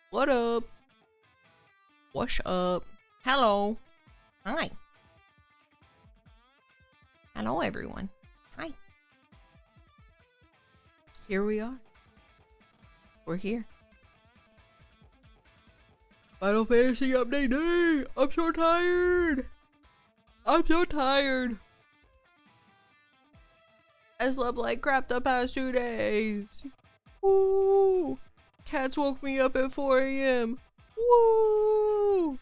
What up? What's up? Hello. Hi. Hello, everyone. Hi. Here we are. We're here. Final Fantasy Update Day! I'm so tired! I'm so tired! I slept like crap the past 2 days. Woo! Cats woke me up at 4 a.m. Woo!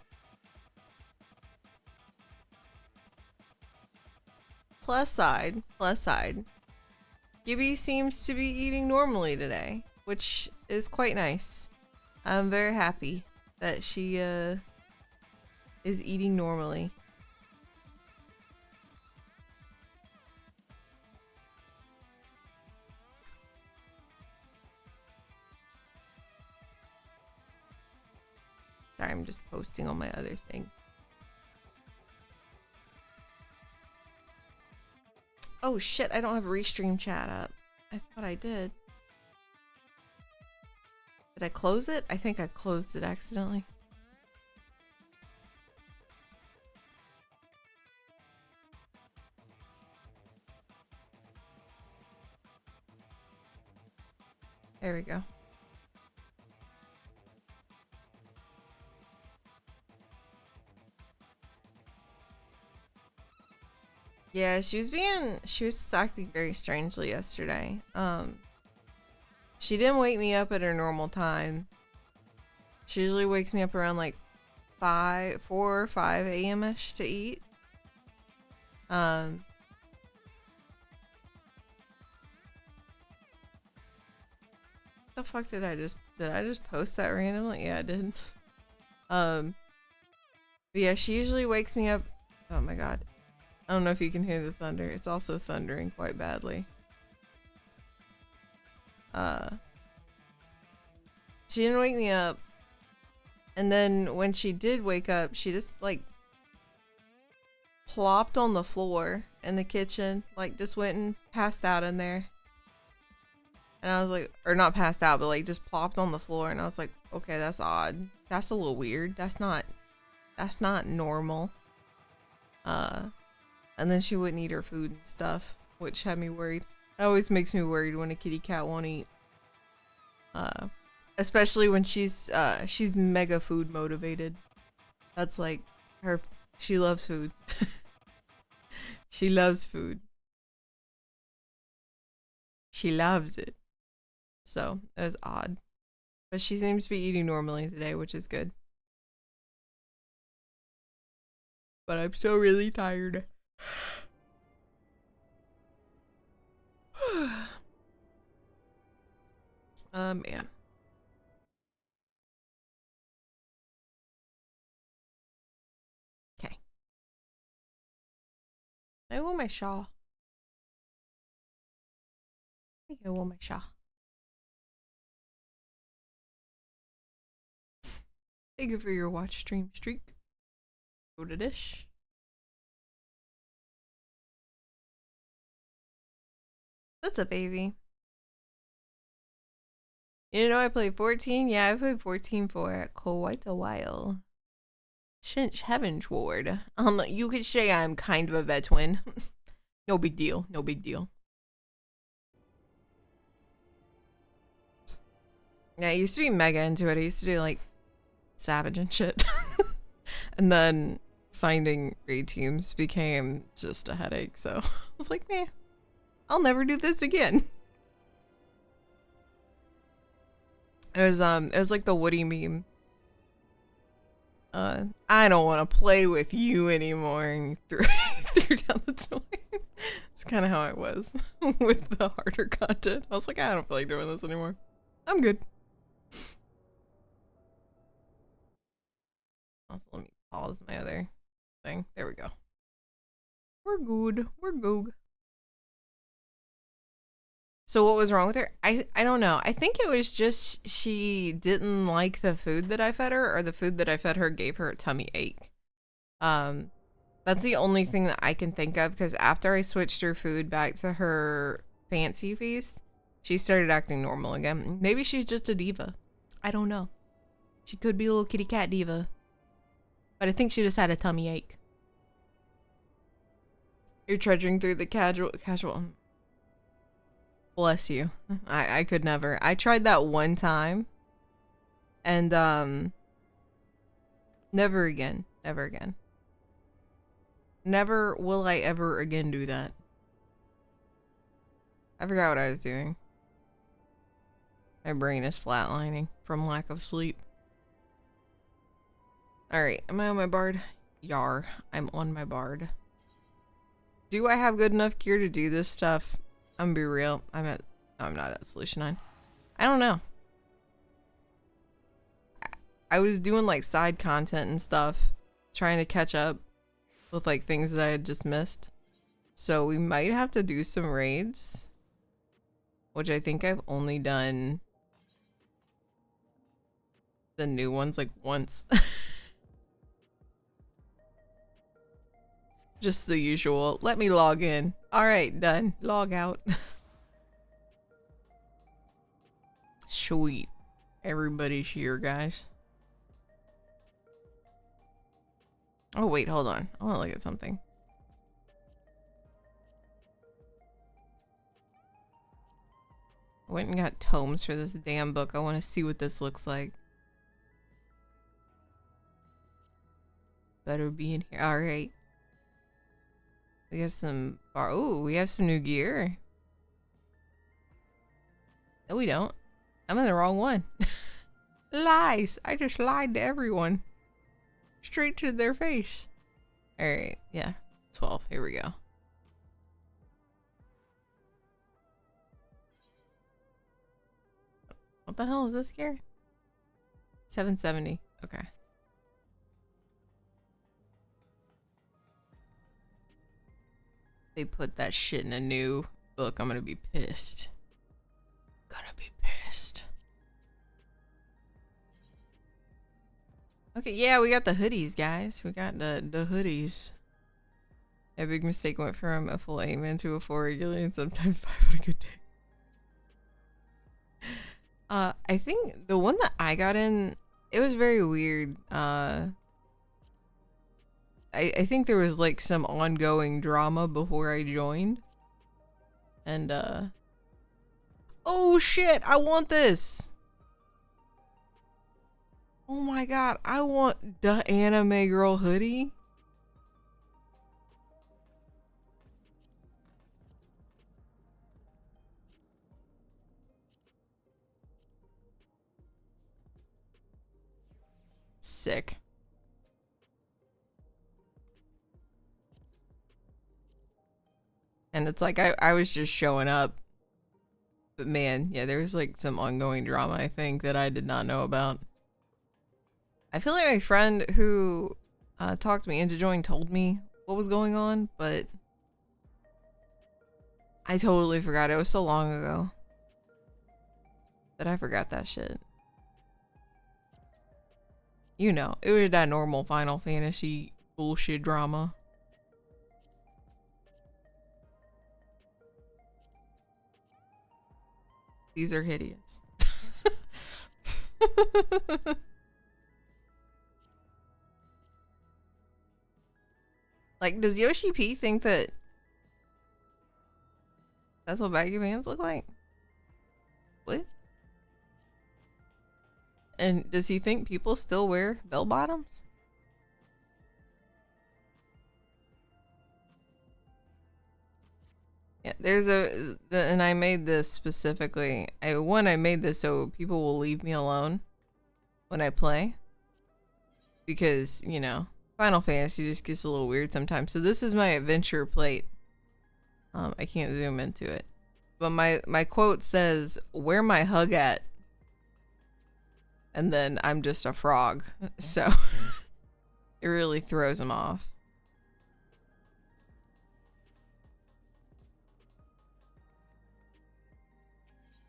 Plus side. Gibby seems to be eating normally today, which is quite nice. I'm very happy that she is eating normally. Sorry, I'm just posting on my other thing. Oh shit, I don't have Restream chat up. I thought I did. Did I close it? I think I closed it accidentally. There we go. Yeah, she was acting very strangely yesterday. She didn't wake me up at her normal time. She usually wakes me up around like 4 or 5 a.m.-ish to eat. The fuck did I just post that randomly? Yeah, I did. But yeah, she usually wakes me up. Oh my god. I don't know if you can hear the thunder. It's also thundering quite badly. She didn't wake me up. And then when she did wake up, she just like plopped on the floor in the kitchen. Like just went and passed out in there. And I was like, or not passed out, but like just plopped on the floor. And I was like, okay, that's odd. That's a little weird. That's not normal. And then she wouldn't eat her food and stuff, which had me worried. It always makes me worried when a kitty cat won't eat. Especially when she's mega food motivated. That's like her, she loves food. She loves food. She loves it. So, it was odd. But she seems to be eating normally today, which is good. But I'm still really tired. Man. Okay. I want my shawl. I think I want my shawl. Thank you for your watch stream streak. Go to dish. What's up, baby? You know I played 14? Yeah, I played 14 for quite a while. Since Heaven's Ward. You could say I'm kind of a veteran. No big deal. No big deal. Yeah, I used to be mega into it. I used to do like Savage and shit. And then finding raid teams became just a headache. So I was like, nah, I'll never do this again. It was like the Woody meme. I don't want to play with you anymore. And threw down the toy. It's kind of how I was with the harder content. I was like, I don't feel like doing this anymore. I'm good. Also, let me pause my other thing. There we go. We're good. We're good. So what was wrong with her? I don't know. I think it was just she didn't like the food that I fed her, or the food that I fed her gave her a tummy ache. That's the only thing that I can think of, because after I switched her food back to her fancy feast, she started acting normal again. Maybe she's just a diva. I don't know. She could be a little kitty cat diva. But I think she just had a tummy ache. You're trudging through the casual. Bless you. I could never. I tried that one time. And never again. Never again. Never will I ever again do that. I forgot what I was doing. My brain is flatlining from lack of sleep. Alright, am I on my bard? Yar, I'm on my bard. Do I have good enough gear to do this stuff? I'm gonna be real. I'm not at Solution 9. I don't know. I was doing like side content and stuff, trying to catch up with like things that I had just missed. So we might have to do some raids, which I think I've only done the new ones like once. Just the usual. Let me log in. Alright, done. Log out. Sweet. Everybody's here, guys. Oh, wait, hold on. I want to look at something. I went and got tomes for this damn book. I want to see what this looks like. Better be in here. Alright. We have some bar. Oh, we have some new gear. No, we don't. I'm in the wrong one. Lies. I just lied to everyone. Straight to their face. Alright, yeah. 12. Here we go. What the hell is this gear? 770. Okay. they put that shit in a new book, I'm gonna be pissed. Gonna be pissed. Okay, yeah, we got the hoodies, guys. We got the hoodies. A big mistake went from a full 8-man to a 4 regular and sometimes 5 on a good day. I think the one that I got in, it was very weird. I think there was like some ongoing drama before I joined. And oh shit, I want this. Oh my god, I want the anime girl hoodie. Sick. And it's like I was just showing up. But man, yeah, there was like some ongoing drama, I think, that I did not know about. I feel like my friend who talked me into joining told me what was going on, but I totally forgot. It was so long ago that I forgot that shit. You know, it was that normal Final Fantasy bullshit drama. These are hideous. Like, does Yoshi P think that that's what baggy pants look like? What? And does he think people still wear bell bottoms? Yeah, there's and I made this specifically. I made this so people will leave me alone when I play. Because, you know, Final Fantasy just gets a little weird sometimes. So this is my adventure plate. I can't zoom into it. But my quote says, "Where my hug at?" And then I'm just a frog. So it really throws them off.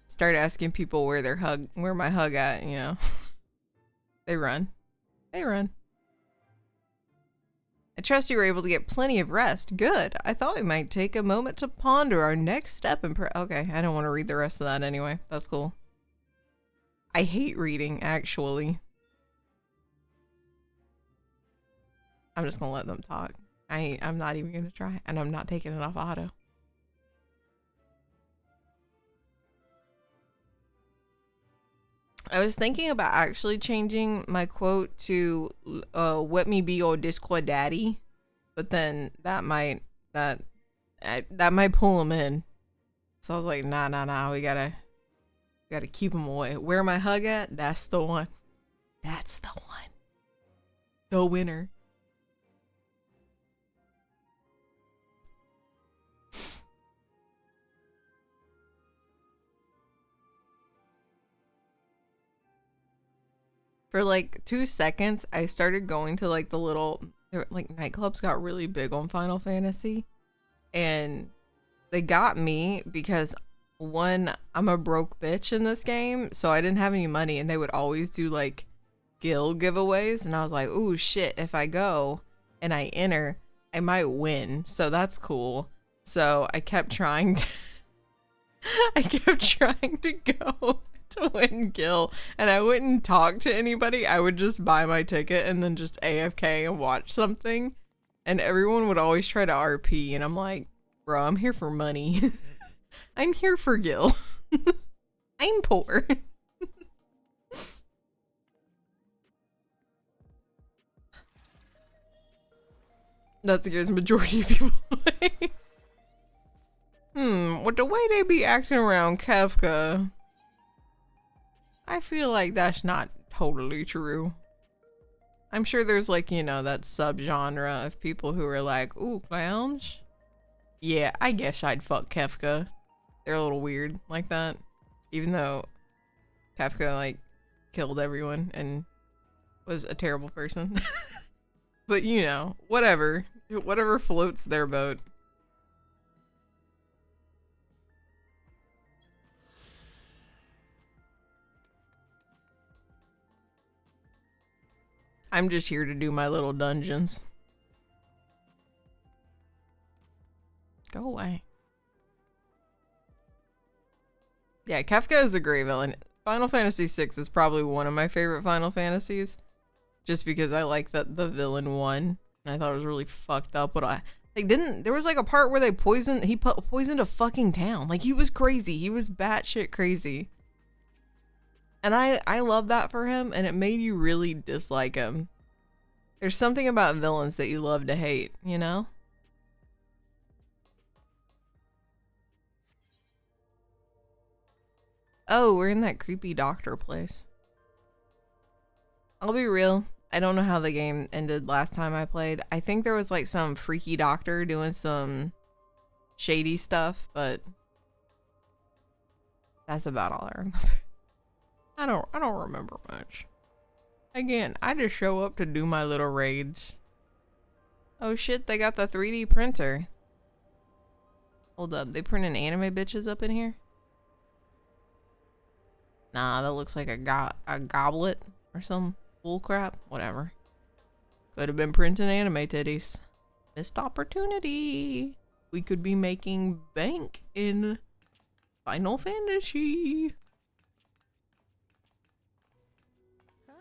Start asking people where my hug at, you know. They run. They run. I trust you were able to get plenty of rest. Good. I thought we might take a moment to ponder our next step in okay, I don't want to read the rest of that anyway. That's cool. I hate reading, actually. I'm just gonna let them talk. I'm not even gonna try, and I'm not taking it off auto. I was thinking about actually changing my quote to "Let me be your Discord daddy," but then that might pull him in. So I was like, nah, we gotta keep him away. Where my hug at? That's the one. That's the one. The winner. For like 2 seconds, I started going to like the little, like, nightclubs got really big on Final Fantasy. And they got me because, one, I'm a broke bitch in this game, so I didn't have any money, and they would always do like guild giveaways, and I was like, ooh shit, if I go and I enter, I might win, so that's cool. So I kept trying to go to win Gil, and I wouldn't talk to anybody. I would just buy my ticket and then just AFK and watch something, and everyone would always try to RP, and I'm like, bro, I'm here for money. I'm here for Gil. I'm poor. That scares majority of people away. With the way they be acting around Kefka, I feel like that's not totally true. I'm sure there's like, you know, that subgenre of people who are like, ooh, clowns? Yeah, I guess I'd fuck Kefka. They're a little weird like that. Even though Kefka, like, killed everyone and was a terrible person. But, you know, whatever. Whatever floats their boat. I'm just here to do my little dungeons. Go away. Yeah, Kefka is a great villain. Final Fantasy VI is probably one of my favorite Final Fantasies. Just because I like that the villain won. And I thought it was really fucked up. But there was like a part where he poisoned a fucking town. Like, he was crazy. He was batshit crazy. And I love that for him, and it made you really dislike him. There's something about villains that you love to hate, you know? Oh, we're in that creepy doctor place. I'll be real. I don't know how the game ended last time I played. I think there was like some freaky doctor doing some shady stuff, but that's about all I remember. I don't remember much. Again, I just show up to do my little raids. Oh shit, they got the 3D printer. Hold up, they printing anime bitches up in here? Nah, that looks like a goblet or some bull crap. Whatever. Could have been printing anime titties. Missed opportunity. We could be making bank in Final Fantasy. Ah,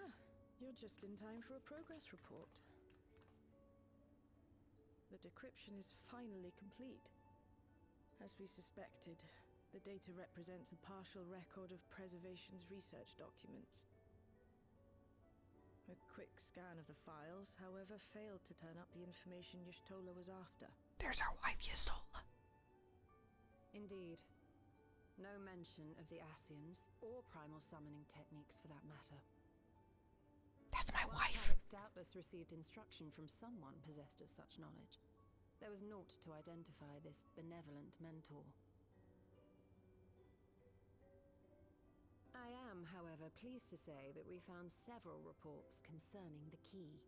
you're just in time for a progress report. The decryption is finally complete. As we suspected, the data represents a partial record of Preservation's research documents. A quick scan of the files, however, failed to turn up the information Y'shtola was after. There's our wife, Y'shtola. Indeed. No mention of the Ascians, or primal summoning techniques for that matter. That's my wife. Alex doubtless received instruction from someone possessed of such knowledge. There was naught to identify this benevolent mentor. I am, however, pleased to say that we found several reports concerning the key.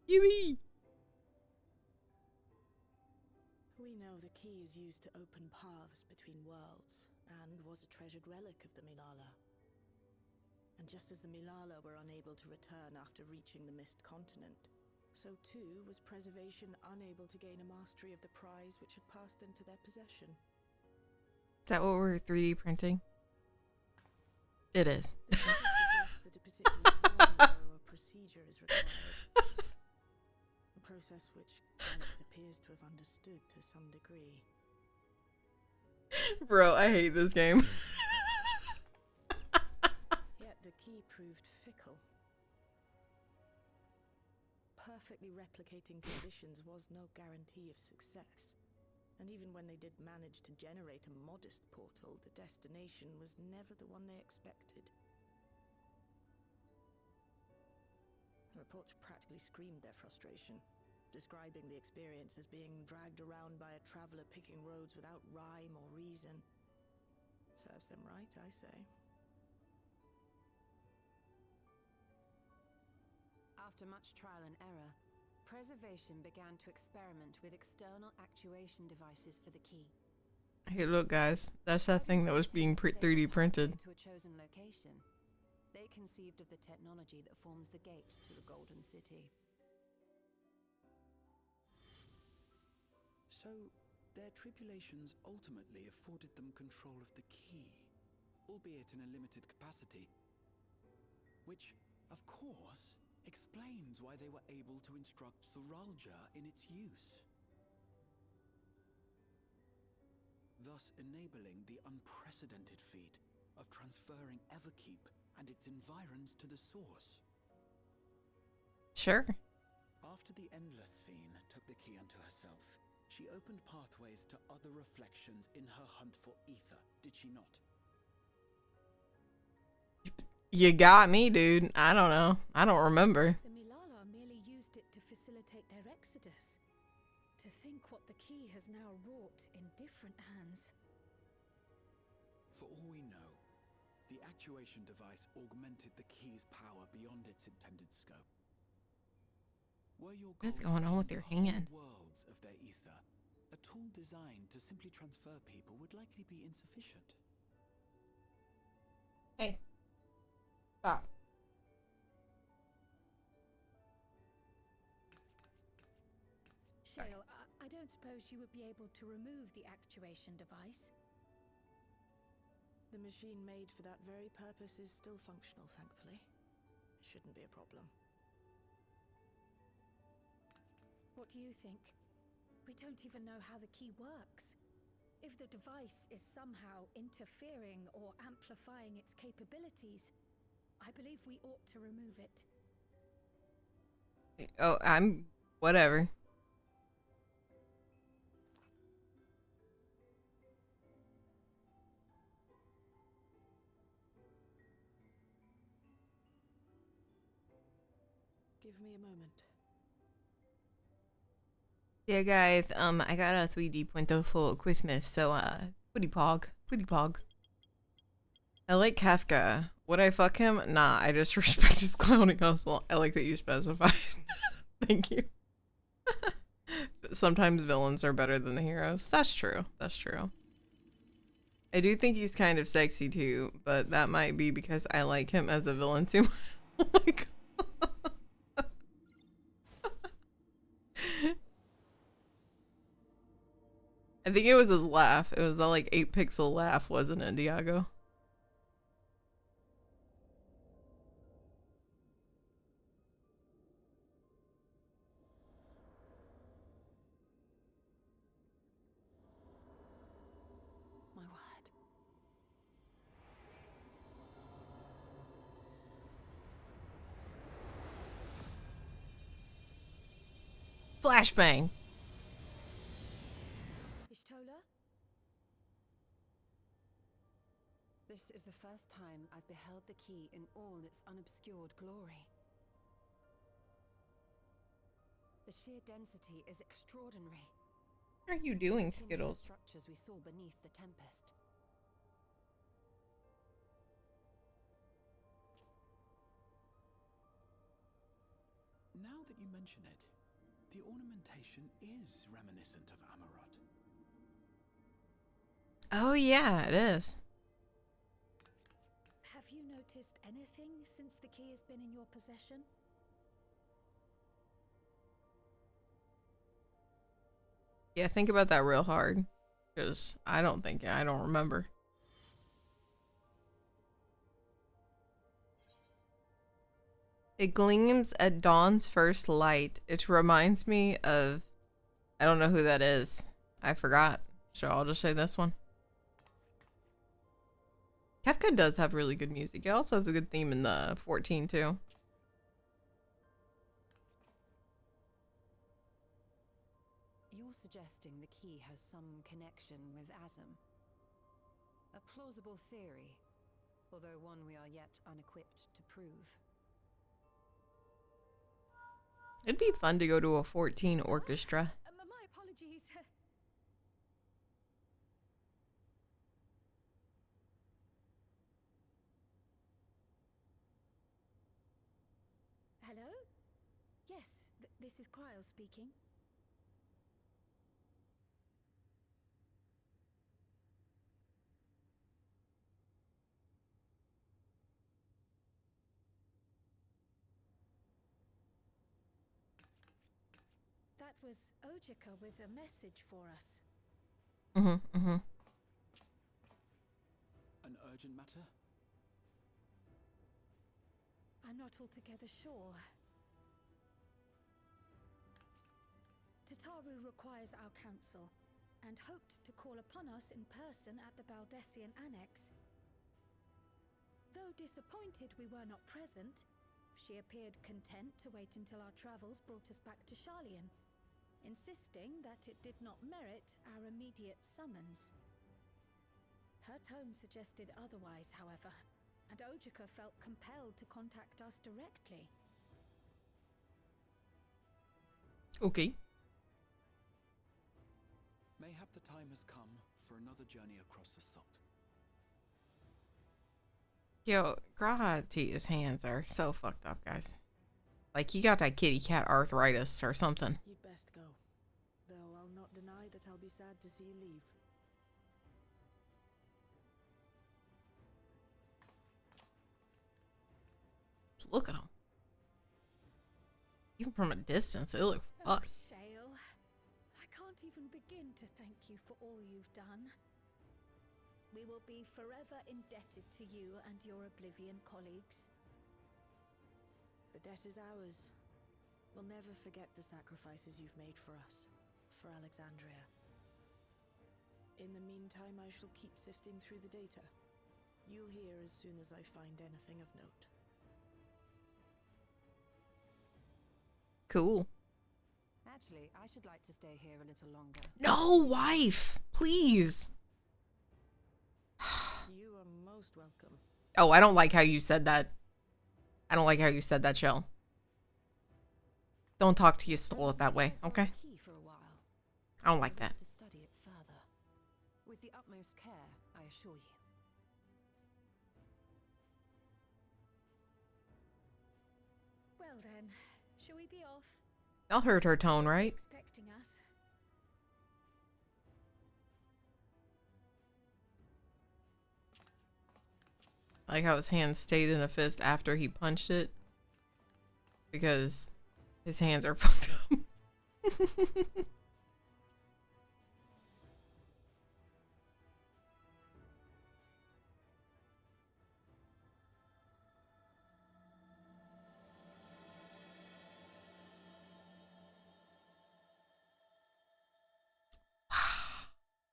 Yippee! We know the key is used to open paths between worlds, and was a treasured relic of the Milala. And just as the Milala were unable to return after reaching the Mist Continent, so too was Preservation unable to gain a mastery of the prize which had passed into their possession. Is that what we're 3D printing? It is. This suggests that a particular formula or procedure is required. A process which Alex appears to have understood to some degree. Bro, I hate this game. Yet the key proved fickle. Perfectly replicating conditions was no guarantee of success. And even when they did manage to generate a modest portal, the destination was never the one they expected. The reports practically screamed their frustration, describing the experience as being dragged around by a traveler picking roads without rhyme or reason. Serves them right, I say. After much trial and error, Preservation began to experiment with external actuation devices for the key. Hey, look, guys. That's that thing that was being 3D printed. To a chosen location, they conceived of the technology that forms the gate to the Golden City. So, their tribulations ultimately afforded them control of the key, albeit in a limited capacity, which, of course, explains why they were able to instruct Zoralja in its use, thus enabling the unprecedented feat of transferring Everkeep and its environs to the source. Sure. After the Endless Fiend took the key unto herself, she opened pathways to other reflections in her hunt for ether, did she not? You got me, dude. I don't know. I don't remember. The Milala merely used it to facilitate their exodus. To think what the key has now wrought in different hands. For all we know, the actuation device augmented the key's power beyond its intended scope. Were your What is goal going to on with gain your the whole hand? worlds of their ether, a tool designed to simply transfer people would likely be insufficient. Hey. Stop. Shale, I don't suppose you would be able to remove the actuation device? The machine made for that very purpose is still functional, thankfully. It shouldn't be a problem. What do you think? We don't even know how the key works. If the device is somehow interfering or amplifying its capabilities, I believe we ought to remove it. Oh, I'm... whatever. Give me a moment. Yeah, guys, I got a 3D printer for Christmas, so, pretty pog. Pretty pog. I like Kafka. Would I fuck him? Nah, I just respect his clowning hustle. I like that you specified. Thank you. Sometimes villains are better than the heroes. That's true. That's true. I do think he's kind of sexy too, but that might be because I like him as a villain too much. Oh my god. I think it was his laugh. It was that like 8-pixel laugh, wasn't it, Diago? My word. Flashbang. Ishtola? This is the first time I've beheld the key in all its unobscured glory. The sheer density is extraordinary. What are you doing, Akin to the Skittles? structures we saw beneath the Tempest. Now that you mention it, the ornamentation is reminiscent of Amarot. Oh yeah, it is. Have you noticed anything since the key has been in your possession? Yeah, think about that real hard. Because I don't remember. It gleams at dawn's first light. It reminds me of... I don't know who that is. I forgot. So I'll just say this one. Kefka does have really good music. It also has a good theme in the 14 too. You're suggesting the key has some connection with Azam. A plausible theory, although one we are yet unequipped to prove. It'd be fun to go to a 14 orchestra. My apologies. Hello? Yes, this is Cryo speaking. That was Ojika with a message for us. An urgent matter? I'm not altogether sure. Tataru requires our counsel, and hoped to call upon us in person at the Baldessian Annex. Though disappointed we were not present, she appeared content to wait until our travels brought us back to Sharlayan, insisting that it did not merit our immediate summons. Her tone suggested otherwise, however, and Ojika felt compelled to contact us directly. Okay. Mayhap the time has come for another journey across the Sot. Yo, Grahati's hands are so fucked up, guys. Like, he got that kitty cat arthritis or something. You'd best go. Though I'll cannot deny that I'll be sad to see you leave. Look at them. Even from a distance, they look Oh, fucked. Shale. I can't even begin to thank you for all you've done. We will be forever indebted to you and your Oblivion colleagues. The debt is ours. We'll never forget the sacrifices you've made for us, for Alexandria. In the meantime, I shall keep sifting through the data. You'll hear as soon as I find anything of note. Cool. Actually, I should like to stay here a little longer. No, wife, please. You are most welcome. Oh, I don't like how you said that. I don't like how you said that, Shell. Don't talk to you stole it that way, okay? Key for a while. I don't like that. To study it further, with the utmost care, I assure you. Well then, shall we be off? Y'all heard her tone, right? Expecting us. I like how his hand stayed in a fist after he punched it. Because his hands are fucked up.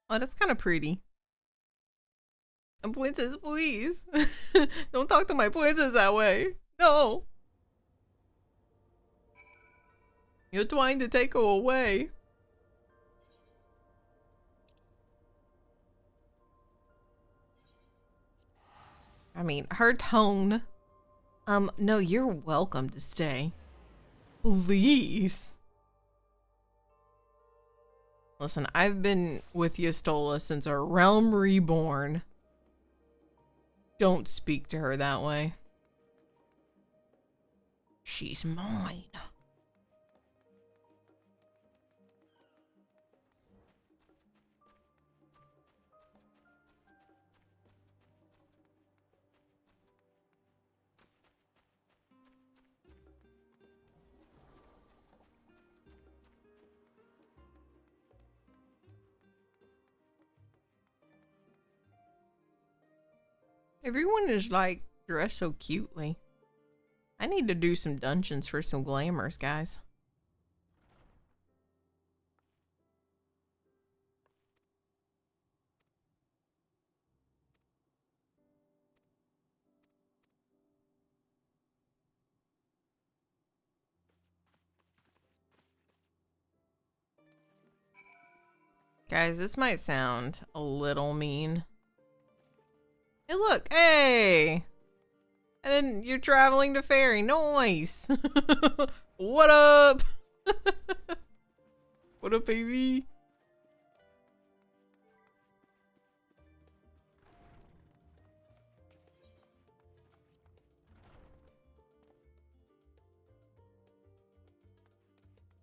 Oh, that's kind of pretty. A princess, please. Don't talk to my princess that way. No. You're trying to take her away. I mean, her tone. No, you're welcome to stay. Please. Listen, I've been with Yestola since our Realm Reborn. Don't speak to her that way. She's mine. Everyone is like dressed so cutely. I need to do some dungeons for some glamours, guys. Guys, this might sound a little mean. Hey, look, hey! And then you're traveling to Fairy. Nice! What up? What up, baby?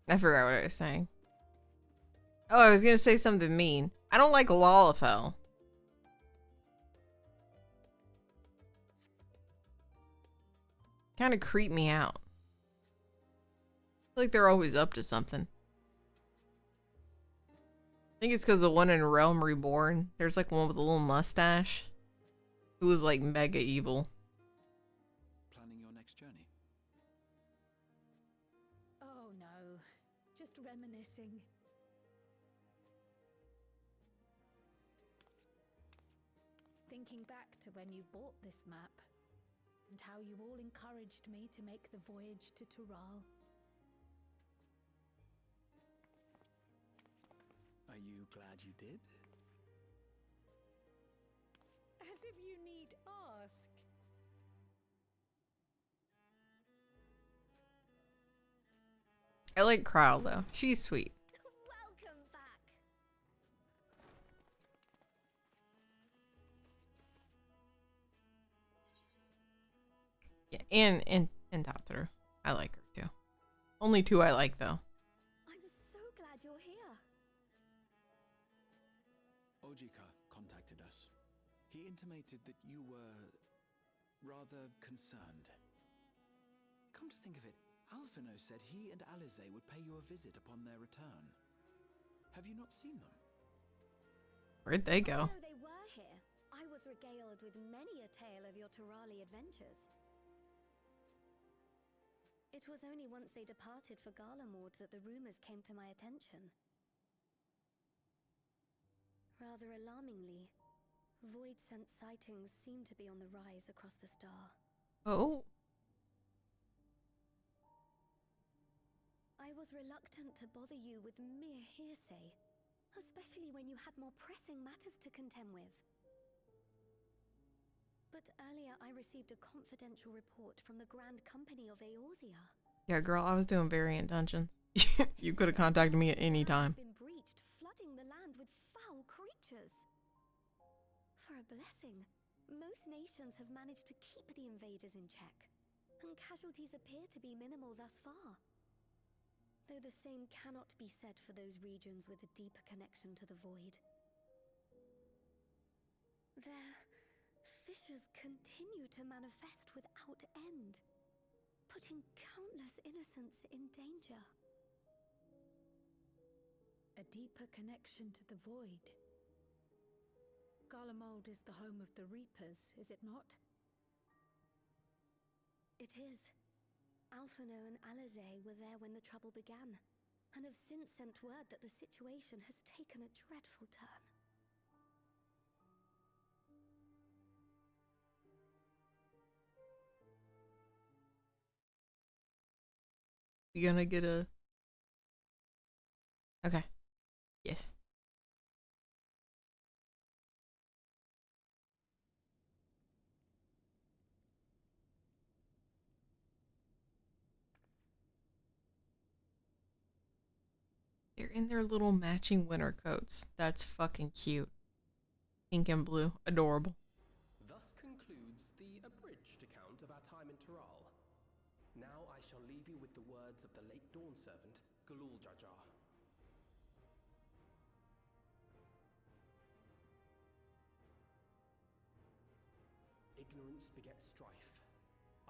I forgot what I was saying. Oh, I was gonna say something mean. I don't like Lalafell. Kind of creep me out. I feel like they're always up to something. I think it's because the one in Realm Reborn, there's like one with a little mustache who was like mega evil. Planning your next journey? Oh no, just reminiscing. Thinking back to when you bought this map, and how you all encouraged me to make the voyage to Tural. Are you glad you did? As if you need ask. I like Crowell though. She's sweet. Welcome back. Yeah, and Tatru. I like her too. Only two I like though. I'm so glad you're here. Logika contacted us. He intimated that you were rather concerned. Come to think of it, Alphino said he and Alize would pay you a visit upon their return. Have you not seen them? Where'd they go? I know they were here. I was regaled with many a tale of your Turali adventures. It was only once they departed for Garlemord that the rumors came to my attention. Rather alarmingly, void-sent sightings seem to be on the rise across the star. Oh. I was reluctant to bother you with mere hearsay, especially when you had more pressing matters to contend with. But earlier I received a confidential report from the Grand Company of Eorzea. Yeah, girl, I was doing variant dungeons. You could have contacted me at any time. Been breached, flooding the land with foul creatures. For a blessing, most nations have managed to keep the invaders in check, and casualties appear to be minimal thus far. Though the same cannot be said for those regions with a deeper connection to the void. Their fissures continue to manifest without end, putting countless innocents in danger. A deeper connection to the void. Garlemald is the home of the Reapers, is it not? It is. Alphino and Alize were there when the trouble began, and have since sent word that the situation has taken a dreadful turn. You gonna get a... Okay. Yes. They're in their little matching winter coats. That's fucking cute. Pink and blue. Adorable. Thus concludes the abridged account of our time in Tural. Now I shall leave you with the words of the late Dawn Servant, Galul Jajar. Ignorance begets strife.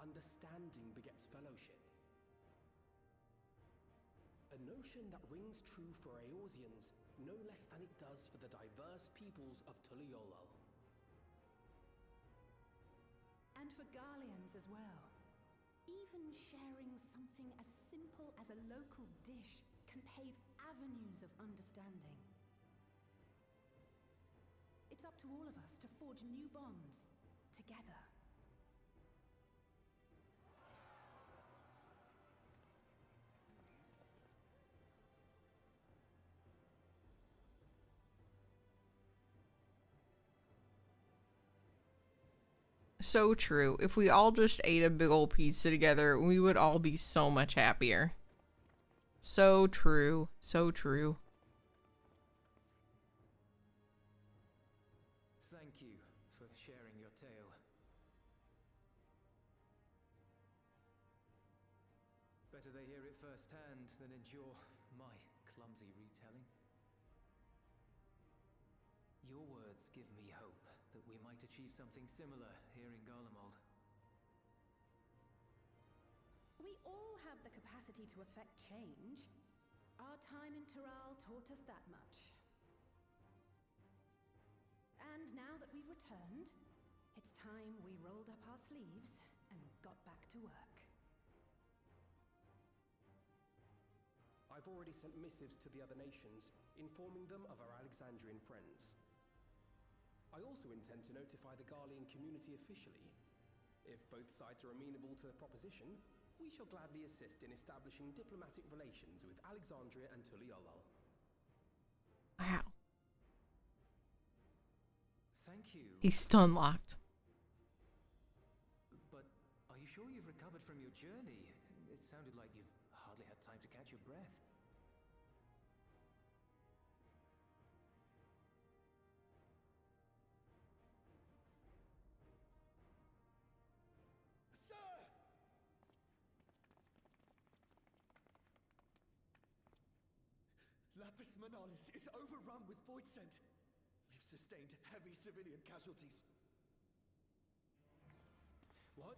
Understanding begets fellowship. A notion that rings true for Eorzeans no less than it does for the diverse peoples of Tuliolal. And for Garleans as well. Even sharing something as simple as a local dish can pave avenues of understanding. It's up to all of us to forge new bonds, together. So true. If we all just ate a big old pizza together, we would all be so much happier. So true. So true. Thank you for sharing your tale. Better they hear it firsthand than endure my clumsy retelling. Your words give me hope that we might achieve something similar here in Garlemald. We all have the capacity to affect change. Our time in Tural taught us that much. And now that we've returned, it's time we rolled up our sleeves and got back to work. I've already sent missives to the other nations, informing them of our Alexandrian friends. I also intend to notify the Garlean community officially. If both sides are amenable to the proposition, we shall gladly assist in establishing diplomatic relations with Alexandria and Tuliolal. Wow. Thank you. He's stun locked. But are you sure you've recovered from your journey? It sounded like you've hardly had time to catch your breath. Lapis Manalis is overrun with void scent. We've sustained heavy civilian casualties. What?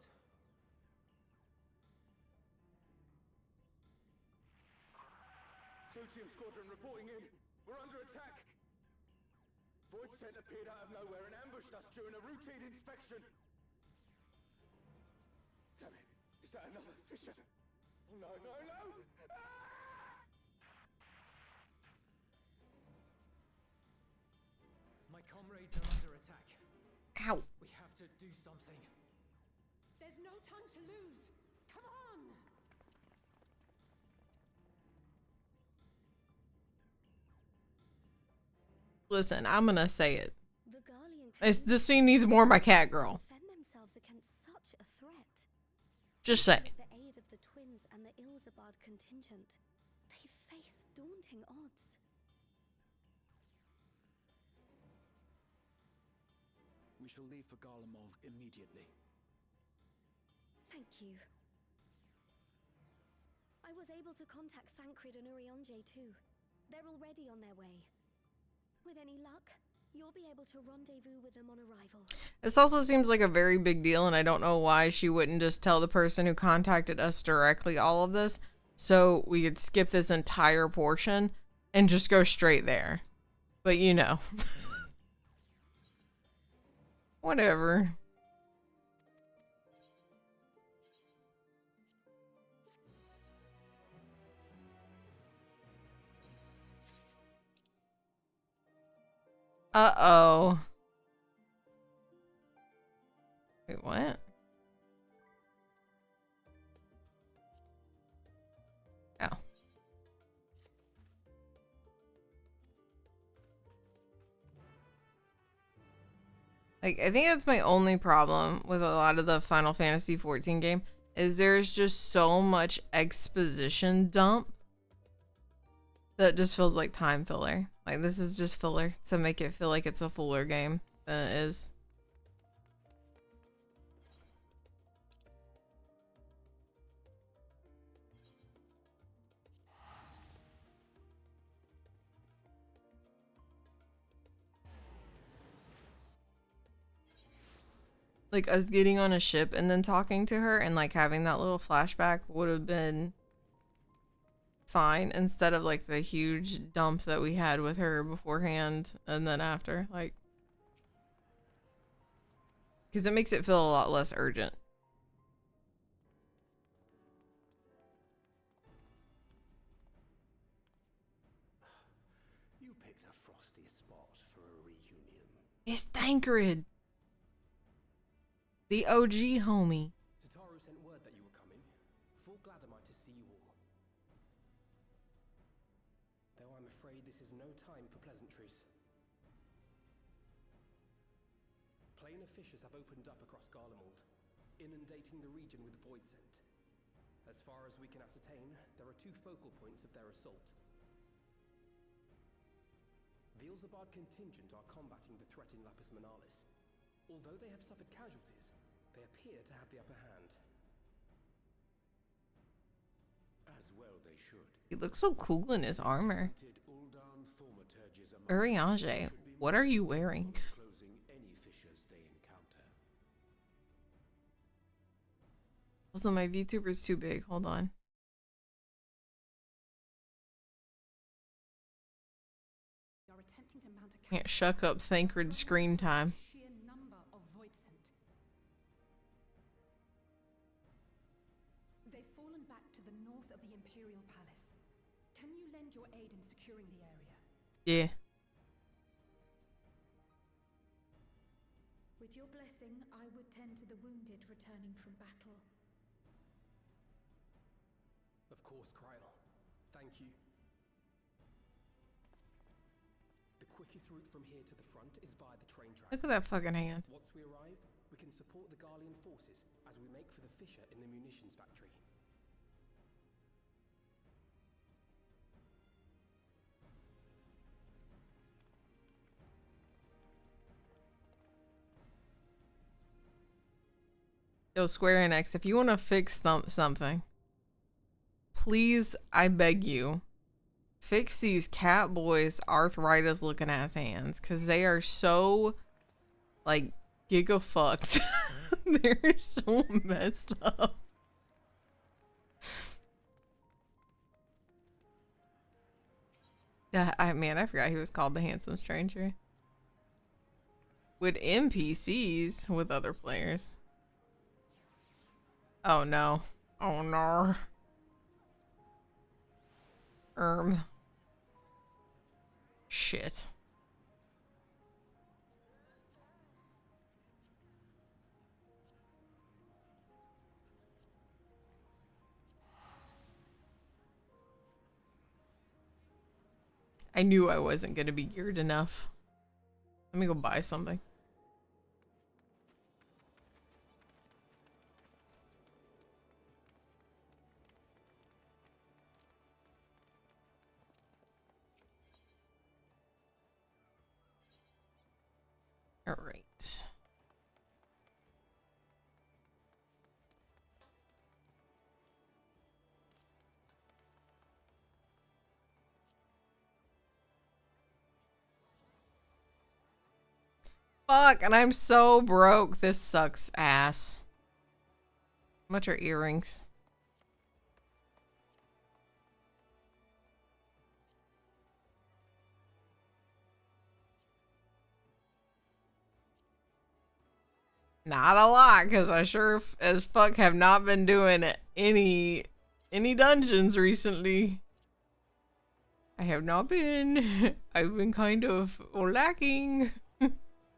Ffxiv squadron reporting in. We're under attack. Void Scent appeared out of nowhere and ambushed us during a routine inspection. Damn it. Is that another Fisher? Oh, no, no, no! Ah! My comrades are under attack. Ow. We have to do something. There's no time to lose. Come on! Listen, I'm gonna say it. The Garlean This scene needs more of my cat girl. defend themselves against such a threat. Just say. With the aid of the twins and the Ilzabard contingent, they face daunting odds. We shall leave for Garlemald immediately. Thank you. I was able to contact Thancred and Urianger too. They're already on their way. With any luck, you'll be able to rendezvous with them on arrival. This also seems like a very big deal, and I don't know why she wouldn't just tell the person who contacted us directly all of this, so we could skip this entire portion and just go straight there. But you know. Whatever. Uh-oh. Wait, what? Oh. Like, I think that's my only problem with a lot of the Final Fantasy XIV game, is there's just so much exposition dump that just feels like time filler. Like, this is just filler to make it feel like it's a fuller game than it is. Like, us getting on a ship and then talking to her and like having that little flashback would have been fine, instead of like the huge dump that we had with her beforehand and then after, like, because it makes it feel a lot less urgent. You picked a frosty spot for a reunion. It's Thancred, the OG homie. Tataru sent word that you were coming. Full glad am I to see you all. Though I'm afraid this is no time for pleasantries. Planar fissures have opened up across Garlemald, inundating the region with void scent. As far as we can ascertain, there are two focal points of their assault. The Ilzabard contingent are combating the threat in Lapis Manalis. Although they have suffered casualties, they appear to have the upper hand. As well they should. He looks so cool in his armor. Uldan thaumaturges among Urianger, what are you wearing? closing any fissures they encounter. Also, my VTuber's too big. Hold on. You're attempting to mount a Can't shuck up Thancred screen time. sheer number of void scent. They've fallen back to the north of the Imperial Palace. Can you lend your aid in securing the area? Yeah. With your blessing, I would tend to the wounded returning from battle. Of course, Kryl. Thank you. The quickest route from here to the front is via the train track. Look at that fucking hand. Once we arrive, we can support the Garlean forces as we make for the fissure in the munitions factory. Yo, Square Enix, if you want to fix something, please, I beg you, Ffixie's Catboy's arthritis looking ass hands, because they are so, like, giga fucked. They're so messed up. Yeah, I forgot he was called the Handsome Stranger. With NPCs, with other players. Oh no. Oh no. Shit. I knew I wasn't gonna be geared enough. Let me go buy something. All right. Fuck, and I'm so broke. This sucks ass. How much are earrings? Not a lot, because I sure as fuck have not been doing any dungeons recently. I have not been. I've been kind of lacking.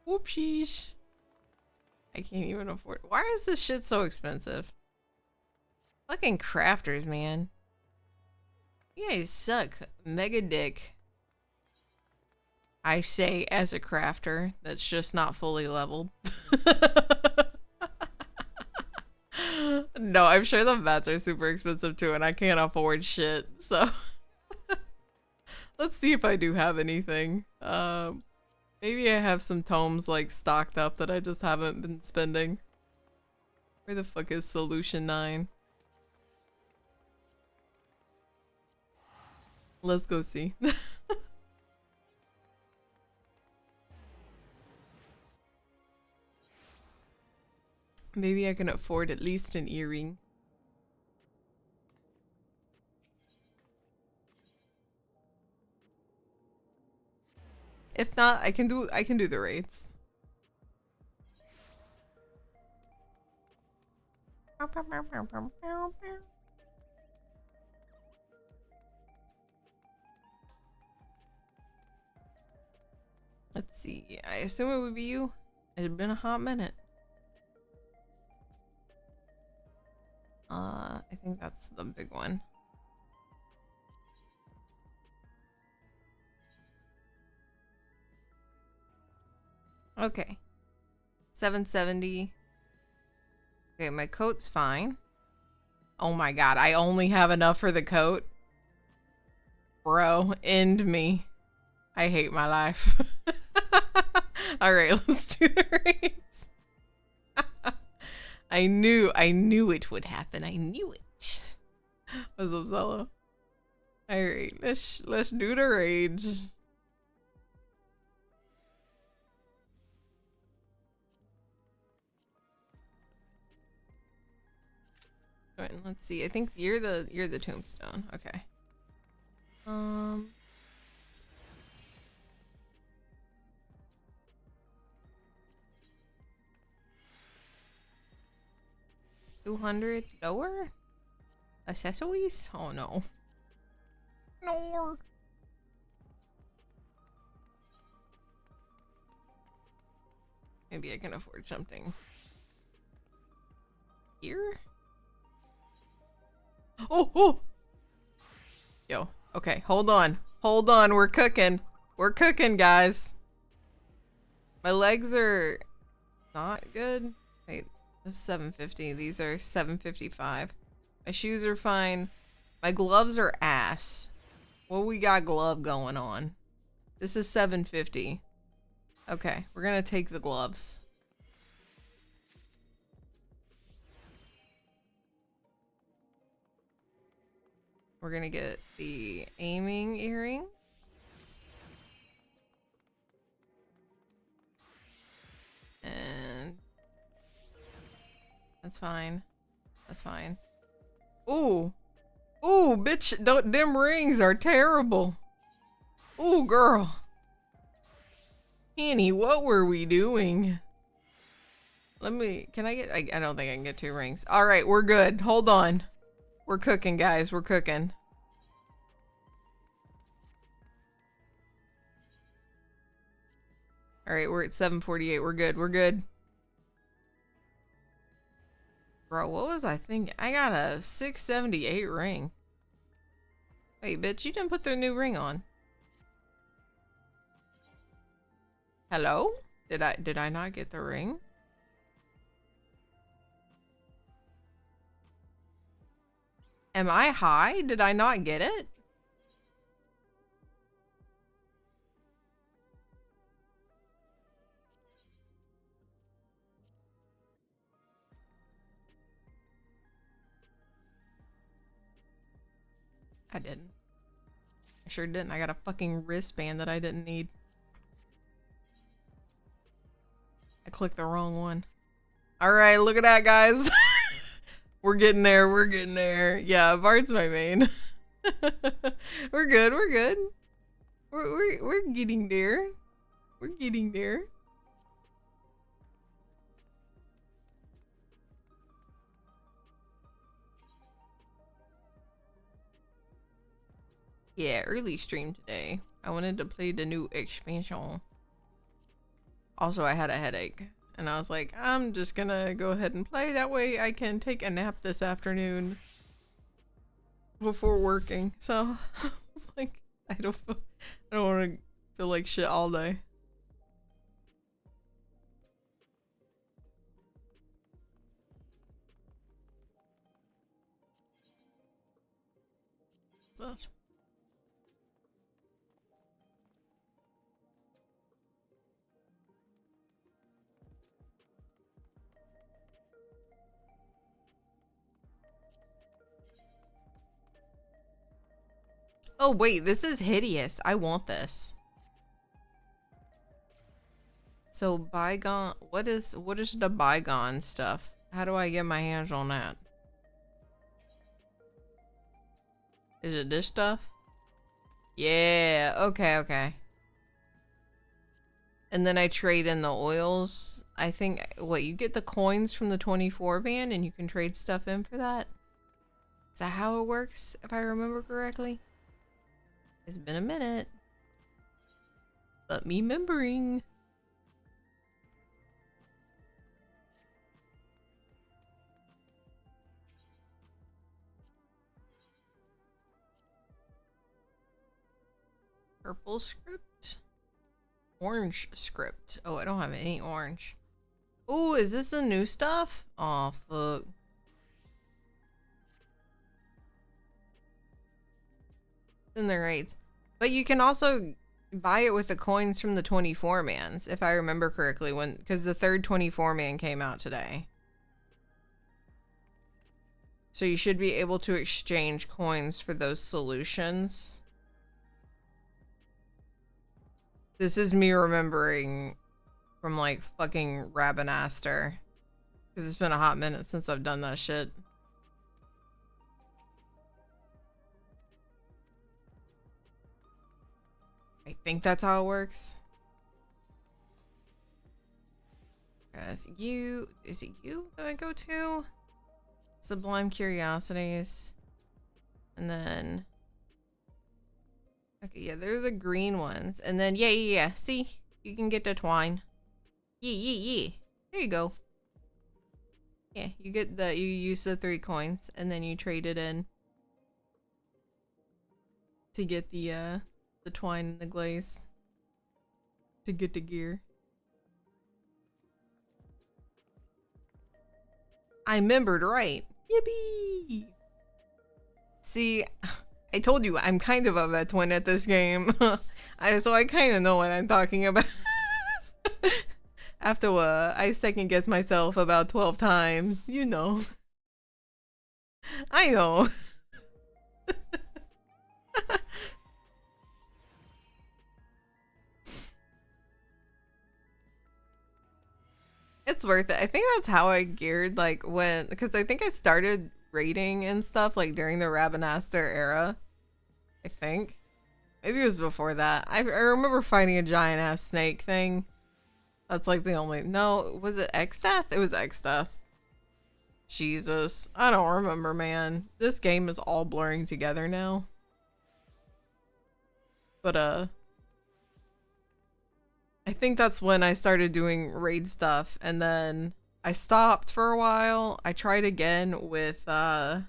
Whoopsies. I can't even afford it. Why is this shit so expensive? Fucking crafters, man. You guys suck. Mega dick. I say as a crafter that's just not fully leveled. No, I'm sure the vets are super expensive too, and I can't afford shit, so let's see if I do have anything. Maybe I have some tomes like stocked up that I just haven't been spending. Where the fuck is Solution 9? Let's go see. Maybe I can afford at least an earring. If not, I can do the raids. Let's see. I assume it would be you. It had been a hot minute. I think that's the big one. Okay. 770. Okay, my coat's fine. Oh my god, I only have enough for the coat. Bro, end me. I hate my life. Alright, let's do the raids. I knew it would happen. I knew it. What's up, Zella? Alright, let's do the raids. Alright, let's see. I think you're the tombstone. Okay. $200 lower? Accessories? Oh no. No. Maybe I can afford something. Here? Oh! Yo, okay, hold on. Hold on, we're cooking. We're cooking, guys. My legs are not good. Wait, this is 750. These are 755. My shoes are fine. My gloves are ass. What we got glove going on? This is 750. Okay, we're gonna take the gloves. We're gonna get the aiming earring. And that's fine. That's fine. Ooh. Ooh, bitch, them rings are terrible. Ooh, girl. Annie, what were we doing? Can I get, I don't think I can get 2 rings. All right, we're good. Hold on. We're cooking, guys. We're cooking. All right, we're at 748. We're good. We're good. Bro, what was I thinking? I got a 678 ring. Wait, bitch, you didn't put the new ring on. Hello? Did I not get the ring? Am I high? Did I not get it? I didn't. I sure didn't. I got a fucking wristband that I didn't need. I clicked the wrong one. Alright, look at that, guys. We're getting there. We're getting there. Yeah, Bart's my main. We're good. We're good. We're getting there. We're getting there. Yeah, early stream today. I wanted to play the new expansion. Also, I had a headache. And I was like, I'm just gonna go ahead and play. That way I can take a nap this afternoon. Before working. So, I was like, I don't want to feel like shit all day. So, oh wait, this is hideous. I want this. So bygone, what is the bygone stuff? How do I get my hands on that? Is it this stuff? Yeah, okay. And then I trade in the oils. I think, what, you get the coins from the 24 band and you can trade stuff in for that? Is that how it works, if I remember correctly? It's been a minute. But me remembering. Purple script? Orange script. Oh, I don't have any orange. Oh, is this the new stuff? Oh, fuck. In the rates. But you can also buy it with the coins from the 24 mans, if I remember correctly, because the third 24 man came out today. So you should be able to exchange coins for those solutions. This is me remembering from like fucking Rabinaster. Because it's been a hot minute since I've done that shit. I think that's how it works. Is it you that I go to? Sublime Curiosities. And then... okay, yeah, they're the green ones. And then, yeah. See? You can get the twine. Yeah. There you go. Yeah, you use the 3 coins. And then you trade it in. To get the twine and the glaze. To get the gear. I remembered right. Yippee! See, I told you I'm kind of a veteran at this game. So I kind of know what I'm talking about. After I second guess myself about 12 times, you know. I know. it's worth it. I think that's how I geared, like, because I think I started raiding and stuff, like, during the Rabanaster era. I think. Maybe it was before that. I remember fighting a giant-ass snake thing. That's, like, the only... No, was it X-Death? It was X-Death. Jesus. I don't remember, man. This game is all blurring together now. But, I think that's when I started doing raid stuff, and then I stopped for a while. I tried again with the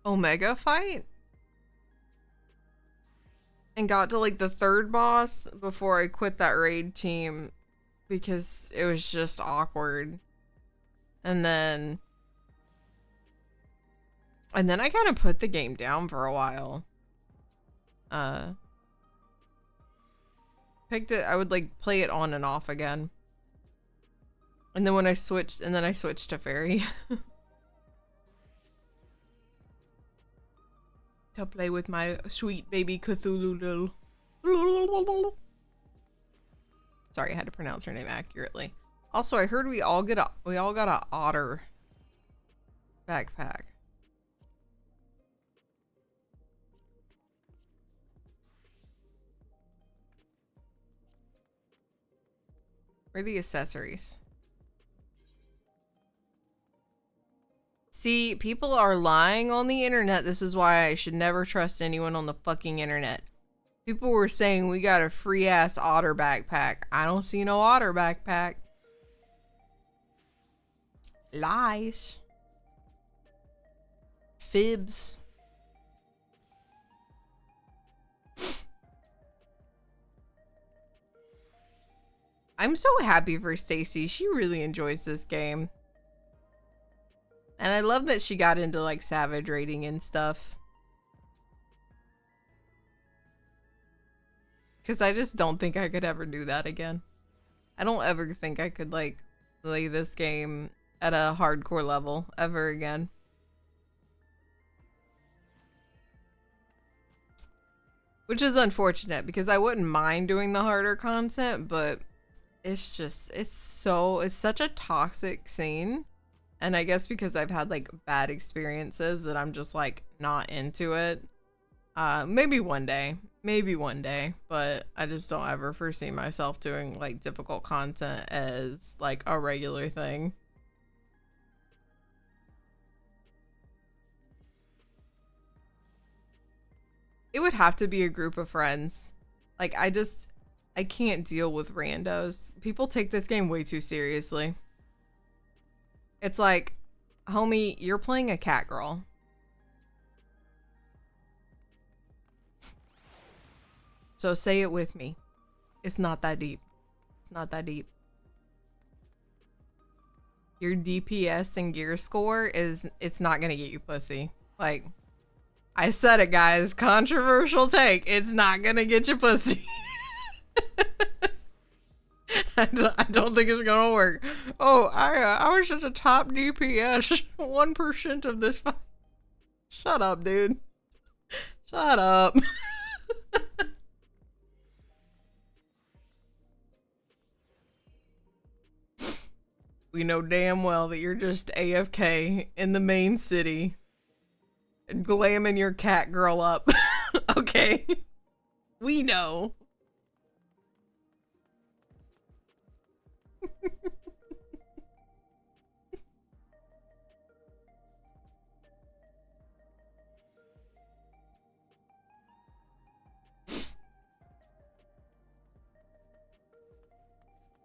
Omega fight and got to like the third boss before I quit that raid team because it was just awkward. And then I kind of put the game down for a while. Picked it, I would like play it on and off again. And then I switched to Fairy. To play with my sweet baby Cthulhu. Sorry, I had to pronounce her name accurately. Also, I heard we all got a otter backpack. Where are the accessories? See, people are lying on the internet. This is why I should never trust anyone on the fucking internet. People were saying we got a free ass otter backpack. I don't see no otter backpack. Lies. Fibs. I'm so happy for Stacy. She really enjoys this game. And I love that she got into like savage raiding and stuff. Because I just don't think I could ever do that again. I don't ever think I could like play this game at a hardcore level ever again. Which is unfortunate because I wouldn't mind doing the harder content, but it's just, it's such a toxic scene. And I guess because I've had like bad experiences that I'm just like not into it. Maybe one day, but I just don't ever foresee myself doing like difficult content as like a regular thing. It would have to be a group of friends. Like I can't deal with randos. People take this game way too seriously. It's like, homie, you're playing a cat girl. So say it with me. It's not that deep. Not that deep. Your DPS and gear score it's not gonna get you pussy. Like, I said it, guys. Controversial take. It's not gonna get you pussy. I don't think it's gonna work. Oh, I was at the top DPS 1% of this fight. Shut up, dude. Shut up. We know damn well that you're just AFK in the main city, glamming your cat girl up. Okay. We know.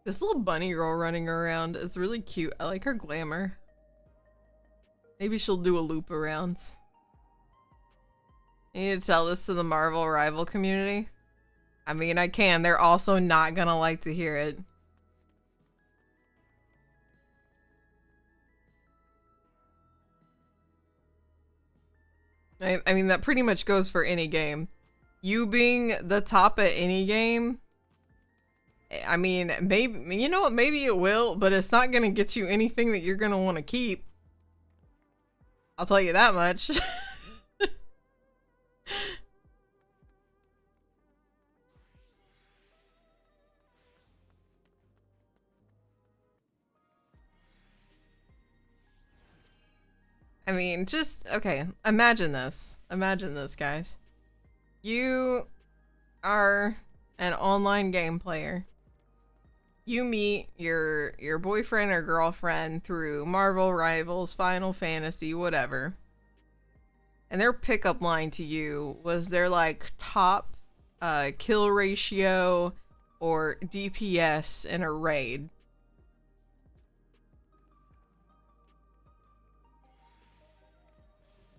This little bunny girl running around is really cute. I like her glamour. Maybe she'll do a loop around. You need to tell this to the Marvel rival community. I mean, I can. They're also not gonna like to hear it. I mean, that pretty much goes for any game. You being the top at any game, I mean, maybe, you know what, maybe it will, but it's not gonna get you anything that you're gonna want to keep. I'll tell you that much. I mean, just, okay, imagine this. Imagine this, guys. You are an online game player. You meet your boyfriend or girlfriend through Marvel Rivals, Final Fantasy, whatever. And their pickup line to you was their like top kill ratio or DPS in a raid.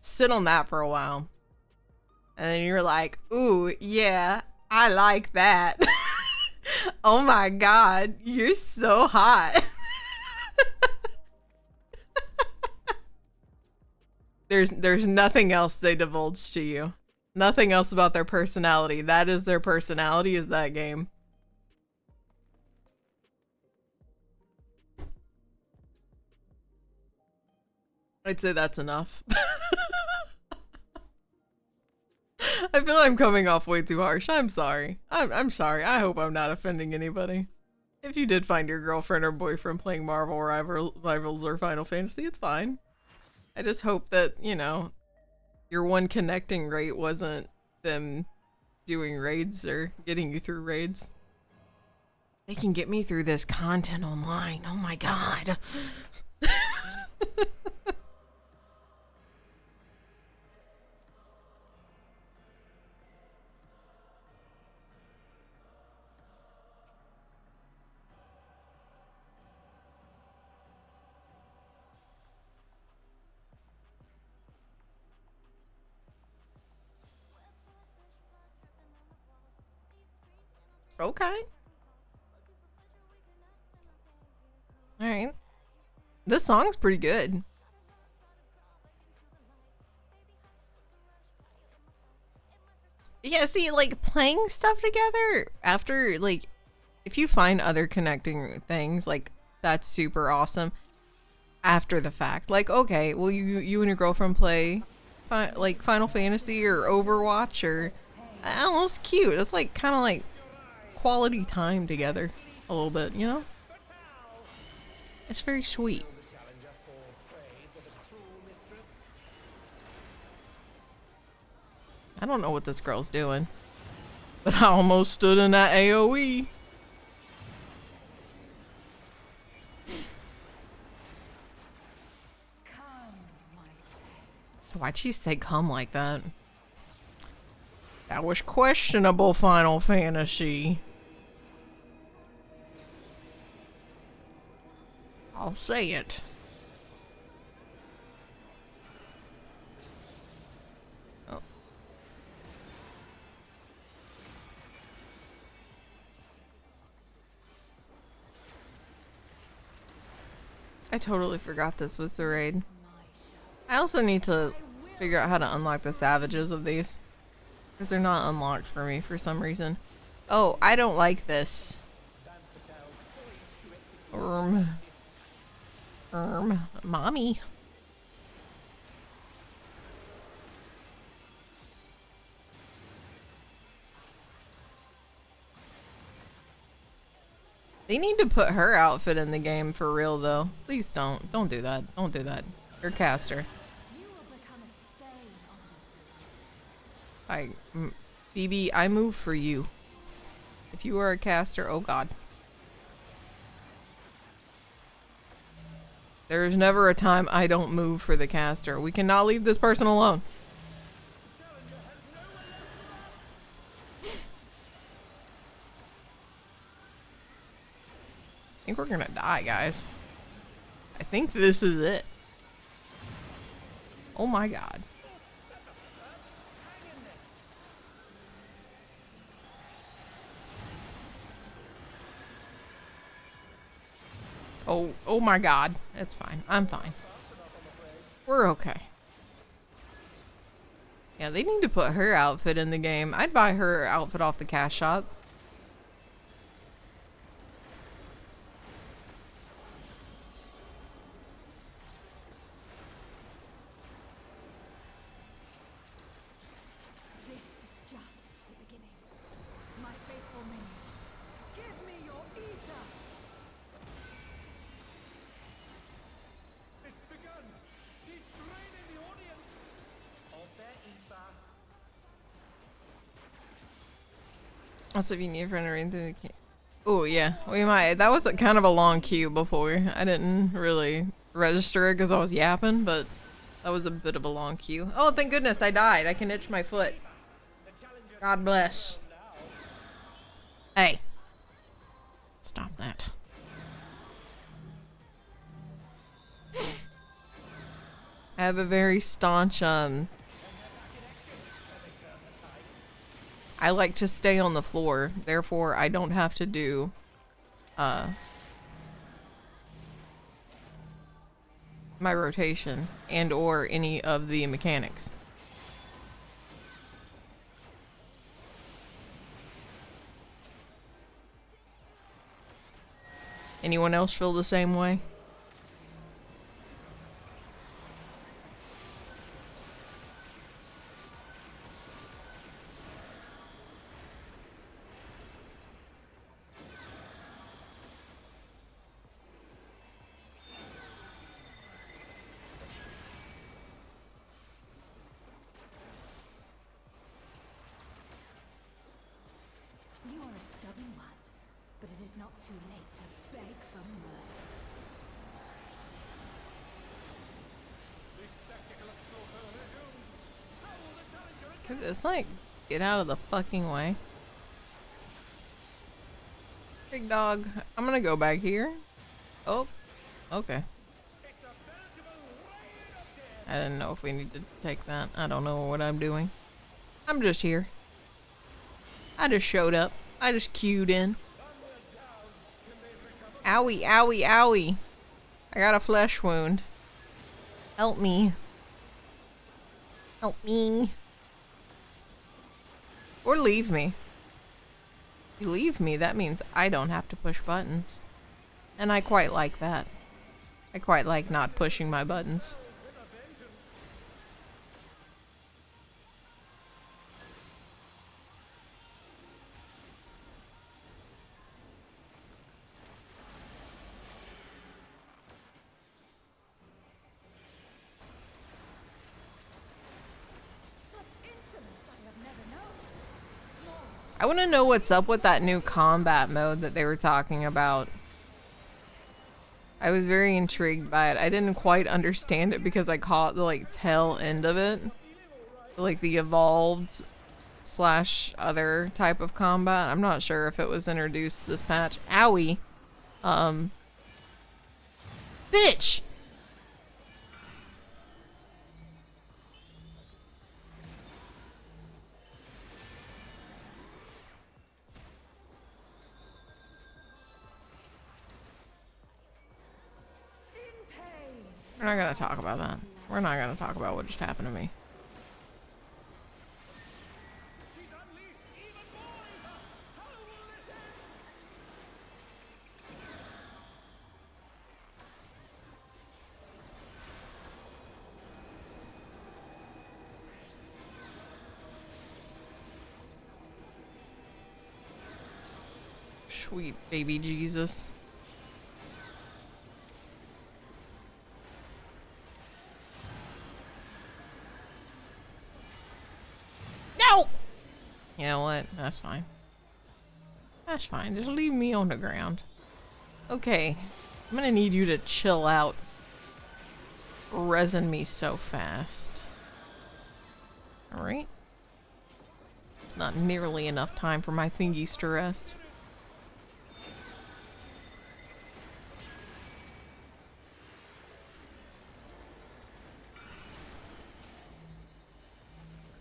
Sit on that for a while. And then you're like, ooh, yeah, I like that. Oh my god, you're so hot. There's nothing else they divulge to you. Nothing else about their personality. That is their personality, is that game. I'd say that's enough. I feel I'm coming off way too harsh. I'm sorry. I'm sorry. I hope I'm not offending anybody. If you did find your girlfriend or boyfriend playing Marvel Rivals or Final Fantasy, it's fine. I just hope that, you know, your one connecting rate wasn't them doing raids or getting you through raids. They can get me through this content online. Oh my god. Okay. Alright. This song's pretty good. Yeah, see, like, playing stuff together after, like, if you find other connecting things, like, that's super awesome. After the fact. Like, okay, well, you and your girlfriend play, like, Final Fantasy or Overwatch or... I don't know, it's cute. It's, like, kind of like quality time together a little bit, you know? It's very sweet. I don't know what this girl's doing, but I almost stood in that AoE. Why'd she say come like that? That was questionable, Final Fantasy. I'll say it. Oh. I totally forgot this was the raid. I also need to figure out how to unlock the savages of these, because they're not unlocked for me for some reason. Oh, I don't like this. Mommy. They need to put her outfit in the game for real, though. Please don't. Don't do that. Don't do that. You're a caster. BB, I move for you. If you are a caster, oh god. There is never a time I don't move for the caster. We cannot leave this person alone. I think we're gonna die, guys. I think this is it. Oh my god. Oh my god. It's fine. I'm fine. We're okay. Yeah, they need to put her outfit in the game. I'd buy her outfit off the cash shop. Also, if you need a friend to read through the queue. Oh, yeah. We might. That was kind of a long queue before. I didn't really register it because I was yapping, but that was a bit of a long queue. Oh, thank goodness I died. I can itch my foot. God bless. Hey. Stop that. I have a very staunch, I like to stay on the floor, therefore I don't have to do, my rotation and or any of the mechanics. Anyone else feel the same way? You are a stubborn one, but it is not too late to beg for mercy. Could this, like, get out of the fucking way? Big dog, I'm gonna go back here. Oh, okay. I didn't know if we need to take that. I don't know what I'm doing. I'm just here. I just showed up. I just queued in. Owie, owie, owie. I got a flesh wound. Help me. Help me. Or leave me. If you leave me, that means I don't have to push buttons. And I quite like that. I quite like not pushing my buttons. I want to know what's up with that new combat mode that they were talking about. I was very intrigued by it. I didn't quite understand it because I caught the like tail end of it. Like the evolved slash other type of combat. I'm not sure if it was introduced this patch. Owie. Bitch! We're not gonna talk about that. We're not gonna talk about what just happened to me. Sweet baby Jesus. No! You know what? That's fine. That's fine. Just leave me on the ground. Okay. I'm gonna need you to chill out. Resin me so fast. Alright. It's not nearly enough time for my fingies to rest.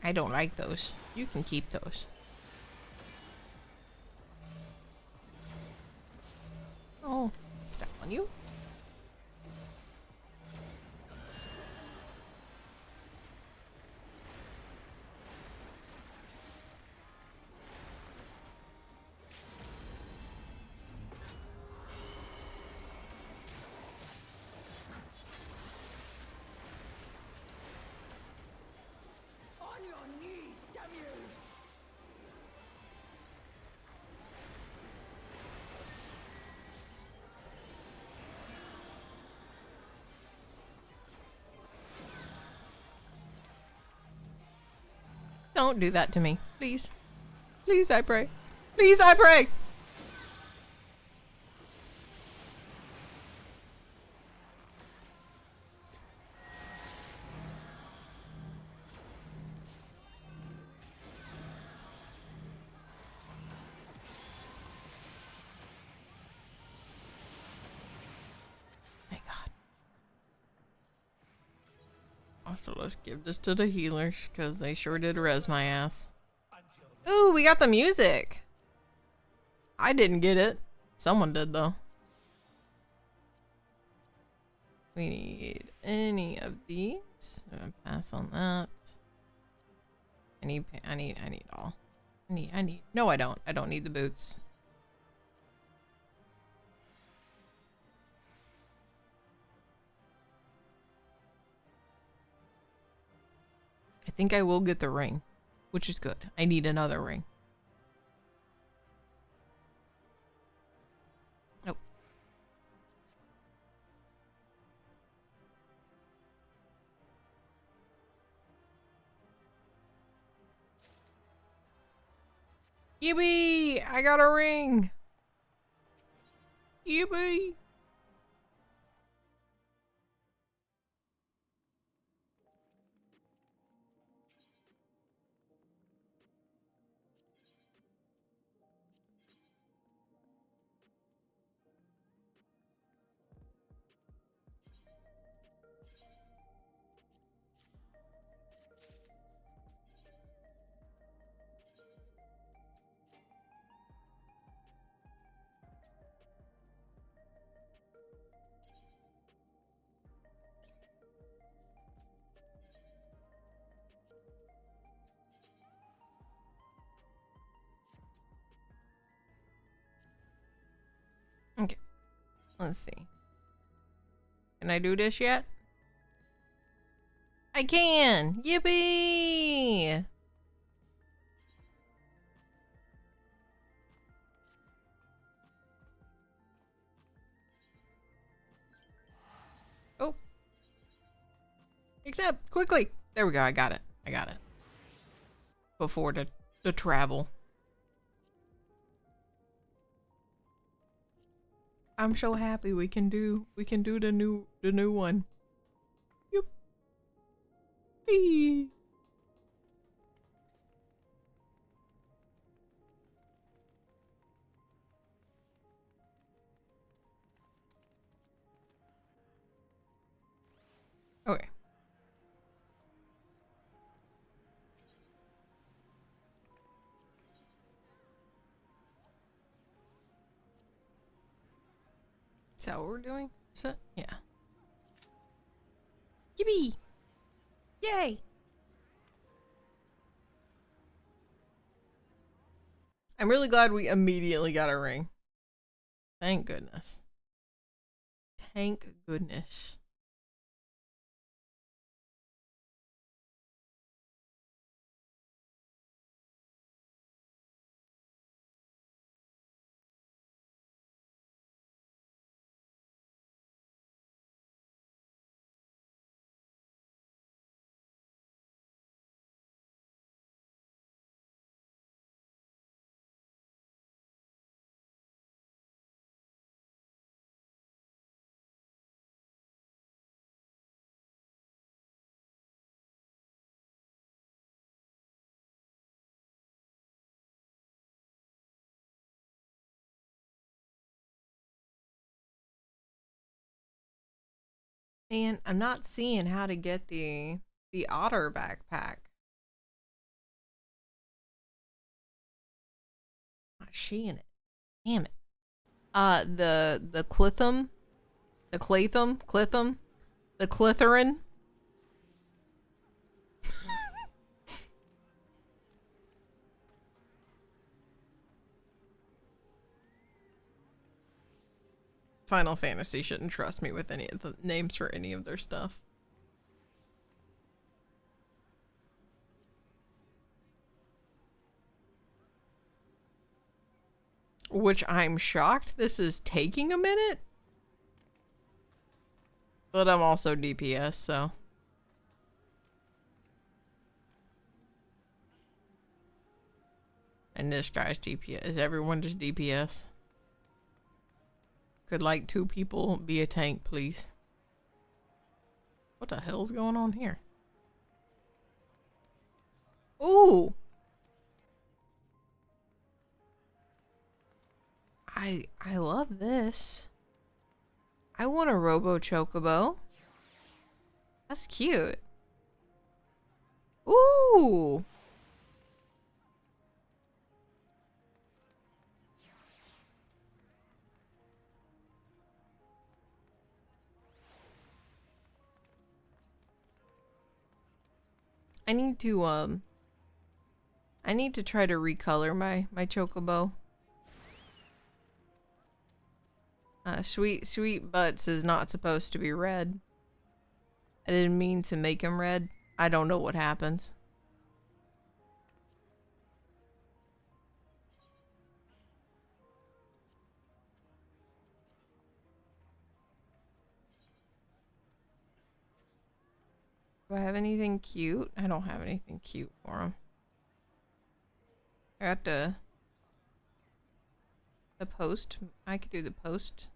I don't like those. You can keep those. Oh, step on you. Don't do that to me, please. Please, I pray. Please, I pray. Thank God. Also, let's give this to the healers because they sure did res my ass. Ooh, we got the music. I didn't get it. Someone did though. We need any of these. I'm gonna pass on that. I need all. No, I don't. I don't need the boots. I think I will get the ring, which is good. I need another ring. Nope. Yippee! I got a ring! Yippee! Okay, let's see. Can I do this yet? I can! Yippee! Oh. Accept! Quickly! There we go, I got it. I got it. Before the travel. I'm so happy we can do the new one. Yep. Eee. Okay. Is that what we're doing? Is it? Yeah. Yippee! Yay! I'm really glad we immediately got a ring. Thank goodness. Thank goodness. And I'm not seeing how to get the otter backpack. Not seeing it. Damn it. The Clithum, the Clitherin. Final Fantasy shouldn't trust me with any of the names for any of their stuff. Which I'm shocked this is taking a minute. But I'm also DPS, so. And this guy's DPS. Is everyone just DPS? Could like 2 people be a tank, please? What the hell's going on here? Ooh! I love this. I want a Robo Chocobo. That's cute. Ooh! I need to try to recolor my Chocobo. Sweet Butts is not supposed to be red. I didn't mean to make him red. I don't know what happens. Do I have anything cute? I don't have anything cute for him. I got the post. I could do the post.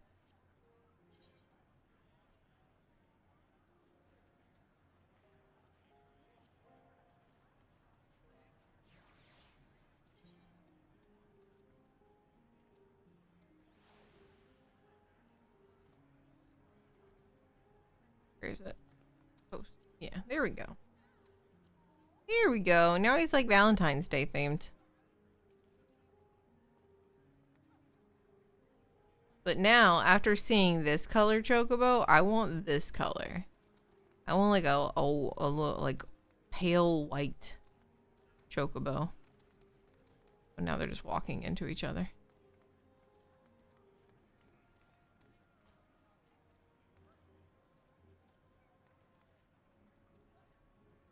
Where is it? Post. Yeah, there we go. Here we go. Now he's like Valentine's Day themed. But now, after seeing this color Chocobo, I want this color. I want like a like pale white Chocobo. But now they're just walking into each other.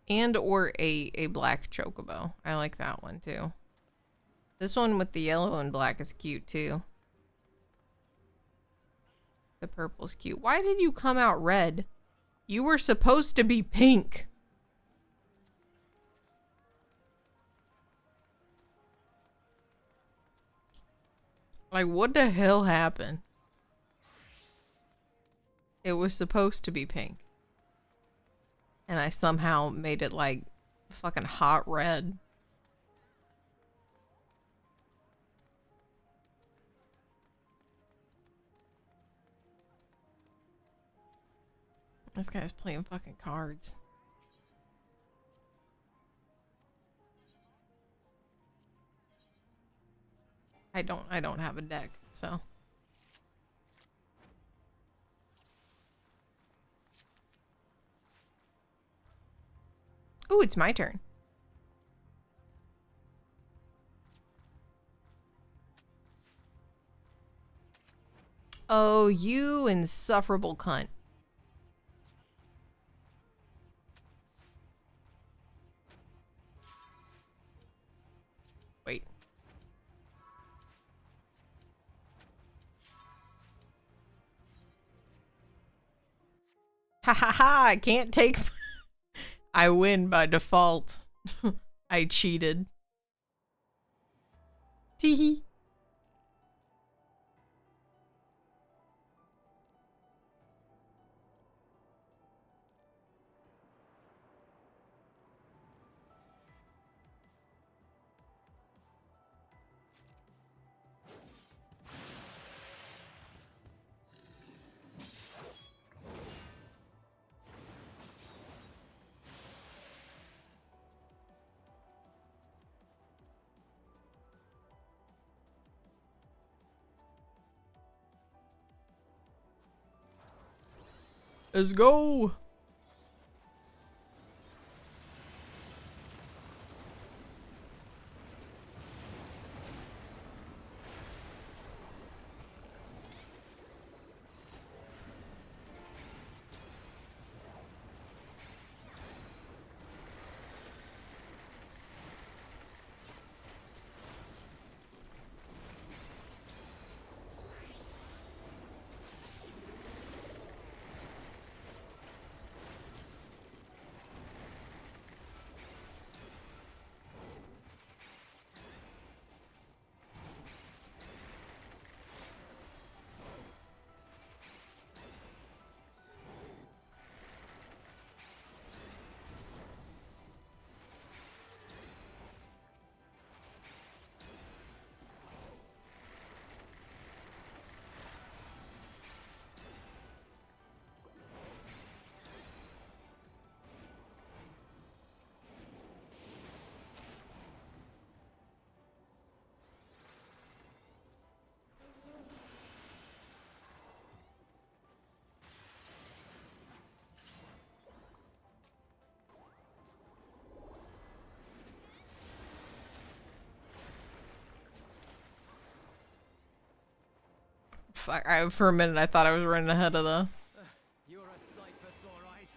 And or a black Chocobo. I like that one too. This one with the yellow and black is cute too. The purple's cute. Why did you come out red? You were supposed to be pink. Like, what the hell happened? It was supposed to be pink. And I somehow made it like fucking hot red. This guy's playing fucking cards. I don't have a deck, so. Ooh, it's my turn. Oh, you insufferable cunt. Wait. Ha ha ha, I can't take... I win by default. I cheated. Teehee. Let's go. Fuck, for a minute I thought I was running ahead of the... You're a sight for sore eyes.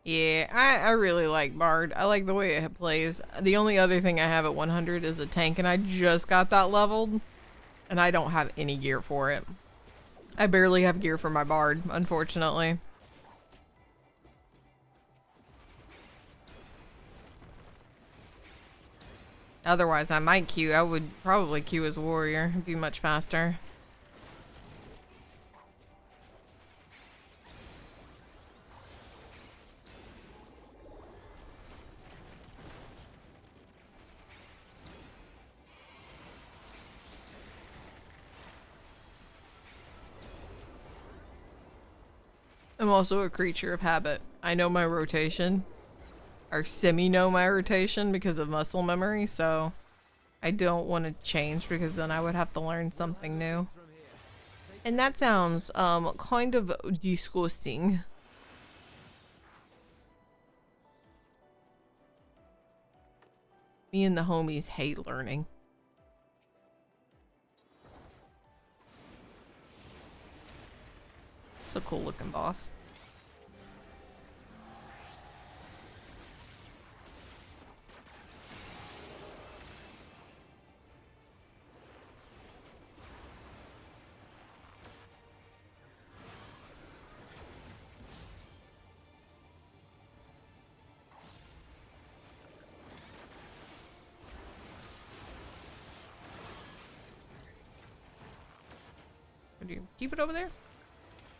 Yeah, I really like Bard. I like the way it plays. The only other thing I have at 100 is a tank, and I just got that leveled, and I don't have any gear for it. I barely have gear for my Bard, unfortunately. Otherwise, I might queue. I would probably queue as warrior. It'd be much faster. I'm also a creature of habit. I know my rotation, or semi-know my rotation because of muscle memory, so I don't want to change because then I would have to learn something new. And that sounds kind of disgusting. Me and the homies hate learning. It's a cool looking boss. Do you keep it over there?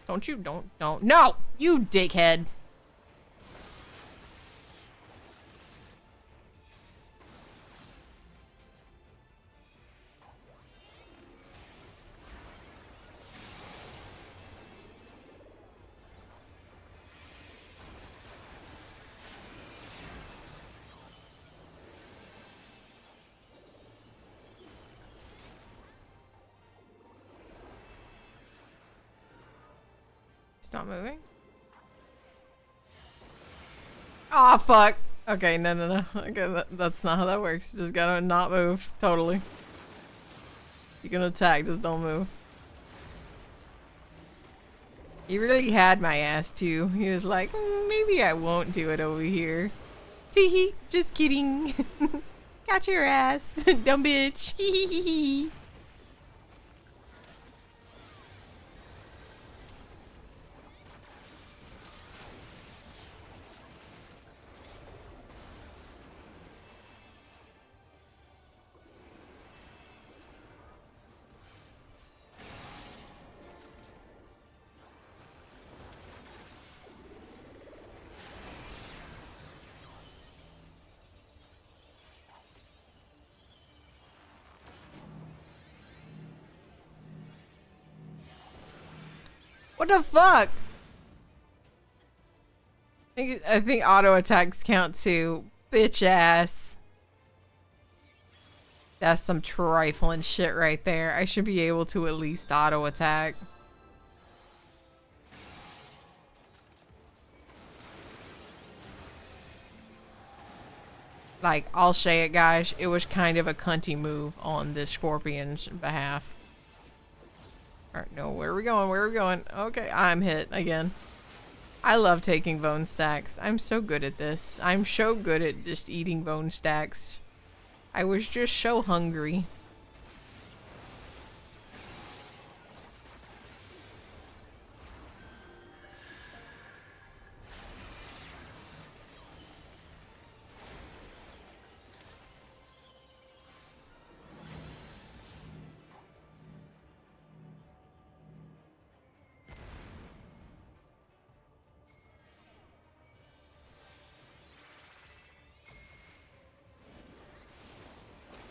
Don't you? Don't. No! You dickhead! Stop moving. Aw, fuck. Okay, no. Okay, that's not how that works. You just gotta not move. Totally. You can attack, just don't move. He really had my ass too. He was like, maybe I won't do it over here. Teehee, just kidding. Got your ass, dumb bitch. Hee. What the fuck? I think auto attacks count too. Bitch ass. That's some trifling shit right there. I should be able to at least auto attack. Like, I'll say it, guys. It was kind of a cunty move on the Scorpion's behalf. Alright, no, where are we going? Where are we going? Okay, I'm hit again. I love taking bone stacks. I'm so good at this. I'm so good at just eating bone stacks. I was just so hungry.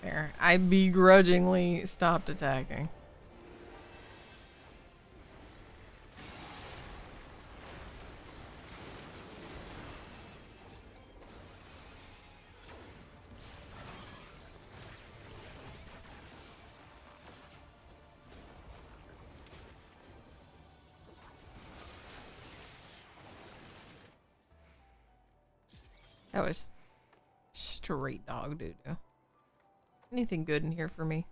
There. I begrudgingly stopped attacking. That was straight dog doo-doo. Anything good in here for me?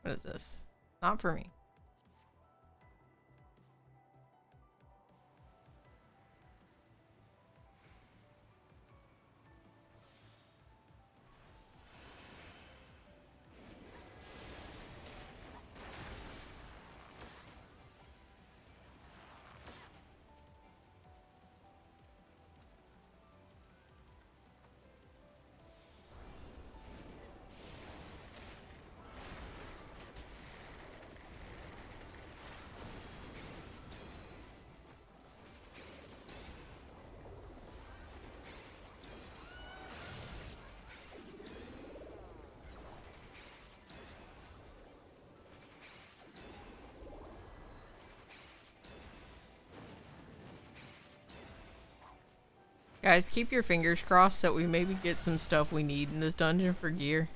What is this? Not for me. Guys, keep your fingers crossed that we maybe get some stuff we need in this dungeon for gear.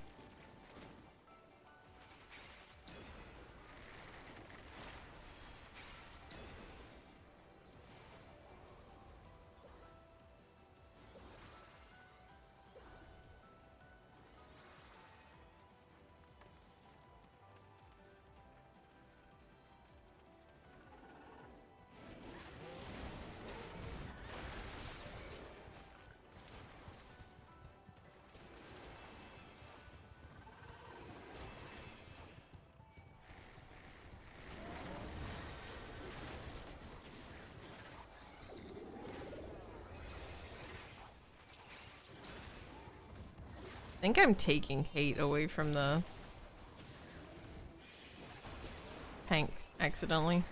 I think I'm taking hate away from the tank accidentally.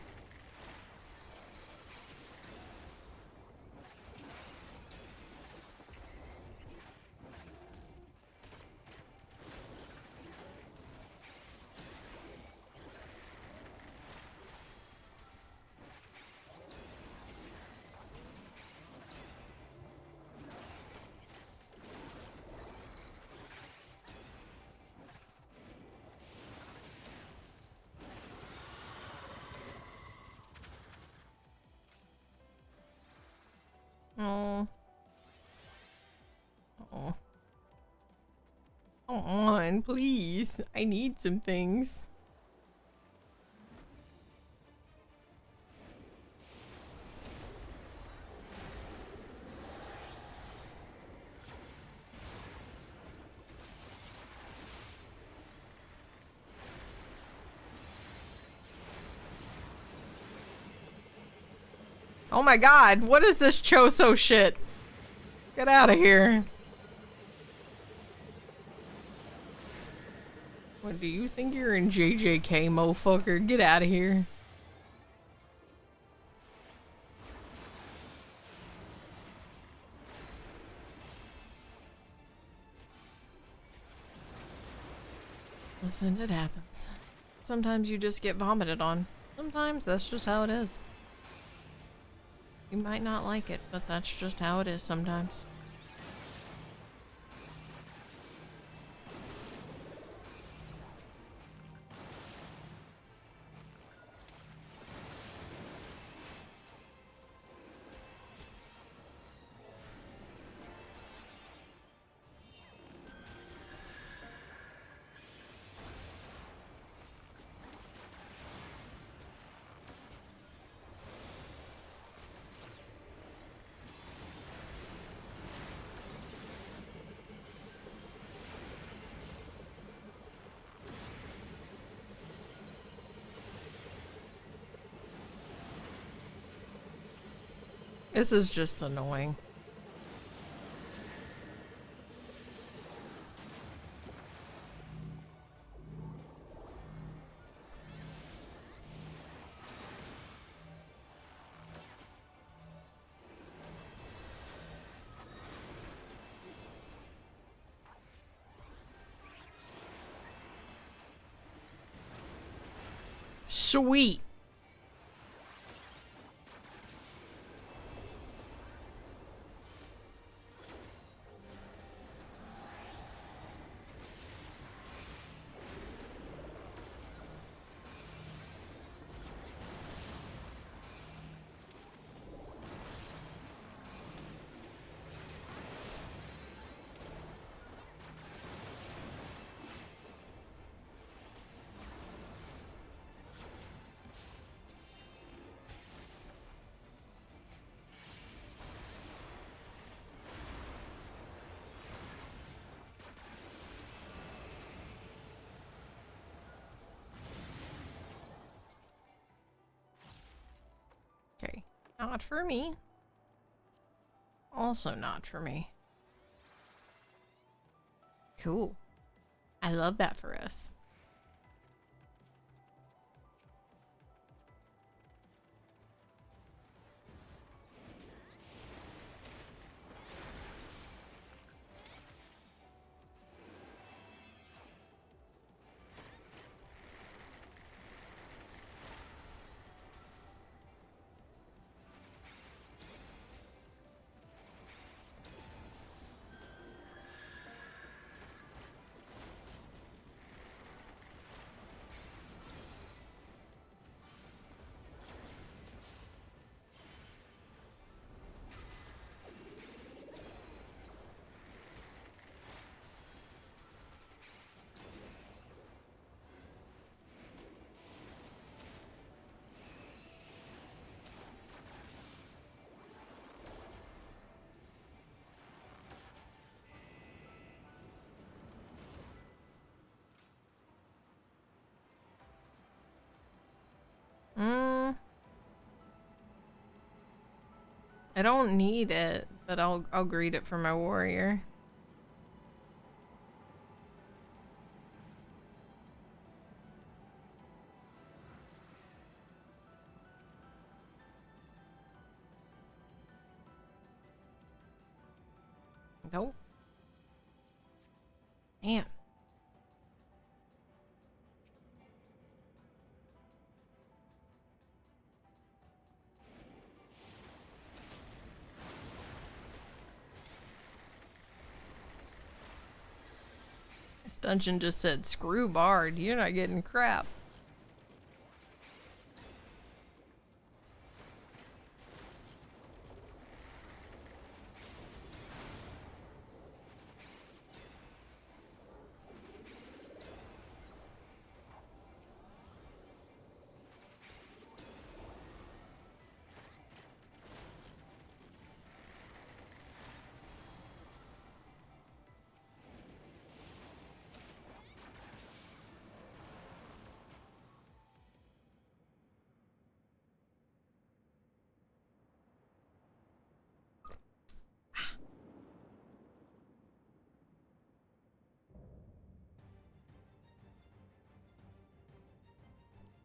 Oh. Oh. Come on, please. I need some things. Oh my god, what is this Choso shit? Get out of here. What do you think you're in JJK, motherfucker? Get out of here. Listen, it happens. Sometimes you just get vomited on. Sometimes that's just how it is. You might not like it, but that's just how it is sometimes. This is just annoying. Sweet. Not for me. Also not for me. Cool. I love that for us. I don't need it, but I'll greet it for my warrior. Nope. Man. This dungeon just said, screw Bard, you're not getting crap.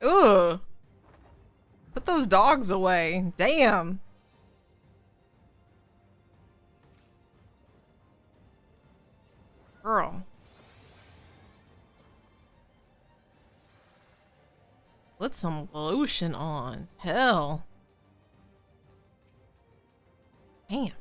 Ugh. Put those dogs away. Damn. Girl. Put some lotion on. Hell. Damn.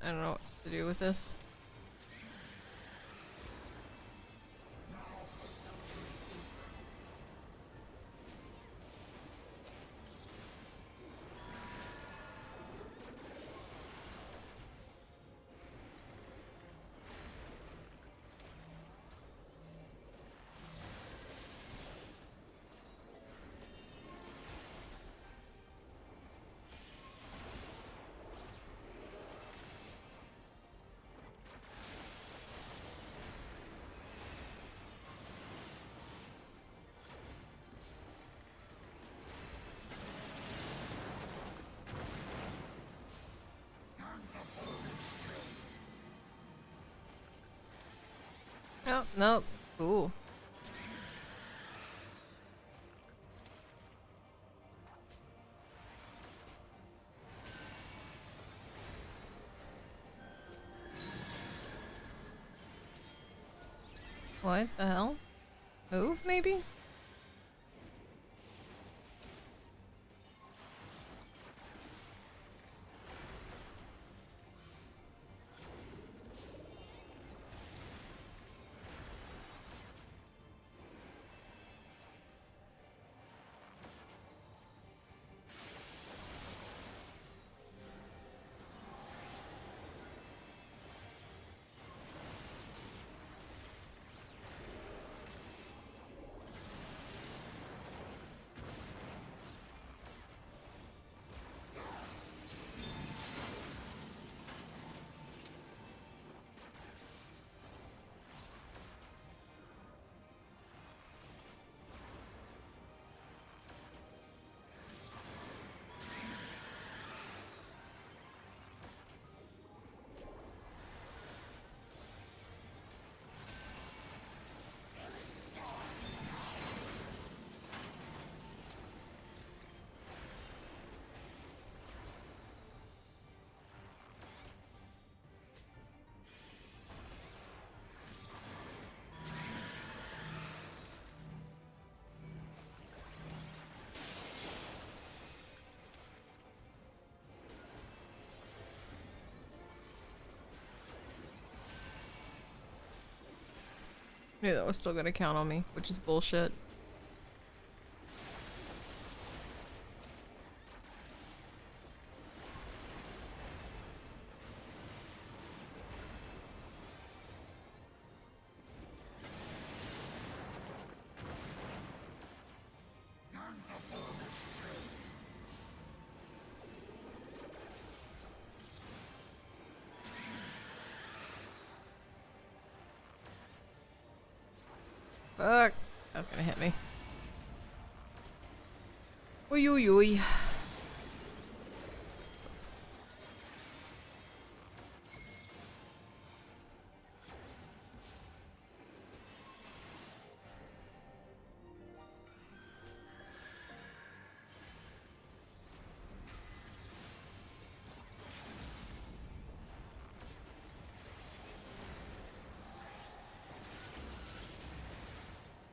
I don't know what to do with this. Oh, nope. Cool. What the hell? Move, maybe? Yeah, that was still gonna count on me, which is bullshit. Fuck. That's gonna hit me. Oy oy oy.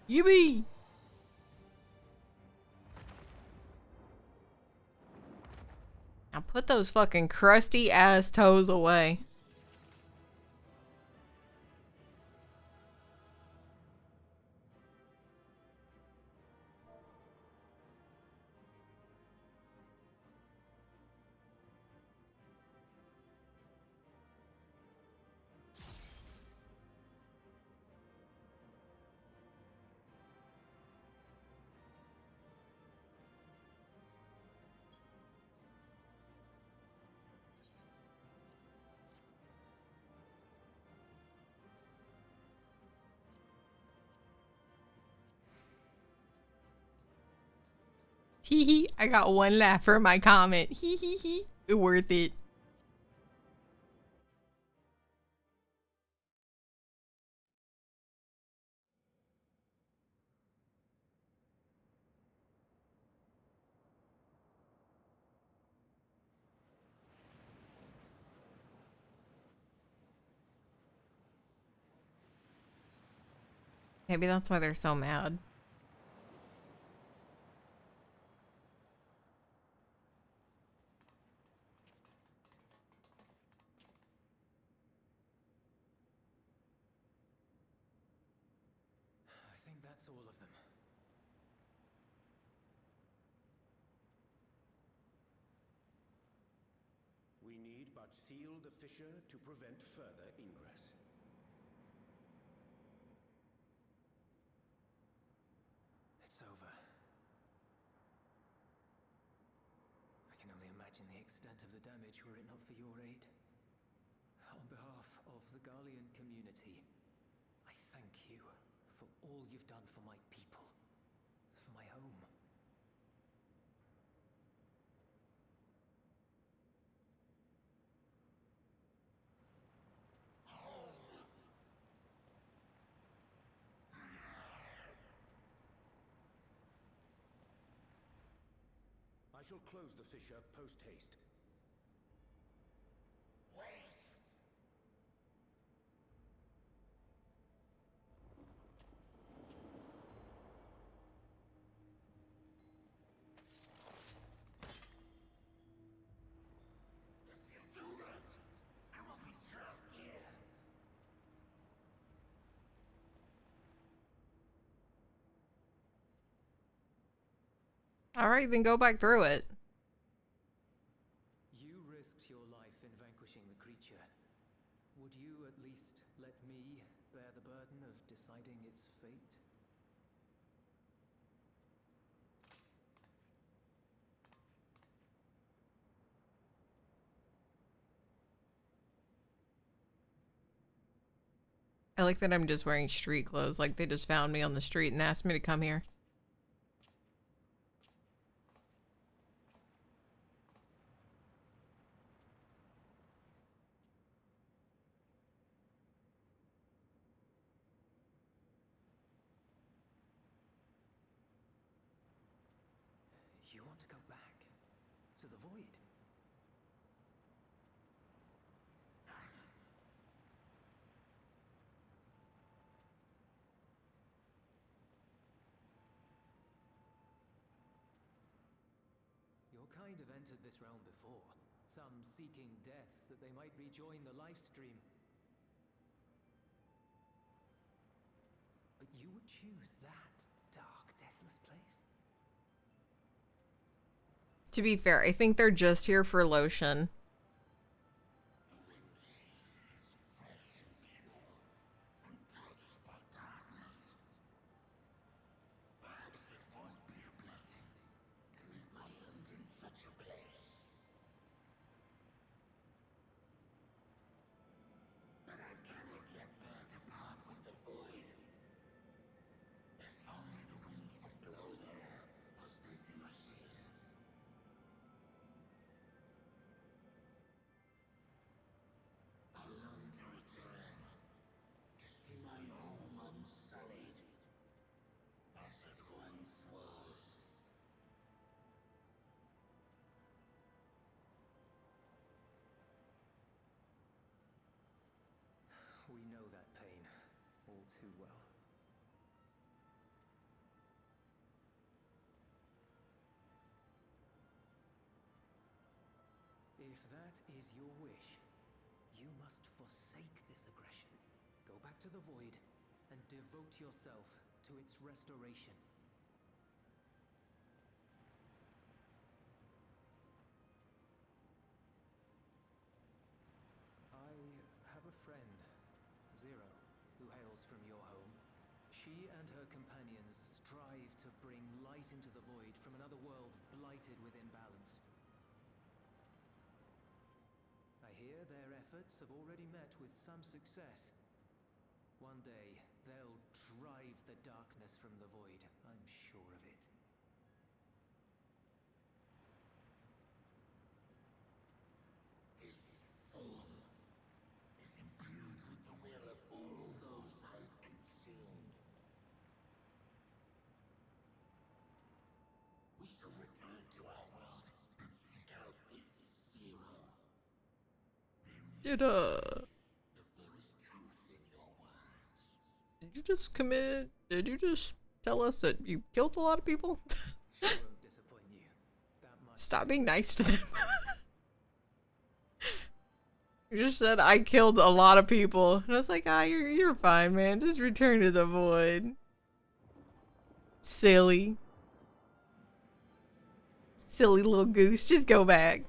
Yippee! Now put those fucking crusty ass toes away. Hee hee, I got one laugh for my comment. Hee hee hee. Worth it. Maybe that's why they're so mad. I think that's all of them. We need but seal the fissure to prevent further ingress. It's over. I can only imagine the extent of the damage were it not for your aid. On behalf of the Garlean community, I thank you for all you've done for my people, for my home. I shall close the fissure post-haste. Alright, then go back through it. You risked your life in vanquishing the creature. Would you at least let me bear the burden of deciding its fate? I like that I'm just wearing street clothes, like they just found me on the street and asked me to come here. You want to go back to the void? Your kind have entered this realm before, some seeking death that they might rejoin the life stream. You would choose that dark, deathless place? To be fair, I think they're just here for lotion. We know that pain all too well. If that is your wish, you must forsake this aggression. Go back to the Void and devote yourself to its restoration. I have a friend, Zero, who hails from your home. She and her companions strive to bring light into the Void from another world blighted with imbalance. I hear their efforts have already met with some success. One day, they'll drive the darkness from the Void, I'm sure of it. Did you just commit? Did you just tell us that you killed a lot of people? Won't disappoint you. That much. Stop being nice to them. You just said I killed a lot of people. And I was like, ah, you're fine, man. Just return to the Void. Silly. Silly little goose. Just go back.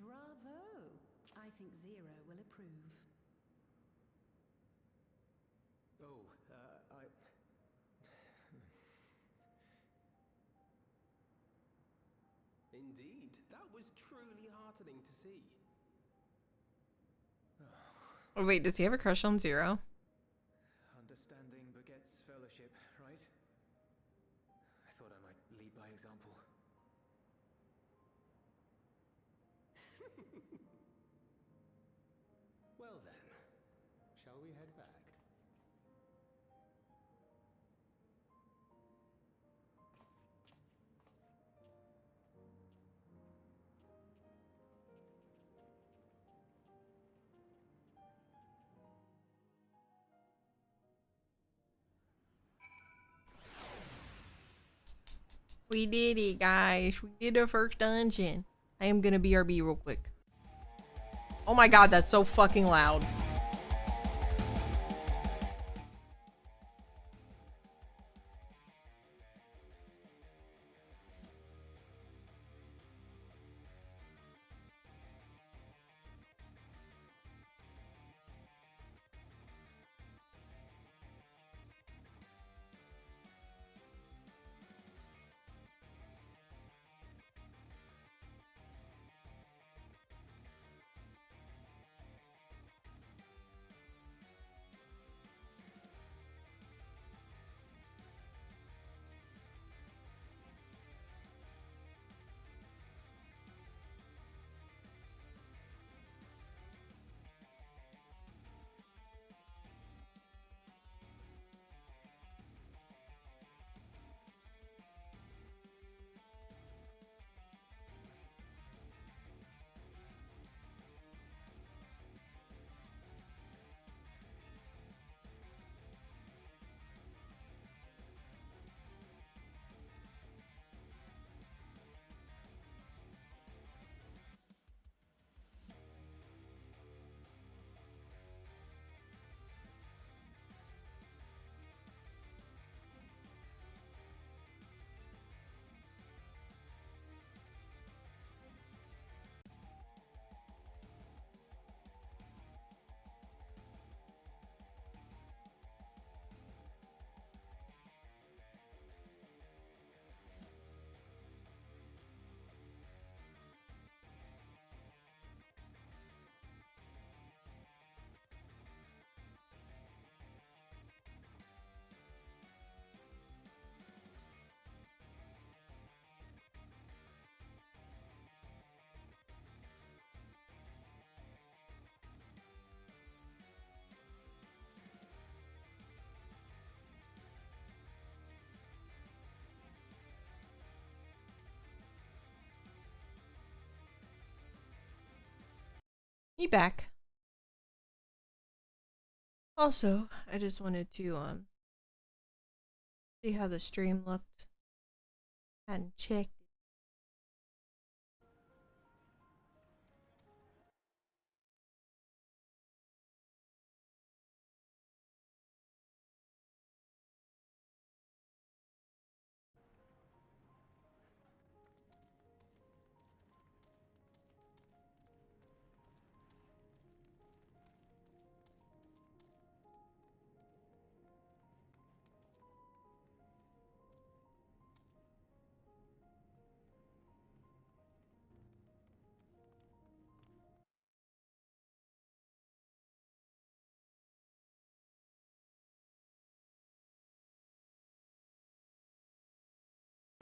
Bravo! I think Zero will approve. Oh, Indeed, that was truly heartening to see. Oh, wait, does he have a crush on Zero? Understanding begets fellowship, right? I thought I might lead by example. Well then, shall we head back? We did it, guys. We did the first dungeon. I am gonna BRB real quick. Oh my god, that's so fucking loud. Me back. Also, I just wanted to see how the stream looked. Hadn't checked.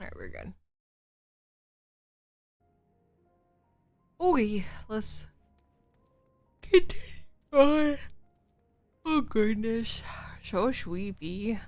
Alright, we're good. Okay, let's continue on. Oh goodness, so sleepy.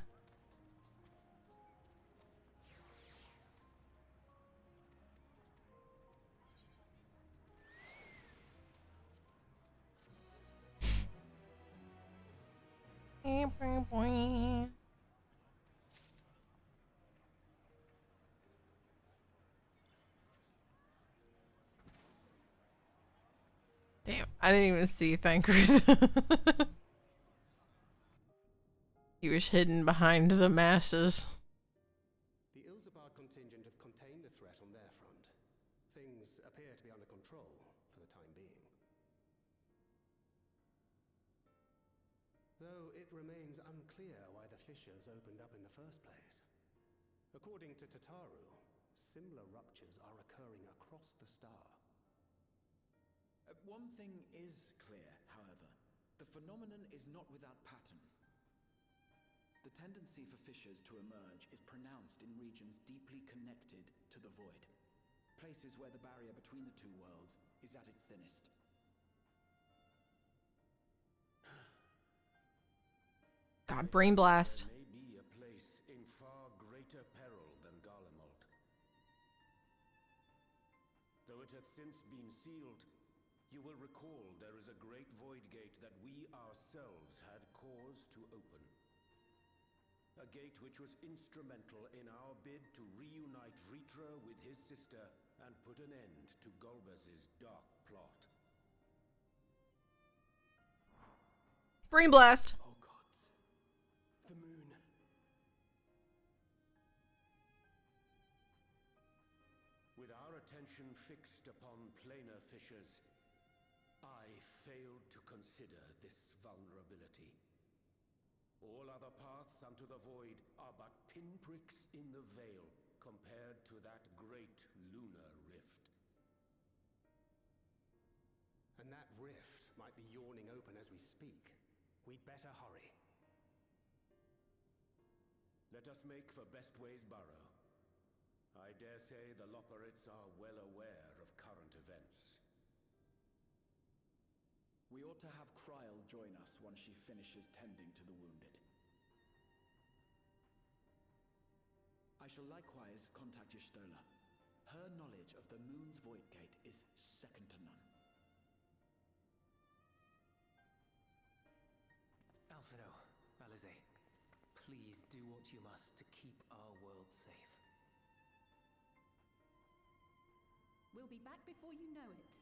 Damn, I didn't even see Thancred. He was hidden behind the masses. The Ilzabard contingent have contained the threat on their front. Things appear to be under control for the time being. Though it remains unclear why the fissures opened up in the first place. According to Tataru, similar ruptures are occurring across the star. One thing is clear, however. The phenomenon is not without pattern. The tendency for fissures to emerge is pronounced in regions deeply connected to the void. Places where the barrier between the two worlds is at its thinnest. God, brain blast. There may be a place in far greater peril than Garlemald. Though it hath since been sealed, you will recall there is a great void gate that we ourselves had cause to open. A gate which was instrumental in our bid to reunite Vritra with his sister and put an end to Golbez's dark plot. Brain blast. Oh gods. The moon. With our attention fixed upon planar fissures, I failed to consider this vulnerability. All other paths unto the void are but pinpricks in the veil compared to that great lunar rift. And that rift might be yawning open as we speak. We'd better hurry. Let us make for Bestway's burrow. I dare say the Loporrits are well aware of current events. We ought to have Kryl join us once she finishes tending to the wounded. I shall likewise contact Y'shtola. Her knowledge of the moon's void gate is second to none. Alphino, Alize, please do what you must to keep our world safe. We'll be back before you know it.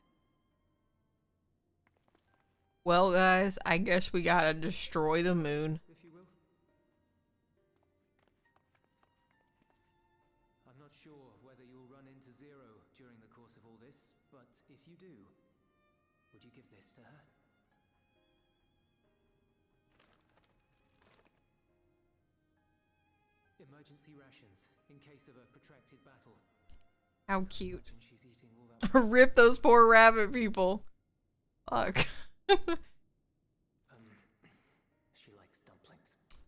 Well, guys, I guess we gotta destroy the moon. If you will. I'm not sure whether you'll run into Zero during the course of all this, but if you do, would you give this to her? Emergency rations, in case of a protracted battle. How cute. Imagine she's eating all that. Rip those poor rabbit people. Fuck. She likes dumplings.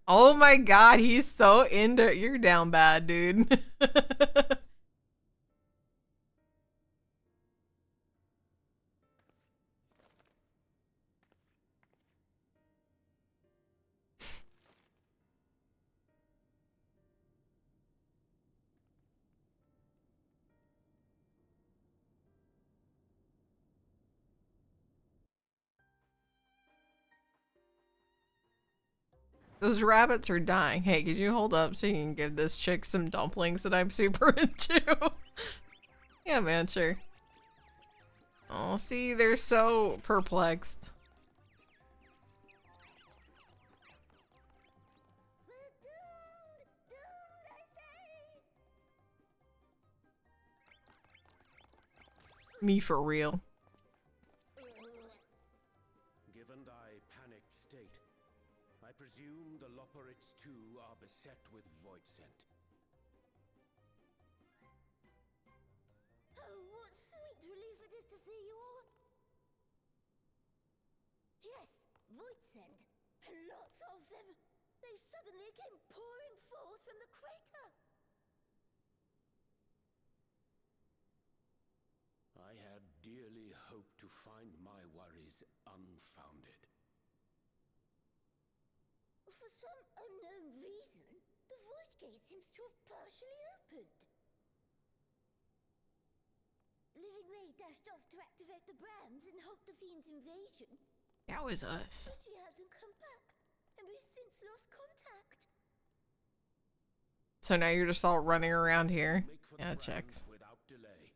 Oh my god, he's so into it. You're down bad, dude. Those rabbits are dying. Hey, could you hold up so you can give this chick some dumplings that I'm super into? Yeah, man, sure. Oh, see, they're so perplexed. Me for real. Given thy panicked state, I presume the Loporrits too are beset with void scent. Oh, what sweet relief it is to see you all. Yes, Voidsend. And lots of them. They suddenly came pouring forth from the crater. I had dearly hoped to find my worries unfounded. For some unknown reason, the Void Gate seems to have partially opened. Living Ray dashed off to activate the brands and halt the Fiend's invasion. That was us. But she hasn't come back, and we've since lost contact. So now you're just all running around here. Yeah, it checks. Without delay.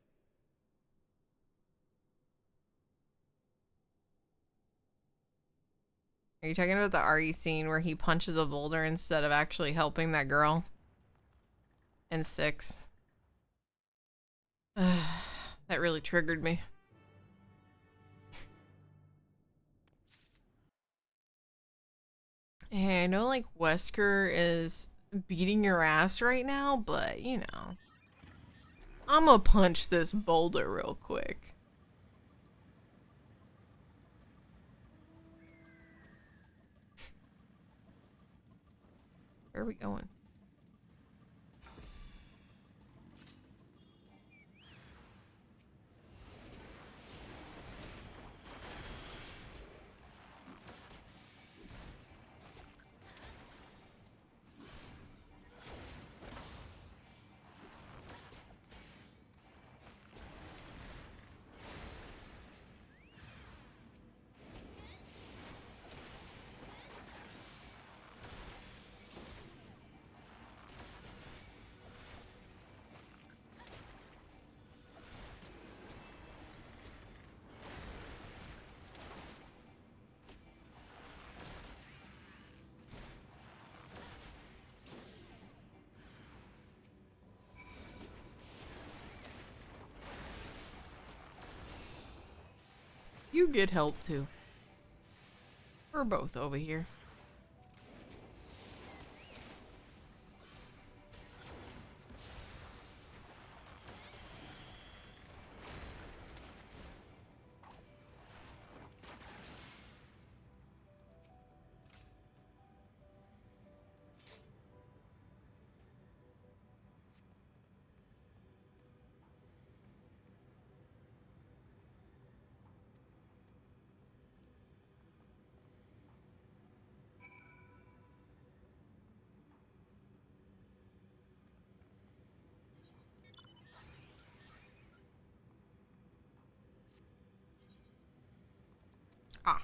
Are you talking about the RE scene where he punches a boulder instead of actually helping that girl? In 6. That really triggered me. Hey, I know like Wesker is beating your ass right now, but you know. I'ma punch this boulder real quick. Where are we going? You get help too. We're both over here. Ah.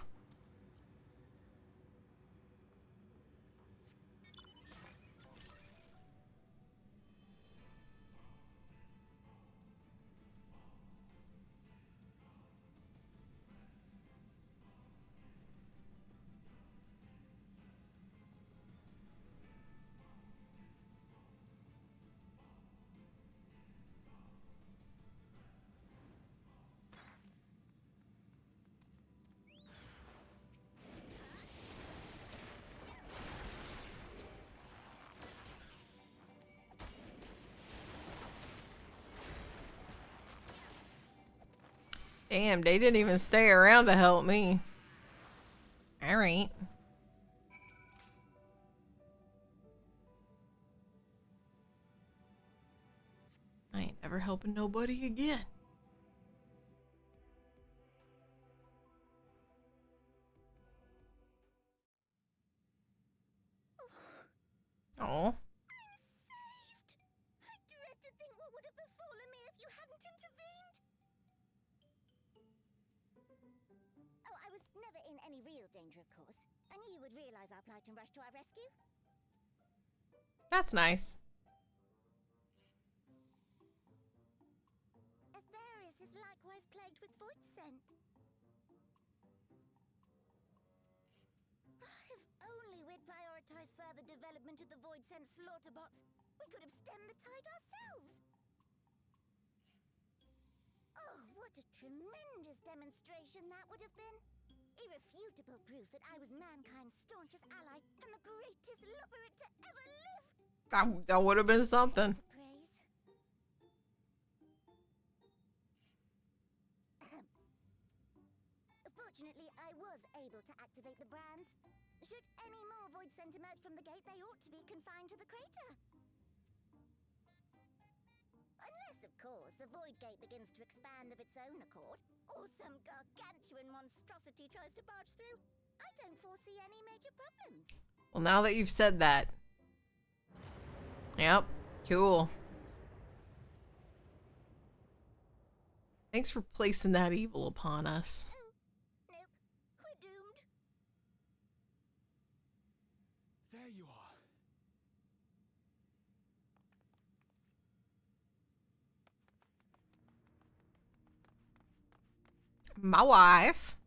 Damn, they didn't even stay around to help me. Alright. I ain't ever helping nobody again. Oh. I'm saved! I dread to think what would have befallen me if you hadn't intervened. Oh, I was never in any real danger, of course. I knew you would realize our plight and rush to our rescue. That's nice. Ffxiv is likewise plagued with void scent. If only we'd prioritized further development of the void scent slaughter bots, we could have stemmed the tide ourselves. Oh, what a tremendous demonstration that would have been. Irrefutable proof that I was mankind's staunchest ally and the greatest lubberite to ever live. That would have been something. Praise. Fortunately, I was able to activate the brands. Should any more void scent emerge from the gate, they ought to be confined to the crater. Unless, of course, the void gate begins to expand of its own accord, or some gargantuan monstrosity tries to barge through. I don't foresee any major problems. Well, now that you've said that. Yep. Cool. Thanks for placing that evil upon us. Oh, nope. We're doomed. There you are. My wife.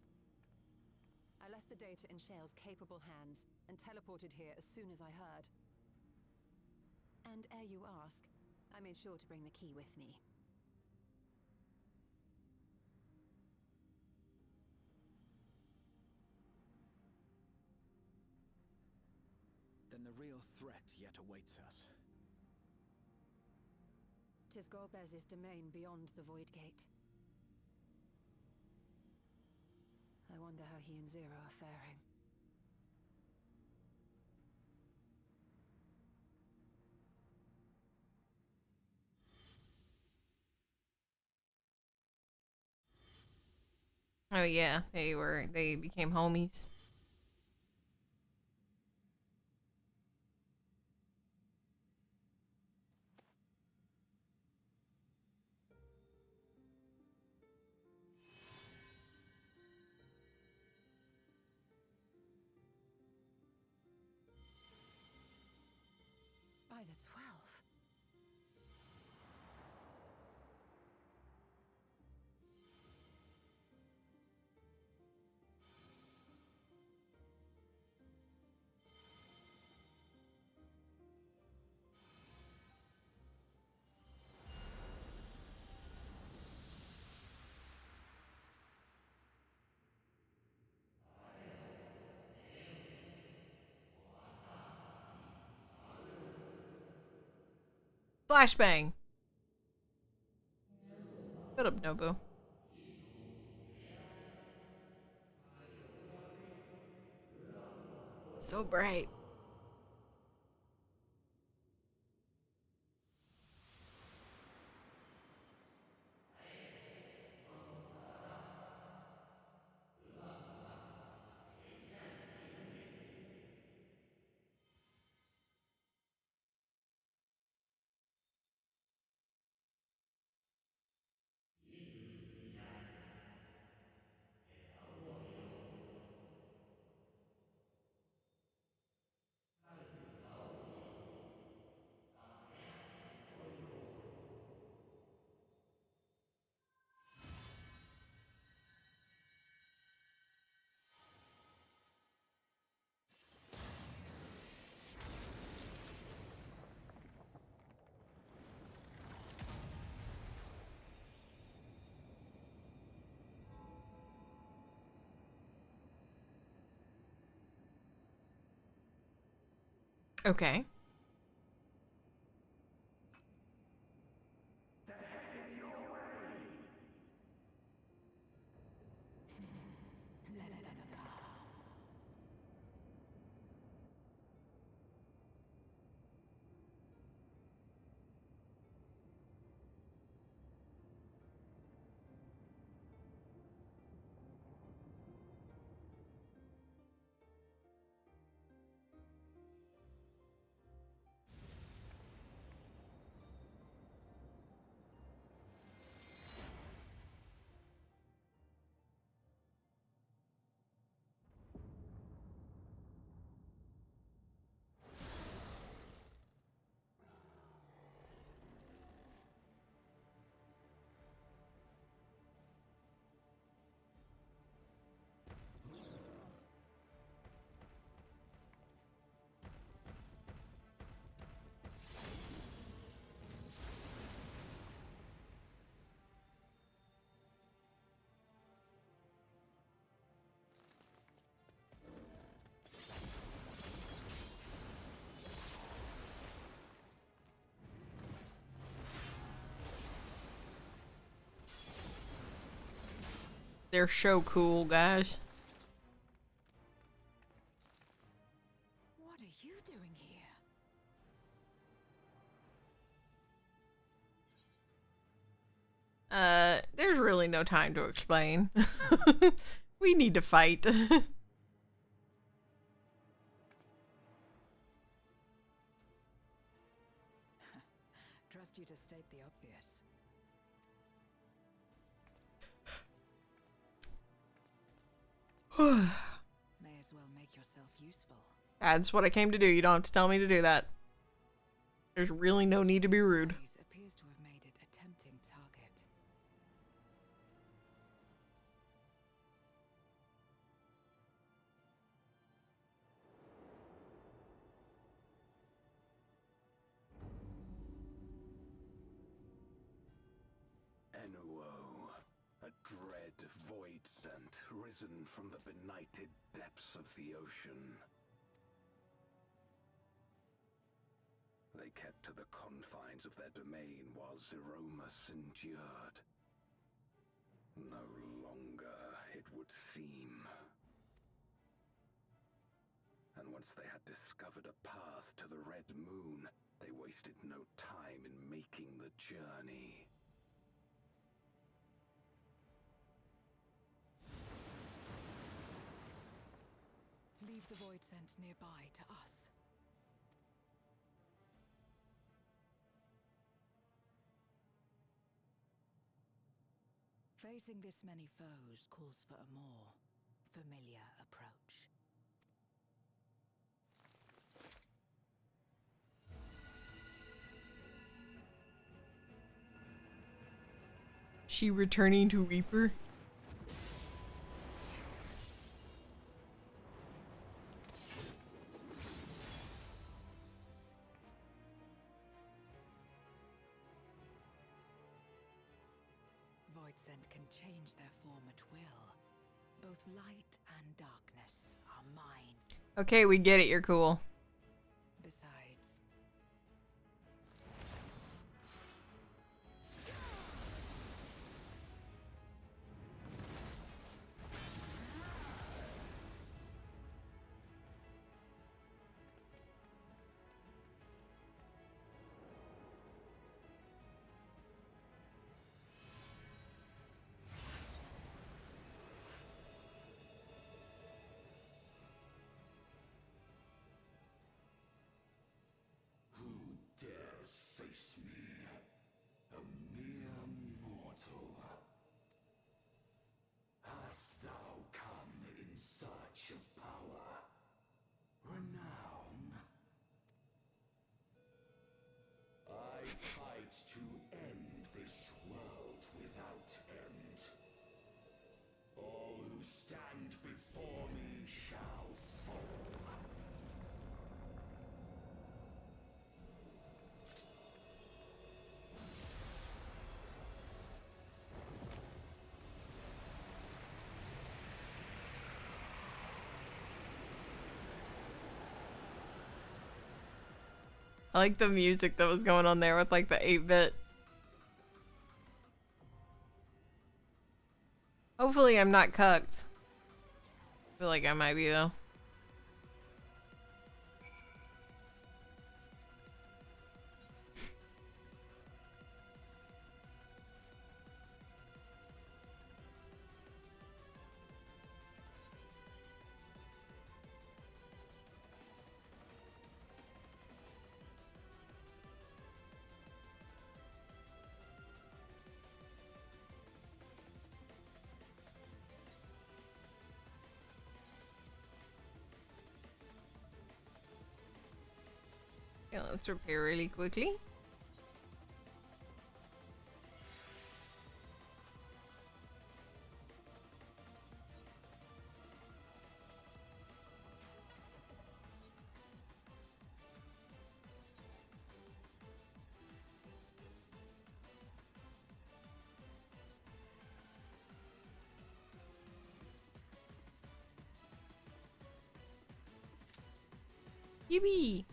I left the data in Shale's capable hands and teleported here as soon as I heard. And ere you ask, I made sure to bring the key with me. Then the real threat yet awaits us. 'Tis Golbez's domain beyond the Void Gate. I wonder how he and Zero are faring. Oh yeah, they became homies. By the 12. Flashbang. Shut up, Nobu. So bright. Okay. They're so cool, guys. What are you doing here? There's really no time to explain. We need to fight. Trust you to state the obvious. May as well make yourself useful. That's what I came to do. You don't have to tell me to do that. There's really no need to be rude. Appears to have made it a tempting target. Enuo, a dread void scent risen from the benighted depths of the ocean. They kept to the confines of their domain while Zeromus endured. No longer, it would seem. And once they had discovered a path to the Red Moon, they wasted no time in making the journey. Leave the void scent nearby to us. Facing this many foes calls for a more familiar approach. She returning to Reaper? Void scent can change their form at will. Both light and darkness are mine. Okay, we get it. You're cool. Besides, Face me, a mere mortal. Hast thou come in search of power, renown? I fight to end this world without end. All who stand before me shall fall. I like the music that was going on there with like the 8-bit. Hopefully I'm not cucked. I feel like I might be though. Yeah, let's repair really quickly. Yippee!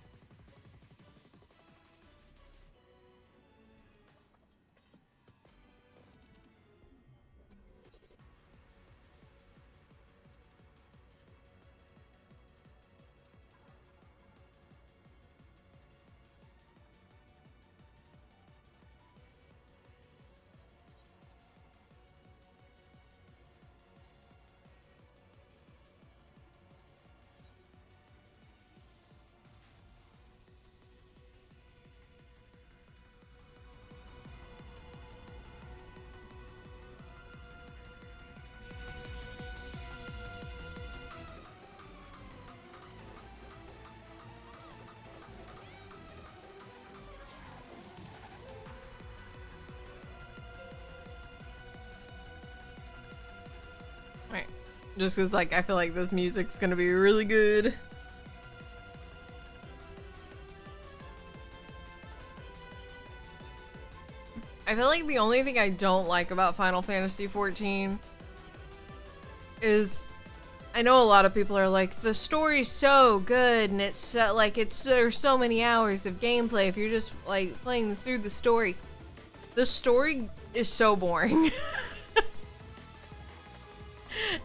Just because, like, I feel like this music's gonna be really good. I feel like the only thing I don't like about Final Fantasy XIV is, I know a lot of people are like, the story's so good and it's so, like, there's so many hours of gameplay if you're just like playing through the story. The story is so boring.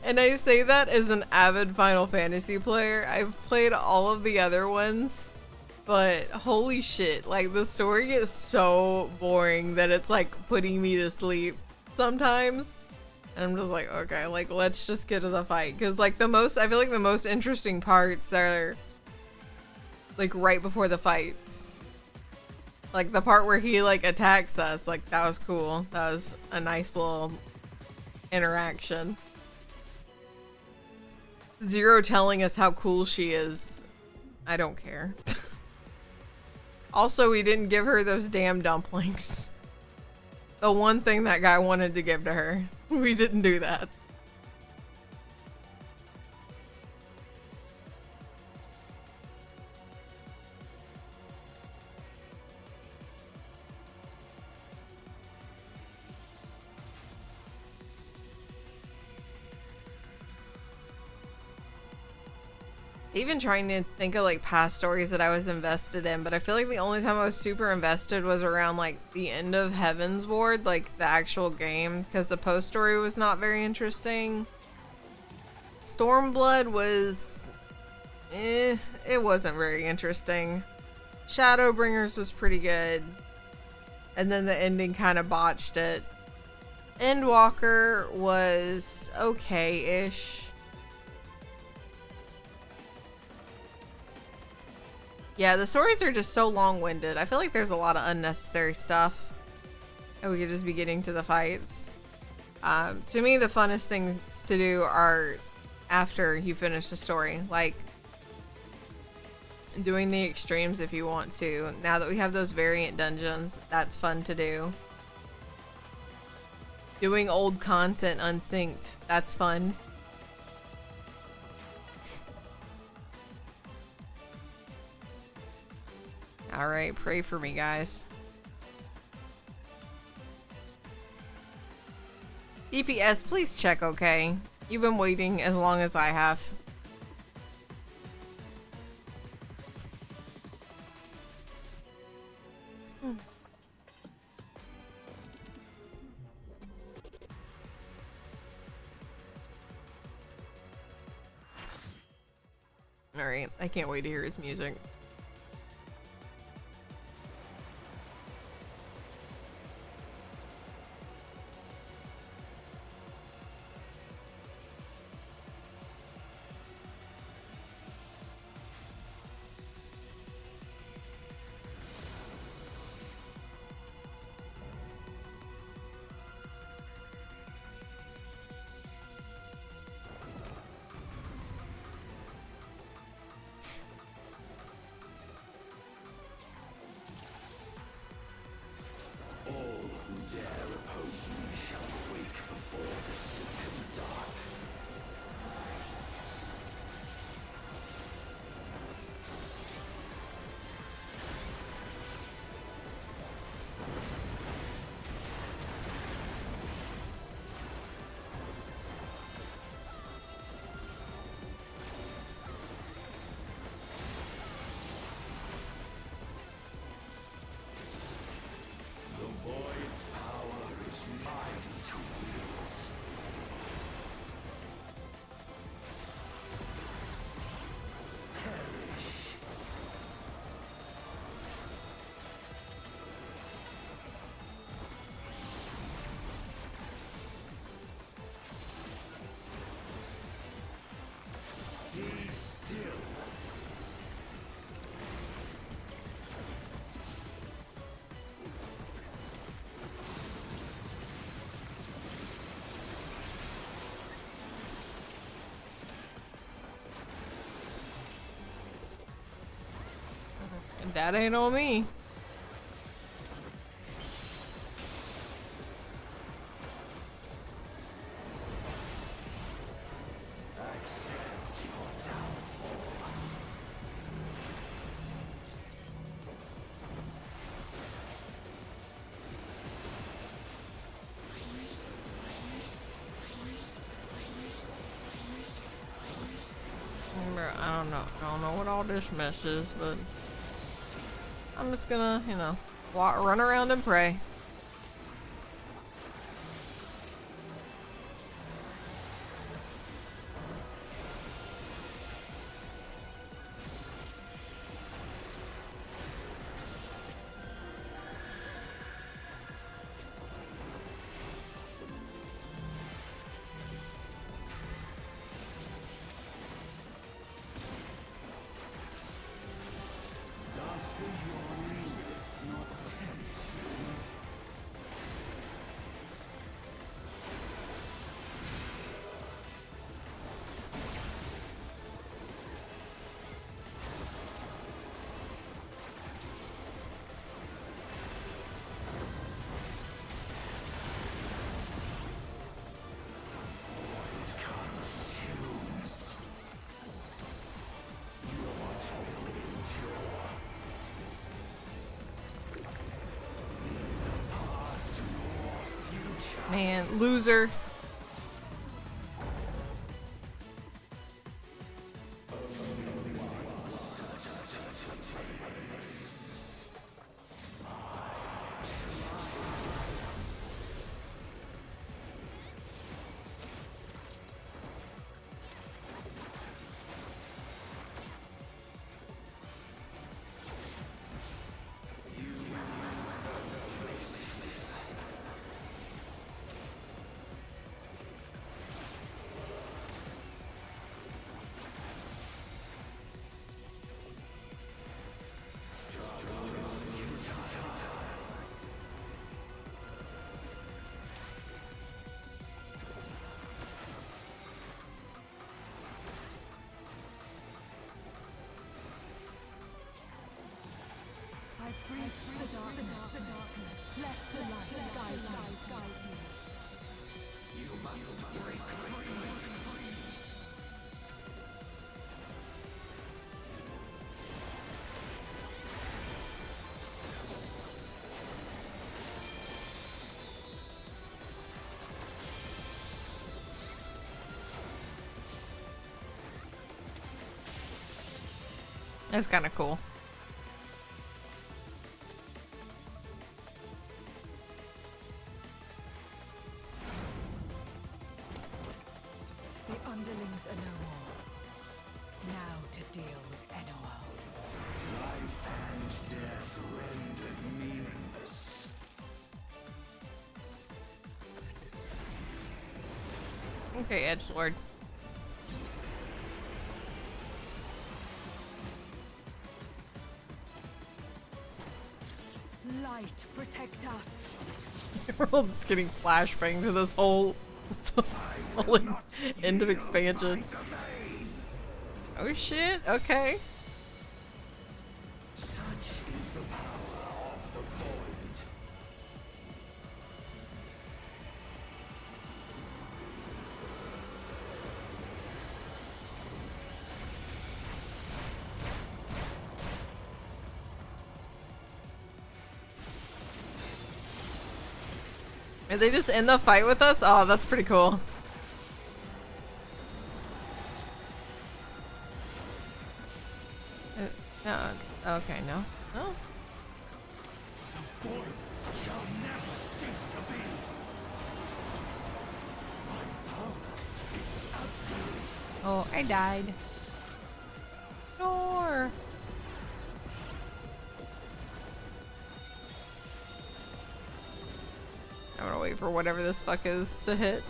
And I say that as an avid Final Fantasy player. I've played all of the other ones, but holy shit, like the story is so boring that it's like putting me to sleep sometimes. And I'm just like, okay, like let's just get to the fight. Cause like I feel like the most interesting parts are like right before the fights. Like the part where he like attacks us, like that was cool. That was a nice little interaction. Zero telling us how cool she is. I don't care. Also, we didn't give her those damn dumplings. The one thing that guy wanted to give to her. We didn't do that. Even trying to think of like past stories that I was invested in, but I feel like the only time I was super invested was around like the end of Heaven's Ward, like the actual game, because the post story was not very interesting. Stormblood was, it wasn't very interesting. Shadowbringers was pretty good, and then the ending kind of botched it. Endwalker was okay-ish. Yeah, the stories are just so long-winded. I feel like there's a lot of unnecessary stuff. And we could just be getting to the fights. To me, the funnest things to do are after you finish the story. Like, doing the extremes if you want to. Now that we have those variant dungeons, that's fun to do. Doing old content unsynced, that's fun. Alright, pray for me, guys. DPS, please check okay. You've been waiting as long as I have. Alright, I can't wait to hear his music. That ain't on me. I don't know what all this mess is, but I'm just gonna, you know, run around and pray. Man, loser. That's kind of cool. The underlings are no more. Now to deal with NOL. Life and death rendered meaningless. Okay, edgelord. Light, protect us. We're all just getting flashbang to this whole end of expansion. Oh shit, okay. Such is the power of the void. Did they just end the fight with us? Oh, that's pretty cool. No. Okay, no. Oh. The void shall never cease to be. My power is absolute. Oh, I died. Door. I'm gonna wait for whatever this fuck is to hit.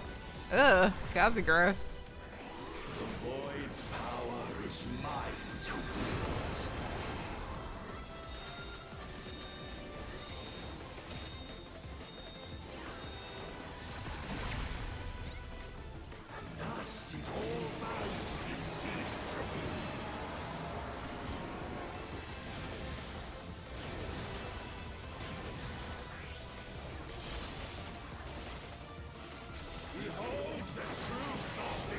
Ugh, God's gross. The void's power is mine to wield. Thus did all bounty cease to be. Behold the truth of the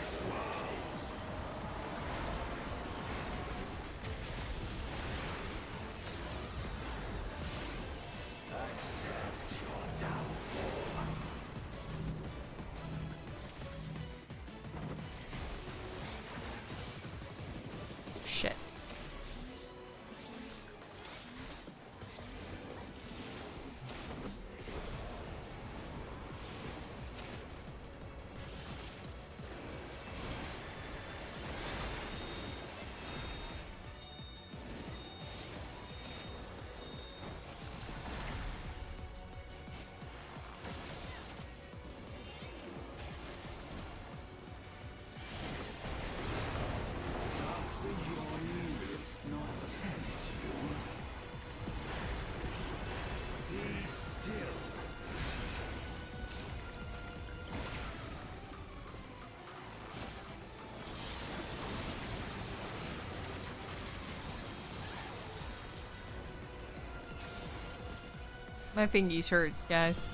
My fingies hurt, guys.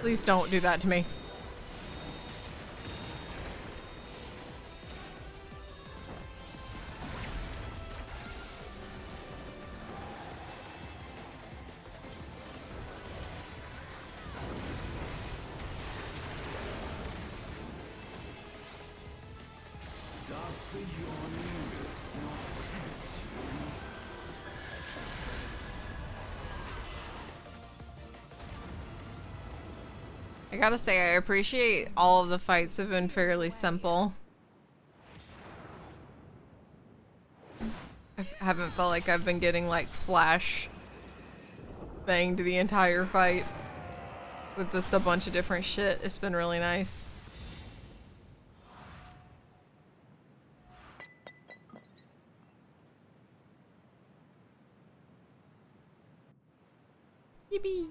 Please don't do that to me. Does the yawning myth not tempt you? I gotta say, I appreciate all of the fights have been fairly simple. I haven't felt like I've been getting like flash banged the entire fight with just a bunch of different shit. It's been really nice. Yippee!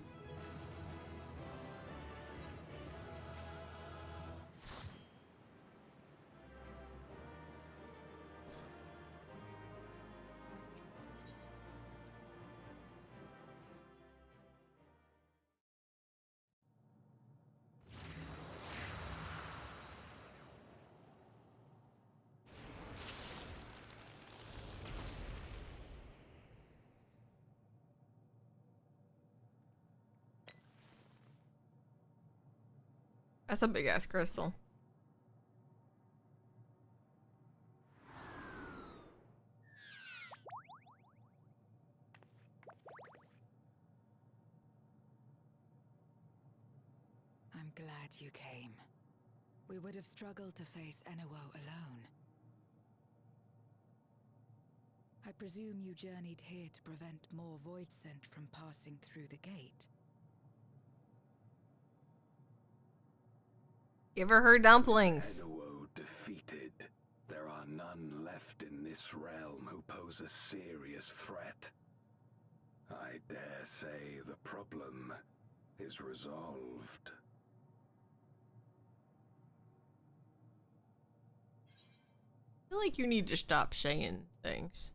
That's a big ass crystal. I'm glad you came. We would have struggled to face Enuo alone. I presume you journeyed here to prevent more void scent from passing through the gate. Give her her dumplings. Enuo defeated. There are none left in this realm who pose a serious threat. I dare say the problem is resolved. I feel like you need to stop saying things.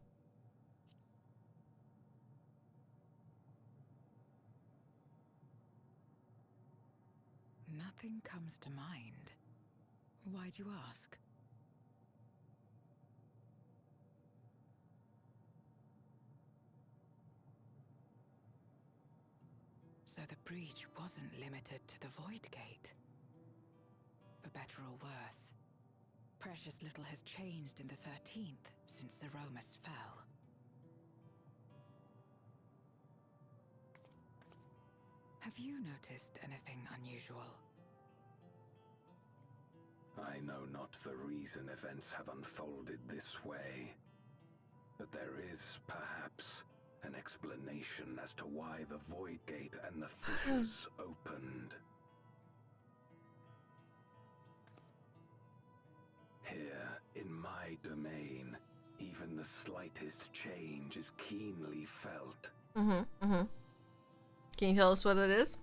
Nothing comes to mind. Why'd you ask? So the breach wasn't limited to the Void Gate. For better or worse, precious little has changed in the 13th since Zeromus fell. Have you noticed anything unusual? I know not the reason events have unfolded this way, but there is, perhaps, an explanation as to why the Void Gate and the fissures opened. Here, in my domain, even the slightest change is keenly felt. Can you tell us what it is?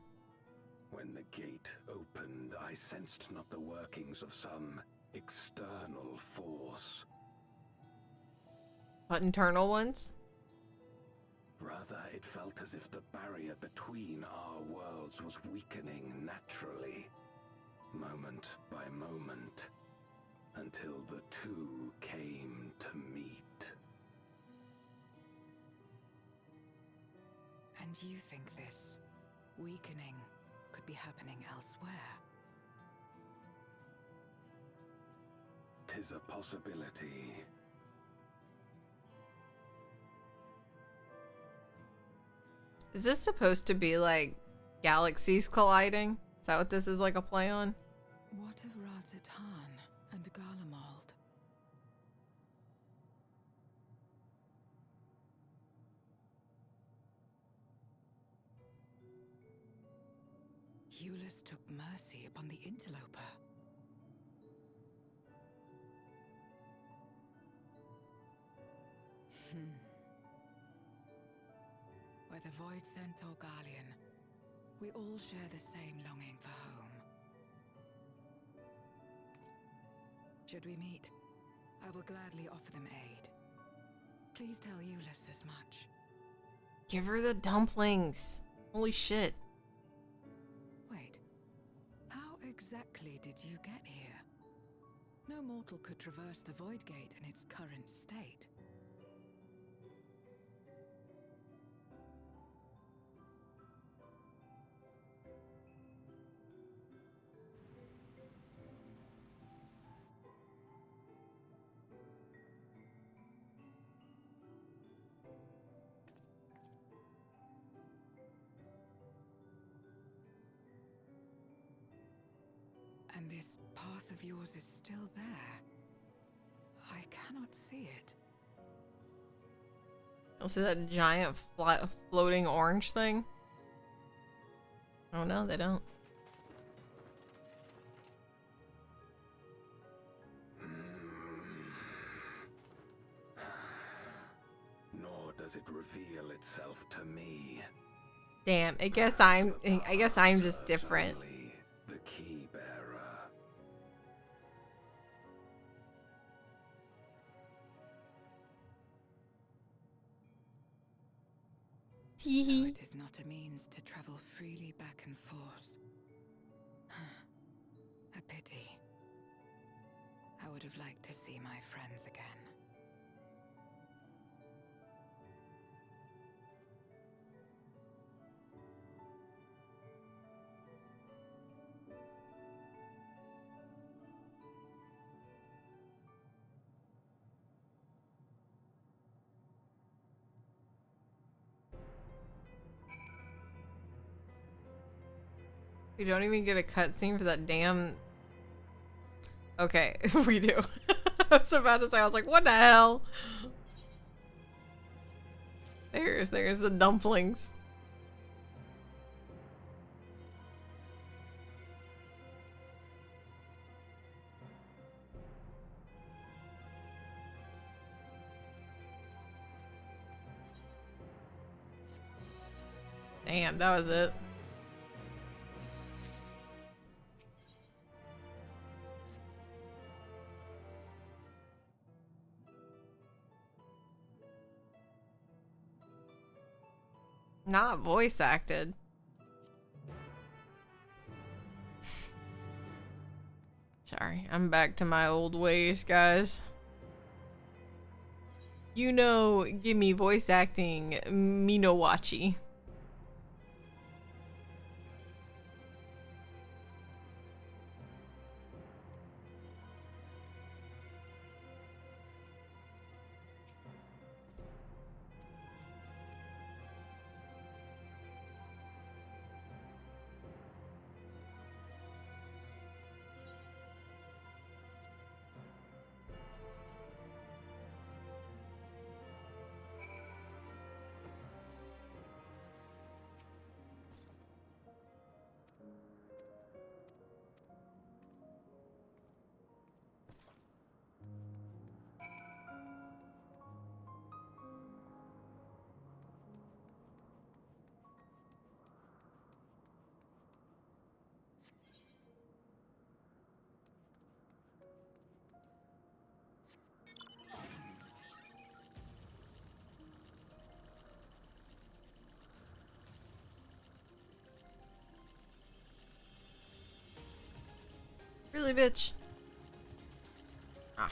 When the gate opened, I sensed not the workings of some external force. But internal ones? Rather, it felt as if the barrier between our worlds was weakening naturally, moment by moment, until the two came to meet. And you think this weakening could be happening elsewhere? 'Tis a possibility. Is this supposed to be like galaxies colliding? Is that what this is like a play on? What of Razat Han and Garlemald? Eulus took mercy upon the interloper. Whether Void Scent or Garlean, we all share the same longing for home. Should we meet, I will gladly offer them aid. Please tell Euless as much. Give her the dumplings. Holy shit. Wait, how exactly did you get here? No mortal could traverse the Void Gate in its current state. And this path of yours is still there. I cannot see it. You'll see that giant floating orange thing? Oh no, they don't. Nor does it reveal itself to me. Damn, I guess I'm just different. The key bearer. So it is not a means to travel freely back and forth. A pity. I would have liked to see my friends again. We don't even get a cutscene for that damn... Okay, we do. I was about to say, I was like, what the hell? There's the dumplings. Damn, that was it. Not voice acted. Sorry, I'm back to my old ways, guys. You know, give me voice acting, me no watchy. Really, bitch? Ah.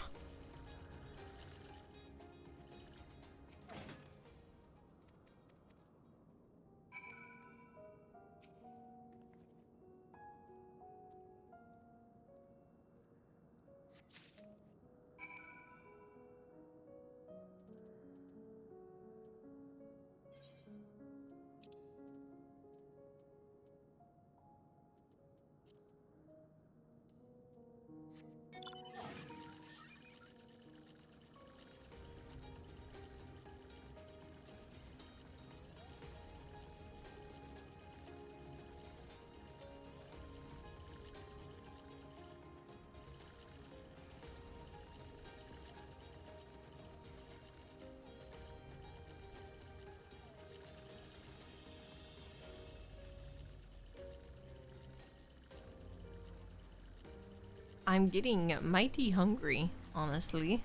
I'm getting mighty hungry, honestly.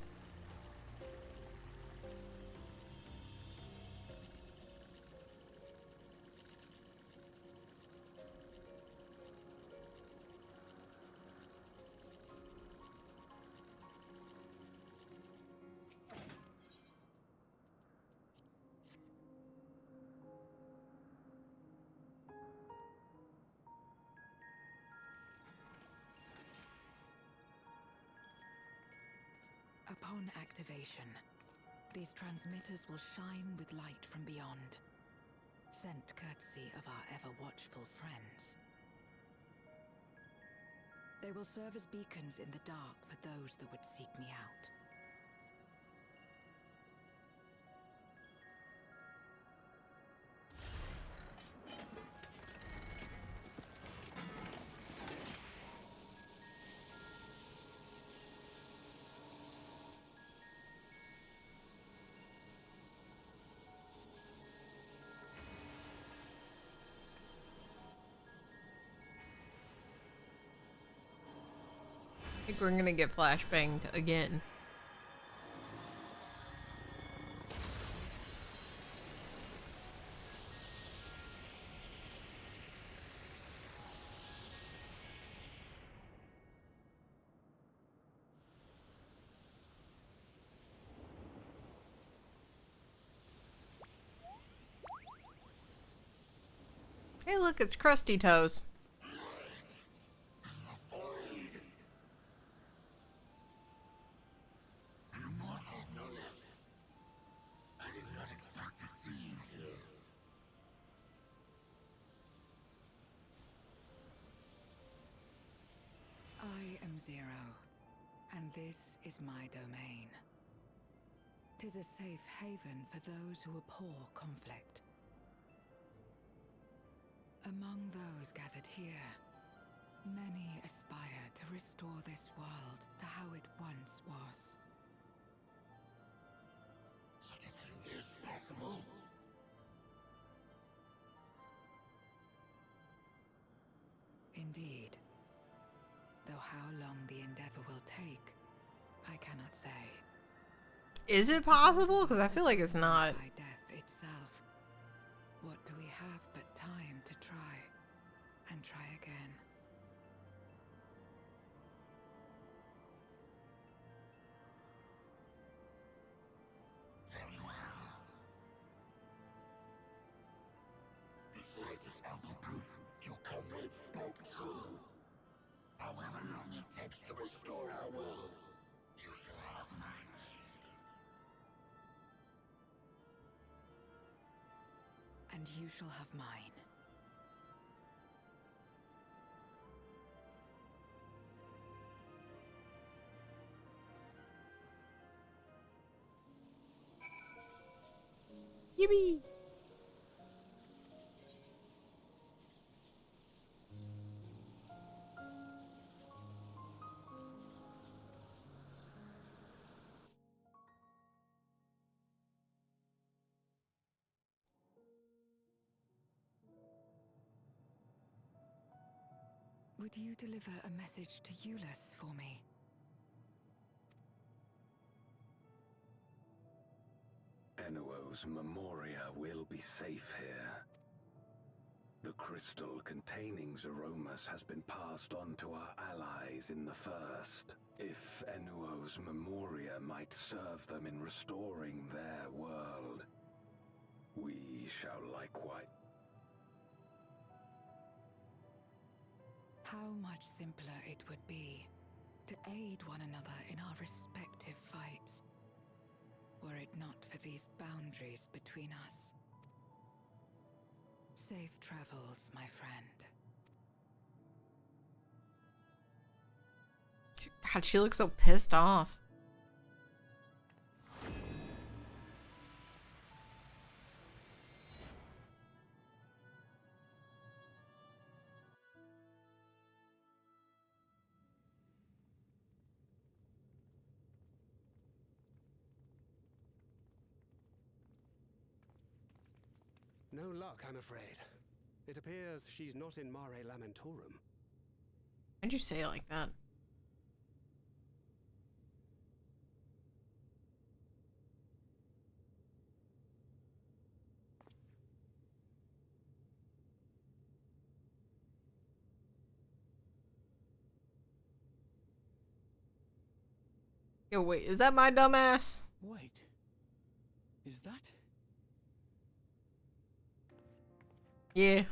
Upon activation, these transmitters will shine with light from beyond, sent courtesy of our ever-watchful friends. They will serve as beacons in the dark for those that would seek me out. I think we're gonna get flashbanged again. Hey, look, it's Krusty Toes. I am Zero, and this is my domain. 'Tis a safe haven for those who abhor conflict. Among those gathered here, many aspire to restore this world to how it once was. Such a thing is possible. Indeed. Though how long the endeavor will take, I cannot say. Is it possible? Because I feel like it's not. By death itself, what do we have but time to try and try again? Very well. This light is ample proof your comrade spoke true. However long it takes to restore our world, you shall have my aid. And you shall have mine. Yippee! Would you deliver a message to Euless for me? Enuo's Memoria will be safe here. The crystal containing Zeromus has been passed on to our allies in the First. If Enuo's Memoria might serve them in restoring their world, we shall likewise. How much simpler it would be to aid one another in our respective fights, were it not for these boundaries between us. Safe travels, my friend. God, she looks so pissed off. No luck, I'm afraid. It appears she's not in Mare Lamentorum. Why'd you say it like that? Yo, wait, is that my dumbass? Wait. Is that? Yeah.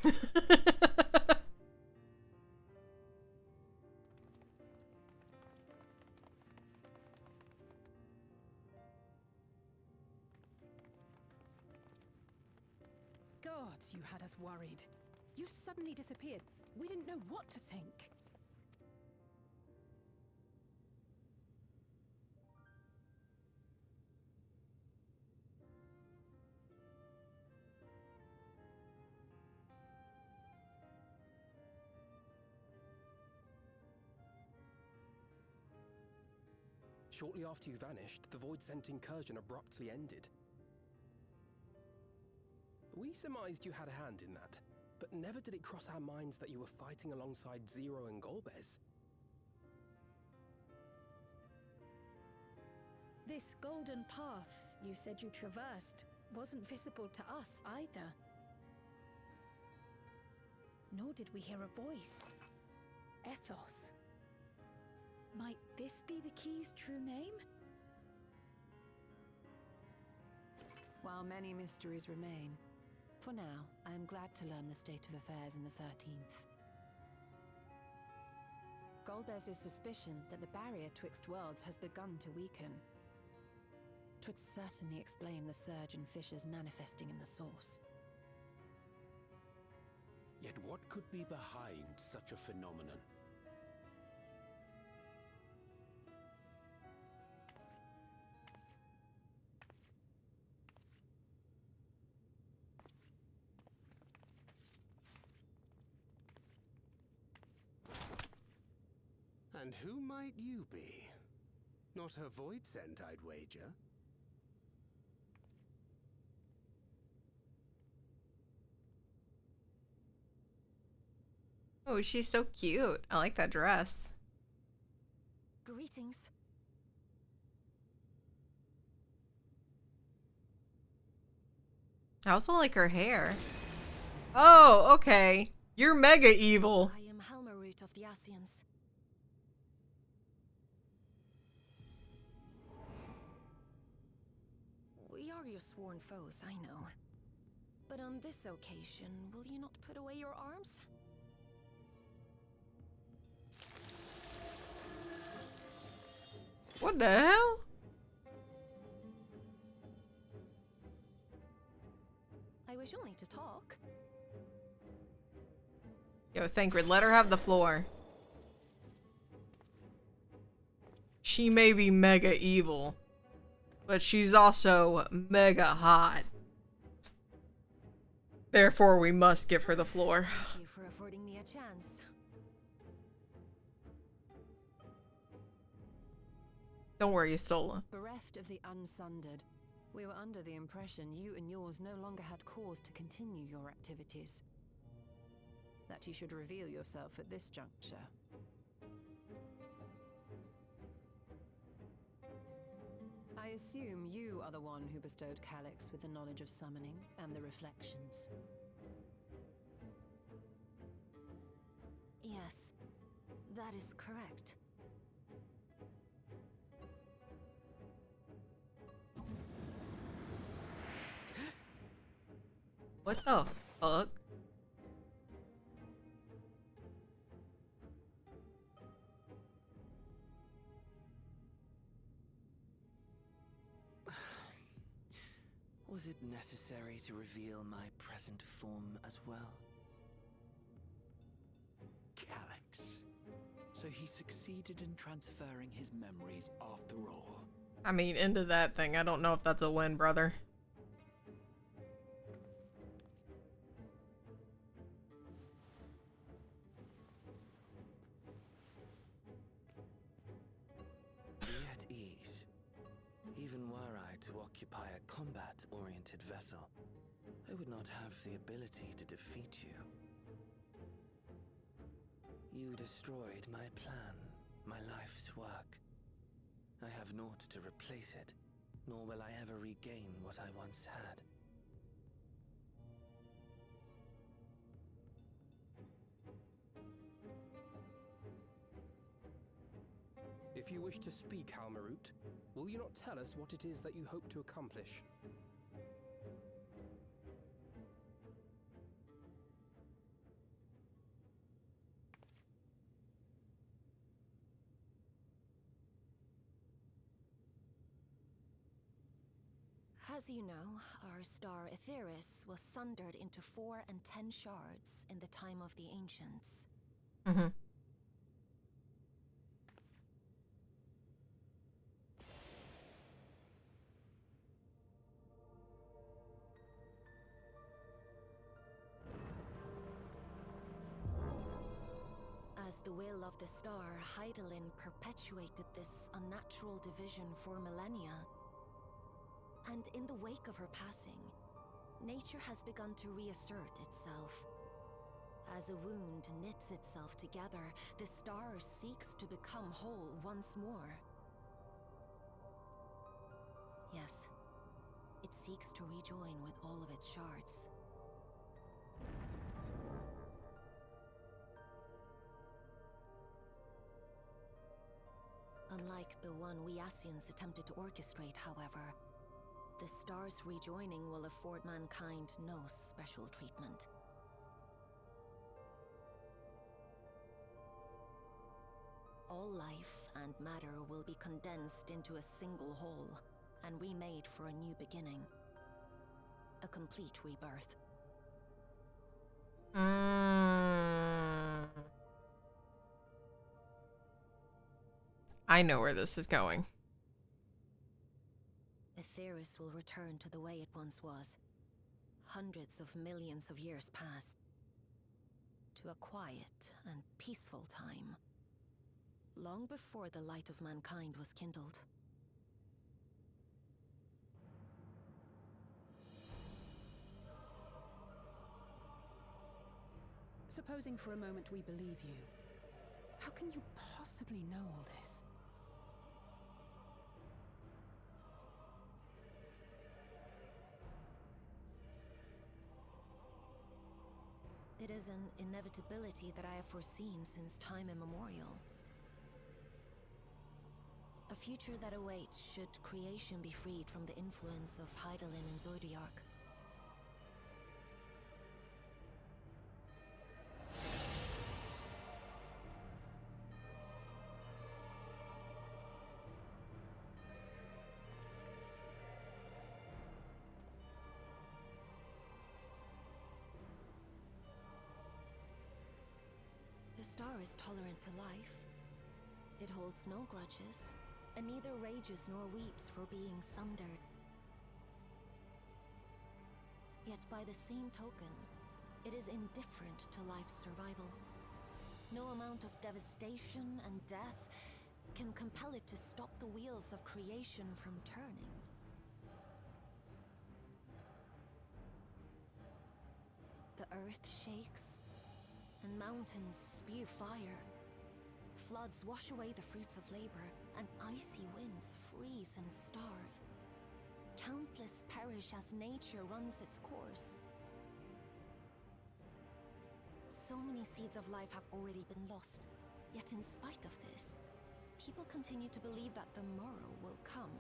God, you had us worried. You suddenly disappeared. We didn't know what to think. Shortly after you vanished, the Void-sent incursion abruptly ended. We surmised you had a hand in that, but never did it cross our minds that you were fighting alongside Zero and Golbez. This golden path you said you traversed wasn't visible to us either. Nor did we hear a voice. Ethos. Might this be the key's true name? While many mysteries remain, for now, I am glad to learn the state of affairs in the 13th. Golbez's suspicion that the barrier twixt worlds has begun to weaken. 'Twould certainly explain the surge in fissures manifesting in the source. Yet what could be behind such a phenomenon? And who might you be? Not her void sent, I'd wager. Oh, she's so cute. I like that dress. Greetings. I also like her hair. Oh, okay. You're mega evil. I am Helmaroot of the Asians. We are your sworn foes, I know. But on this occasion, will you not put away your arms? What the hell? I wish only to talk. Yo, Thancred, let her have the floor. She may be mega evil, but she's also mega hot. Therefore, we must give her the floor. Thank you for affording me a chance. Don't worry, Sola. Bereft of the Unsundered, we were under the impression you and yours no longer had cause to continue your activities. That you should reveal yourself at this juncture. I assume you are the one who bestowed Calyx with the knowledge of summoning and the reflections. Yes, that is correct. What the fuck? Was it necessary to reveal my present form as well? Calyx. So he succeeded in transferring his memories after all. I mean, into that thing. I don't know if that's a win, brother. Be at ease. Even were I to occupy a combat-oriented vessel, I would not have the ability to defeat you. You destroyed my plan, my life's work. I have naught to replace it, nor will I ever regain what I once had. If If you wish to speak, Halmarut, will you not tell us what it is that you hope to accomplish? As you know, our star Ffxiv was sundered into 4 and 10 shards in the time of the ancients. Mm-hmm. As the will of the star, Hydaelyn perpetuated this unnatural division for millennia. And in the wake of her passing, nature has begun to reassert itself. As a wound knits itself together, the star seeks to become whole once more. Yes, it seeks to rejoin with all of its shards. Unlike the one we Asians attempted to orchestrate, however, the star's rejoining will afford mankind no special treatment. All life and matter will be condensed into a single whole and remade for a new beginning. A complete rebirth. I know where this is going. Ffxiv will return to the way it once was. Hundreds of millions of years past. To a quiet and peaceful time. Long before the light of mankind was kindled. Supposing for a moment we believe you, how can you possibly know all this? It is an inevitability that I have foreseen since time immemorial. A future that awaits should creation be freed from the influence of Hydaelyn and Zodiark. The star is tolerant to life. It holds no grudges, and neither rages nor weeps for being sundered. Yet by the same token, it is indifferent to life's survival. No amount of devastation and death can compel it to stop the wheels of creation from turning. The earth shakes, and mountains spew fire. Floods wash away the fruits of labor, and icy winds freeze and starve. Countless perish as nature runs its course. So many seeds of life have already been lost. Yet in spite of this, people continue to believe that the morrow will come.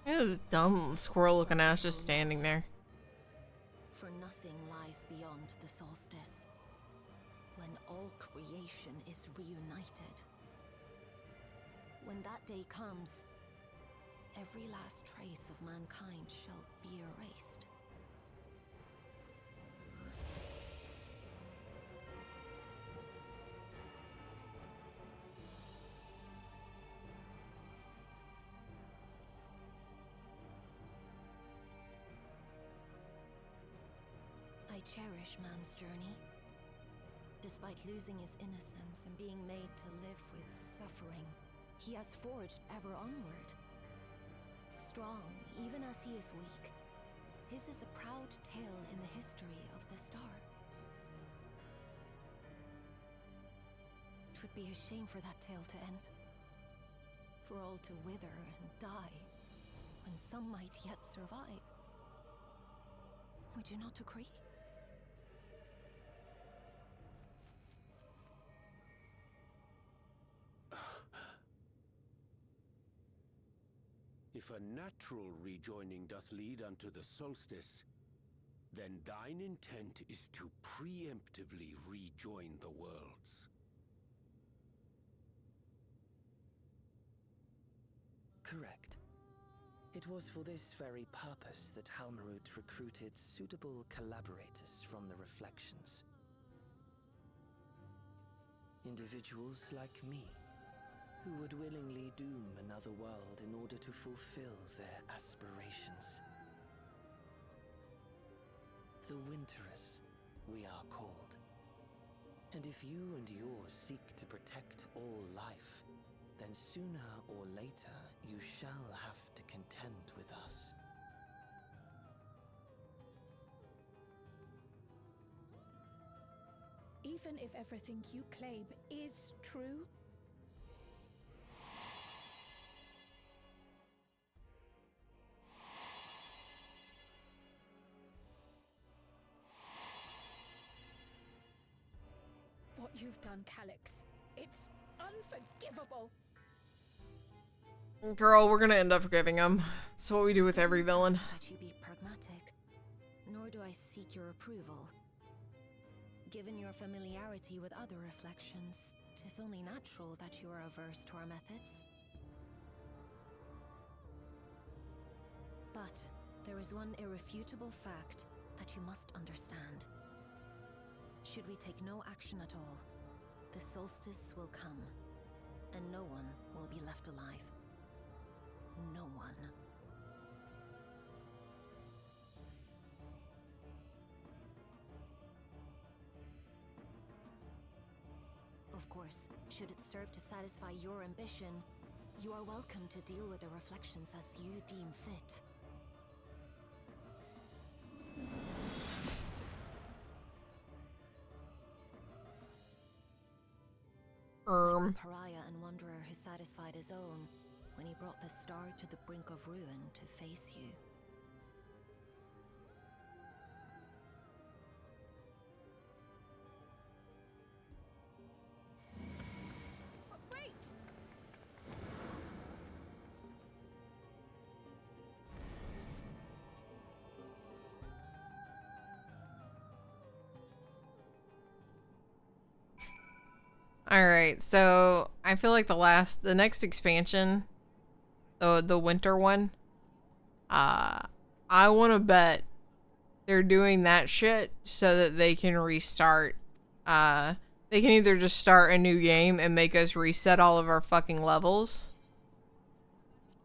This dumb squirrel-looking ass just standing there. For nothing lies beyond the solstice, when all creation is reunited. When that day comes, every last trace of mankind shall be erased. I cherish man's journey. Despite losing his innocence and being made to live with suffering, he has forged ever onward. Strong, even as he is weak, his is a proud tale in the history of the star. It would be a shame for that tale to end. For all to wither and die, when some might yet survive. Would you not agree? If a natural rejoining doth lead unto the solstice, then thine intent is to preemptively rejoin the worlds. Correct. It was for this very purpose that Halmarut recruited suitable collaborators from the Reflections. Individuals like me, who would willingly doom another world in order to fulfill their aspirations. The Winterers, we are called. And if you and yours seek to protect all life, then sooner or later you shall have to contend with us. Even if everything you claim is true? What you've done, Calyx, it's unforgivable. Girl, we're gonna end up forgiving him. That's what we do with every villain. That you be pragmatic, nor do I seek your approval. Given your familiarity with other reflections, 'tis only natural that you are averse to our methods. But there is one irrefutable fact that you must understand. Should we take no action at all, the solstice will come, and no one will be left alive. No one. Of course, should it serve to satisfy your ambition, you are welcome to deal with the reflections as you deem fit. Like the pariah and wanderer who satisfied his own when he brought the star to the brink of ruin to face you. Wait! Alright, so I feel like the next expansion, the winter one, I want to bet they're doing that shit so that they can restart. They can either just start a new game and make us reset all of our fucking levels.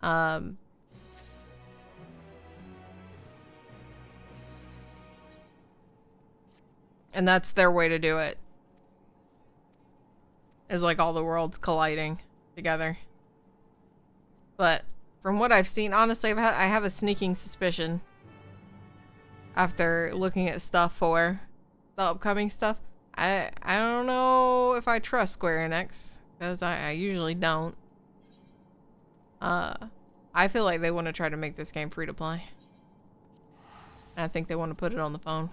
And that's their way to do it. Is like all the worlds colliding together. But from what I've seen, honestly, I have a sneaking suspicion after looking at stuff for the upcoming stuff. I don't know if I trust Square Enix, because I usually don't. I feel like they want to try to make this game free to play. I think they want to put it on the phone.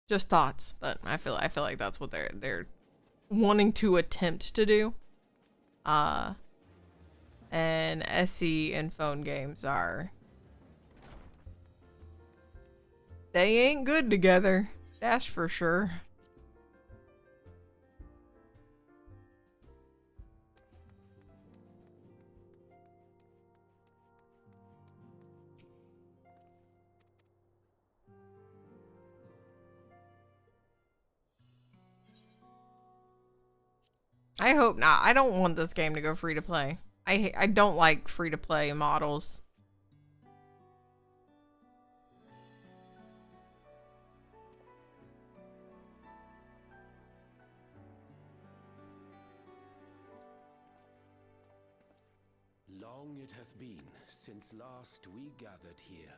Just thoughts, but I feel like that's what they're wanting to attempt to do. And SE and phone games they ain't good together. That's for sure. I hope not. I don't want this game to go free to play. I don't like free to play models. Long it hath been since last we gathered here.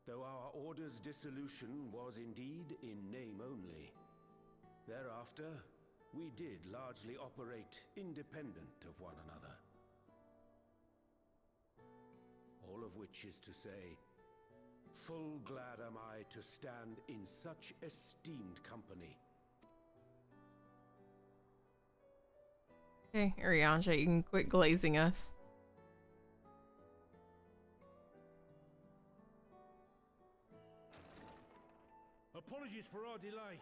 Though our order's dissolution was indeed in name only, thereafter we did largely operate independent of one another. All of which is to say, Full glad am I to stand in such esteemed company. Okay, Arianja, you can quit glazing us. Apologies for our delay.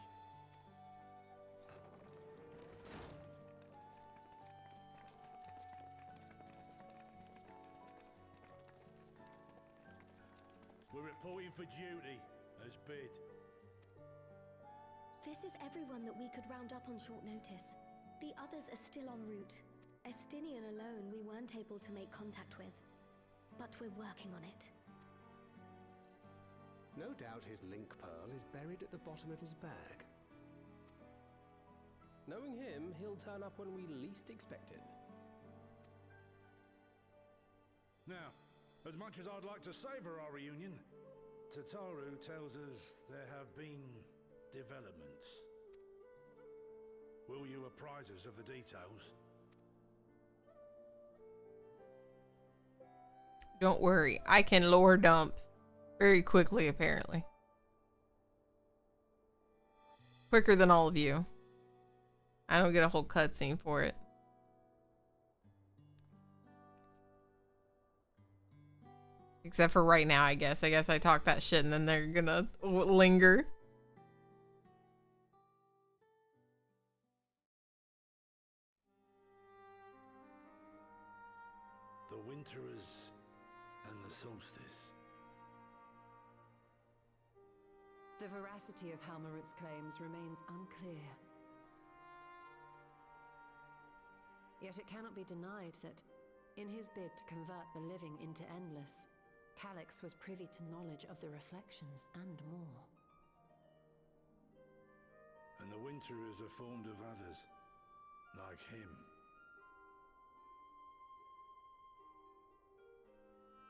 We're reporting for duty, as bid. This is everyone that we could round up on short notice. The others are still en route. Estinian alone we weren't able to make contact with. But we're working on it. No doubt his link pearl is buried at the bottom of his bag. Knowing him, he'll turn up when we least expect it. Now, as much as I'd like to savour our reunion, Tataru tells us there have been developments. Will you apprise us of the details? Don't worry, I can lore dump very quickly, apparently. Quicker than all of you. I don't get a whole cutscene for it. Except for right now, I guess. I guess I talk that shit and then they're gonna linger. The Winterers and the Solstice. The veracity of Halmarut's claims remains unclear. Yet it cannot be denied that, in his bid to convert the living into endless, Calyx was privy to knowledge of the reflections and more. And the Winterers are formed of others, like him.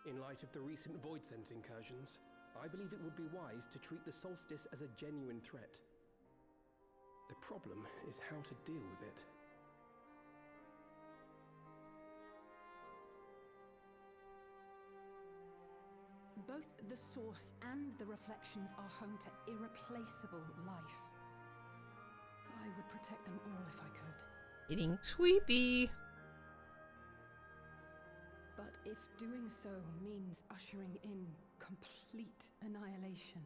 In light of the recent Void Scent incursions, I believe it would be wise to treat the Solstice as a genuine threat. The problem is how to deal with it. Both the source and the reflections are home to irreplaceable life. I would protect them all if I could. Getting sweepy. But if doing so means ushering in complete annihilation...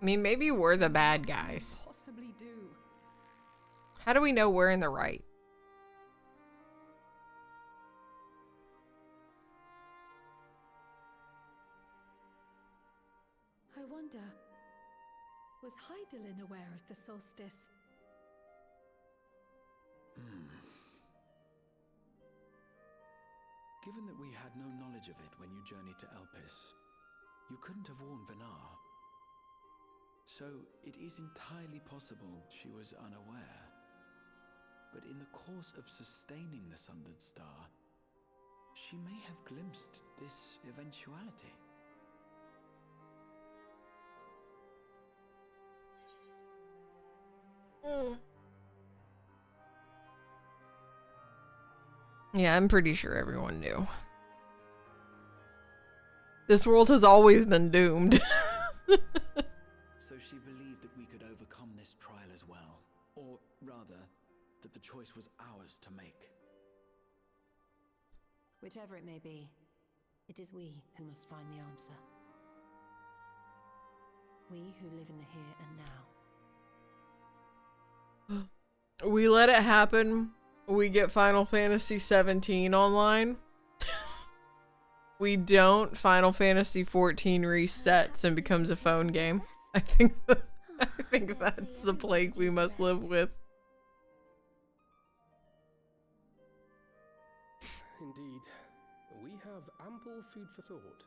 I mean, maybe we're the bad guys. Possibly do. How do we know we're in the right? I wonder, was Hydaelyn aware of the solstice? Given that we had no knowledge of it when you journeyed to Elpis, you couldn't have warned Venar. So it is entirely possible she was unaware. But in the course of sustaining the Sundered Star, she may have glimpsed this eventuality. Yeah, I'm pretty sure everyone knew. This world has always been doomed. So she believed that we could overcome this trial as well. Or rather, that the choice was ours to make. Whichever it may be, it is we who must find the answer. We who live in the here and now. We let it happen. We get Final Fantasy 17 online. We don't. Final Fantasy 14 resets and becomes a phone game. I think that's the plague we must live with. Indeed. We have ample food for thought,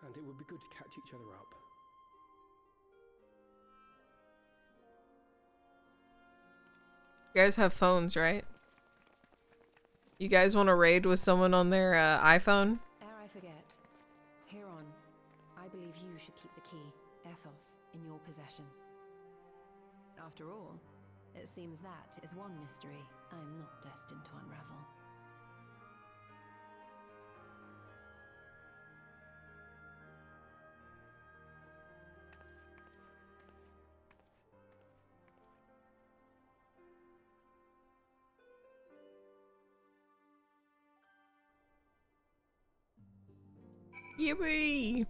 and it would be good to catch each other up. You guys have phones, right? You guys want to raid with someone on their iPhone? Ere I forget, Heron, I believe you should keep the key, Ethos, in your possession. After all, It seems that is one mystery I am not destined to unravel. Yippee!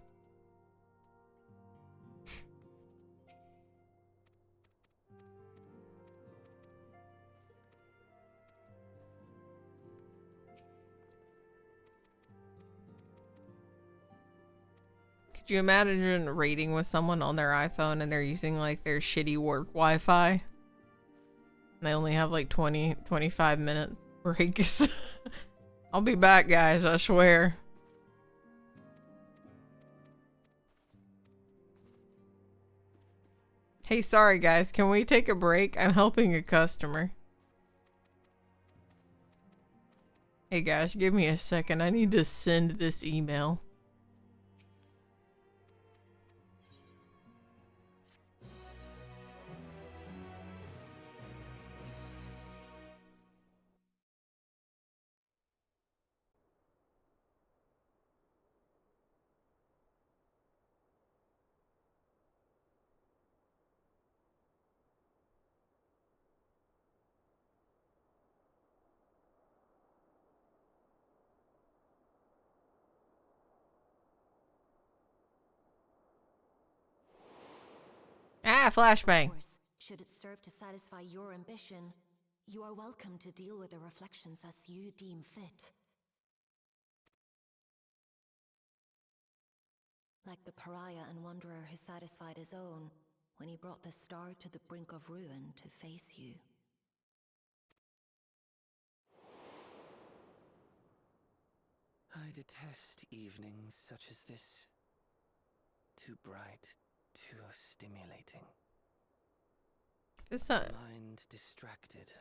Could you imagine raiding with someone on their iPhone and they're using like their shitty work Wi-Fi? And they only have like 25-minute breaks. I'll be back, guys, I swear. Hey, sorry guys, can we take a break? I'm helping a customer. Hey guys, give me a second. I need to send this email. Ah, flashbang. Of course, should it serve to satisfy your ambition, you are welcome to deal with the reflections as you deem fit. Like the pariah and wanderer who satisfied his own when he brought the star to the brink of ruin to face you. I detest evenings such as this. Too bright, too stimulating. It's not. Mind distracted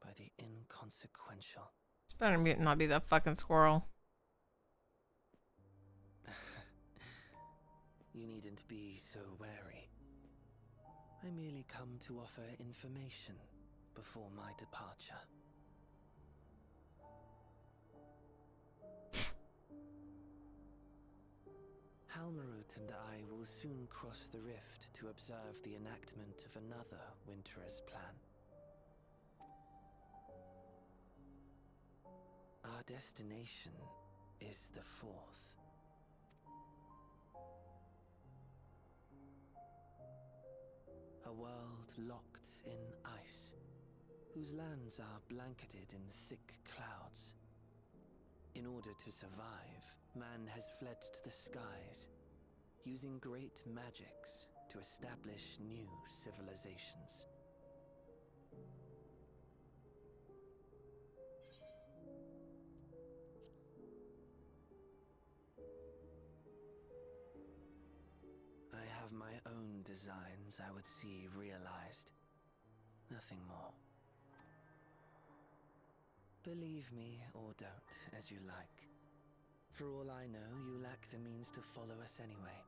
by the inconsequential. It's better not be that fucking squirrel. You needn't be so wary. I merely come to offer information before my departure. Halmarut and I will soon cross the rift to observe the enactment of another Winter's plan. Our destination is the fourth. A world locked in ice, whose lands are blanketed in thick clouds. In order to survive, man has fled to the skies, using great magics to establish new civilizations. I have my own designs I would see realized. Nothing more. Believe me or don't, as you like. For all I know, you lack the means to follow us anyway.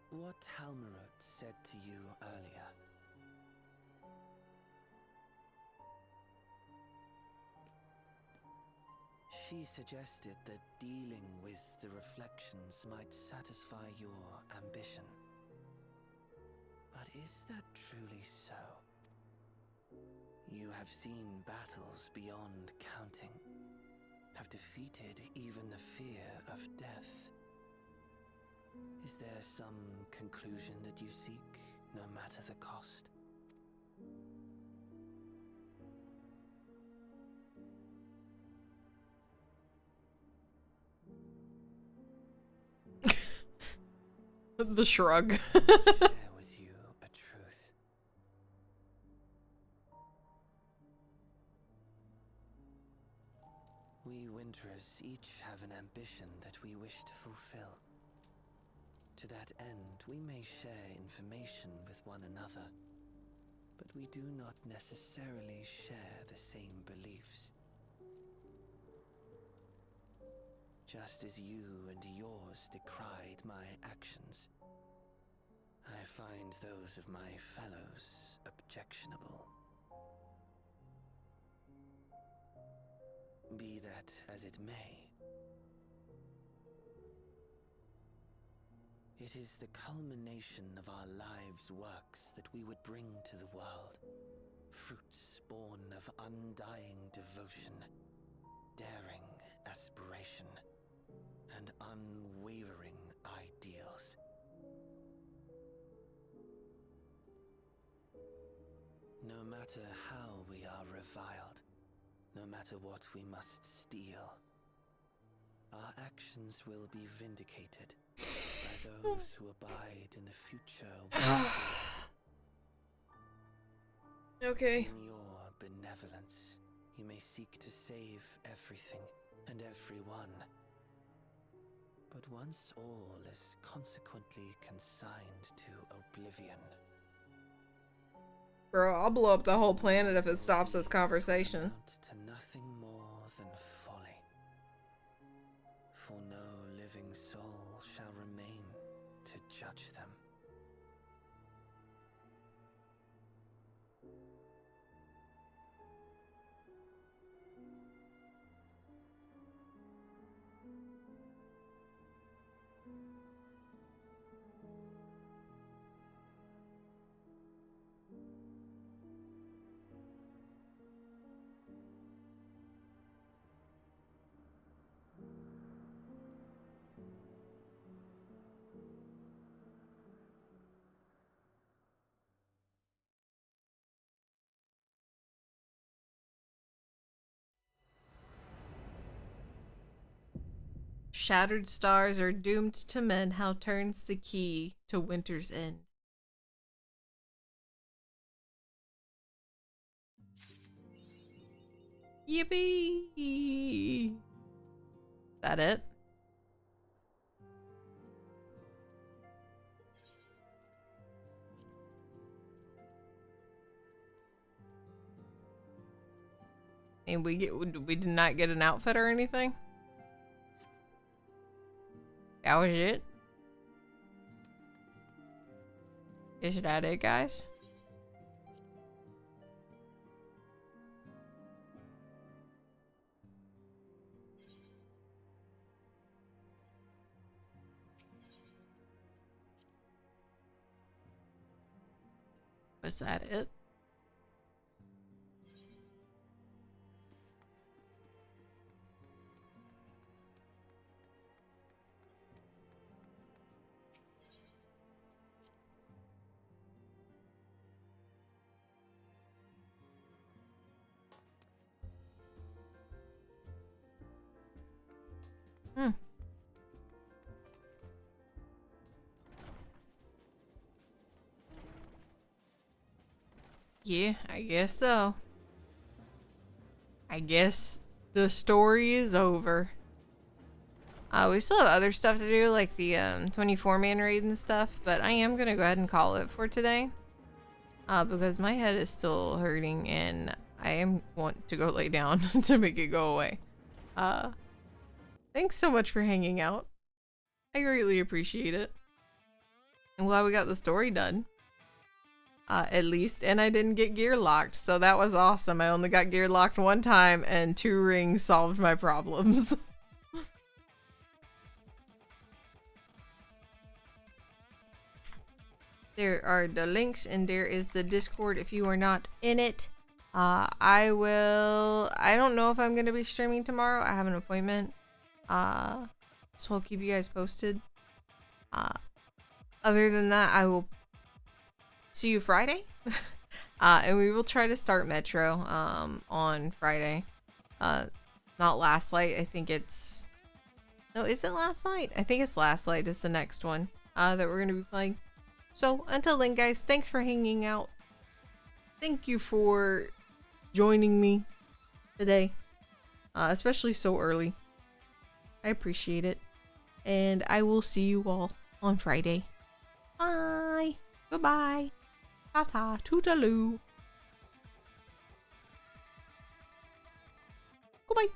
What Halmarut said to you earlier. She suggested that dealing with the reflections might satisfy your ambition. But is that truly so? You have seen battles beyond counting, have defeated even the fear of death. Is there some conclusion that you seek, no matter the cost? The shrug. Share with you a truth. We Winterers each have an ambition that we wish to fulfill. To that end, we may share information with one another, but we do not necessarily share the same beliefs. just as you and yours decried my actions. I find those of my fellows objectionable. Be that as it may, it is the culmination of our lives' works that we would bring to the world. Fruits born of undying devotion, daring aspiration, and unwavering ideals. No matter how we are reviled, no matter what we must steal, our actions will be vindicated by those who abide in the future. Okay. In your benevolence, you may seek to save everything and everyone. But once all is consequently consigned to oblivion. Bro, I'll blow up the whole planet if it stops this conversation. To nothing more than folly. For no living soul shall remain to judge them. Shattered stars are doomed to mend. How turns the key to winter's end? Yippee! That it? And we did not get an outfit or anything? That was it? Is that it, guys? Was that it? Hmm. Yeah, I guess so. I guess the story is over. We still have other stuff to do, like the 24-man raid and stuff, but I am gonna go ahead and call it for today. Because my head is still hurting and I want to go lay down to make it go away. Thanks so much for hanging out. I greatly appreciate it. I'm glad we got the story done. At least, and I didn't get gear locked, so that was awesome. I only got gear locked one time and 2 rings solved my problems. There are the links and there is the Discord if you are not in it. I don't know if I'm going to be streaming tomorrow. I have an appointment. So I'll keep you guys posted. Other than that, I will see you Friday. And we will try to start Metro on Friday. Not Last Light. I think it's... No, is it Last Light? I think it's Last Light is the next one that we're going to be playing. So until then, guys, thanks for hanging out. Thank you for joining me today. Especially so early. I appreciate it. And I will see you all on Friday. Bye. Goodbye. Ta-ta. Toodaloo. Goodbye.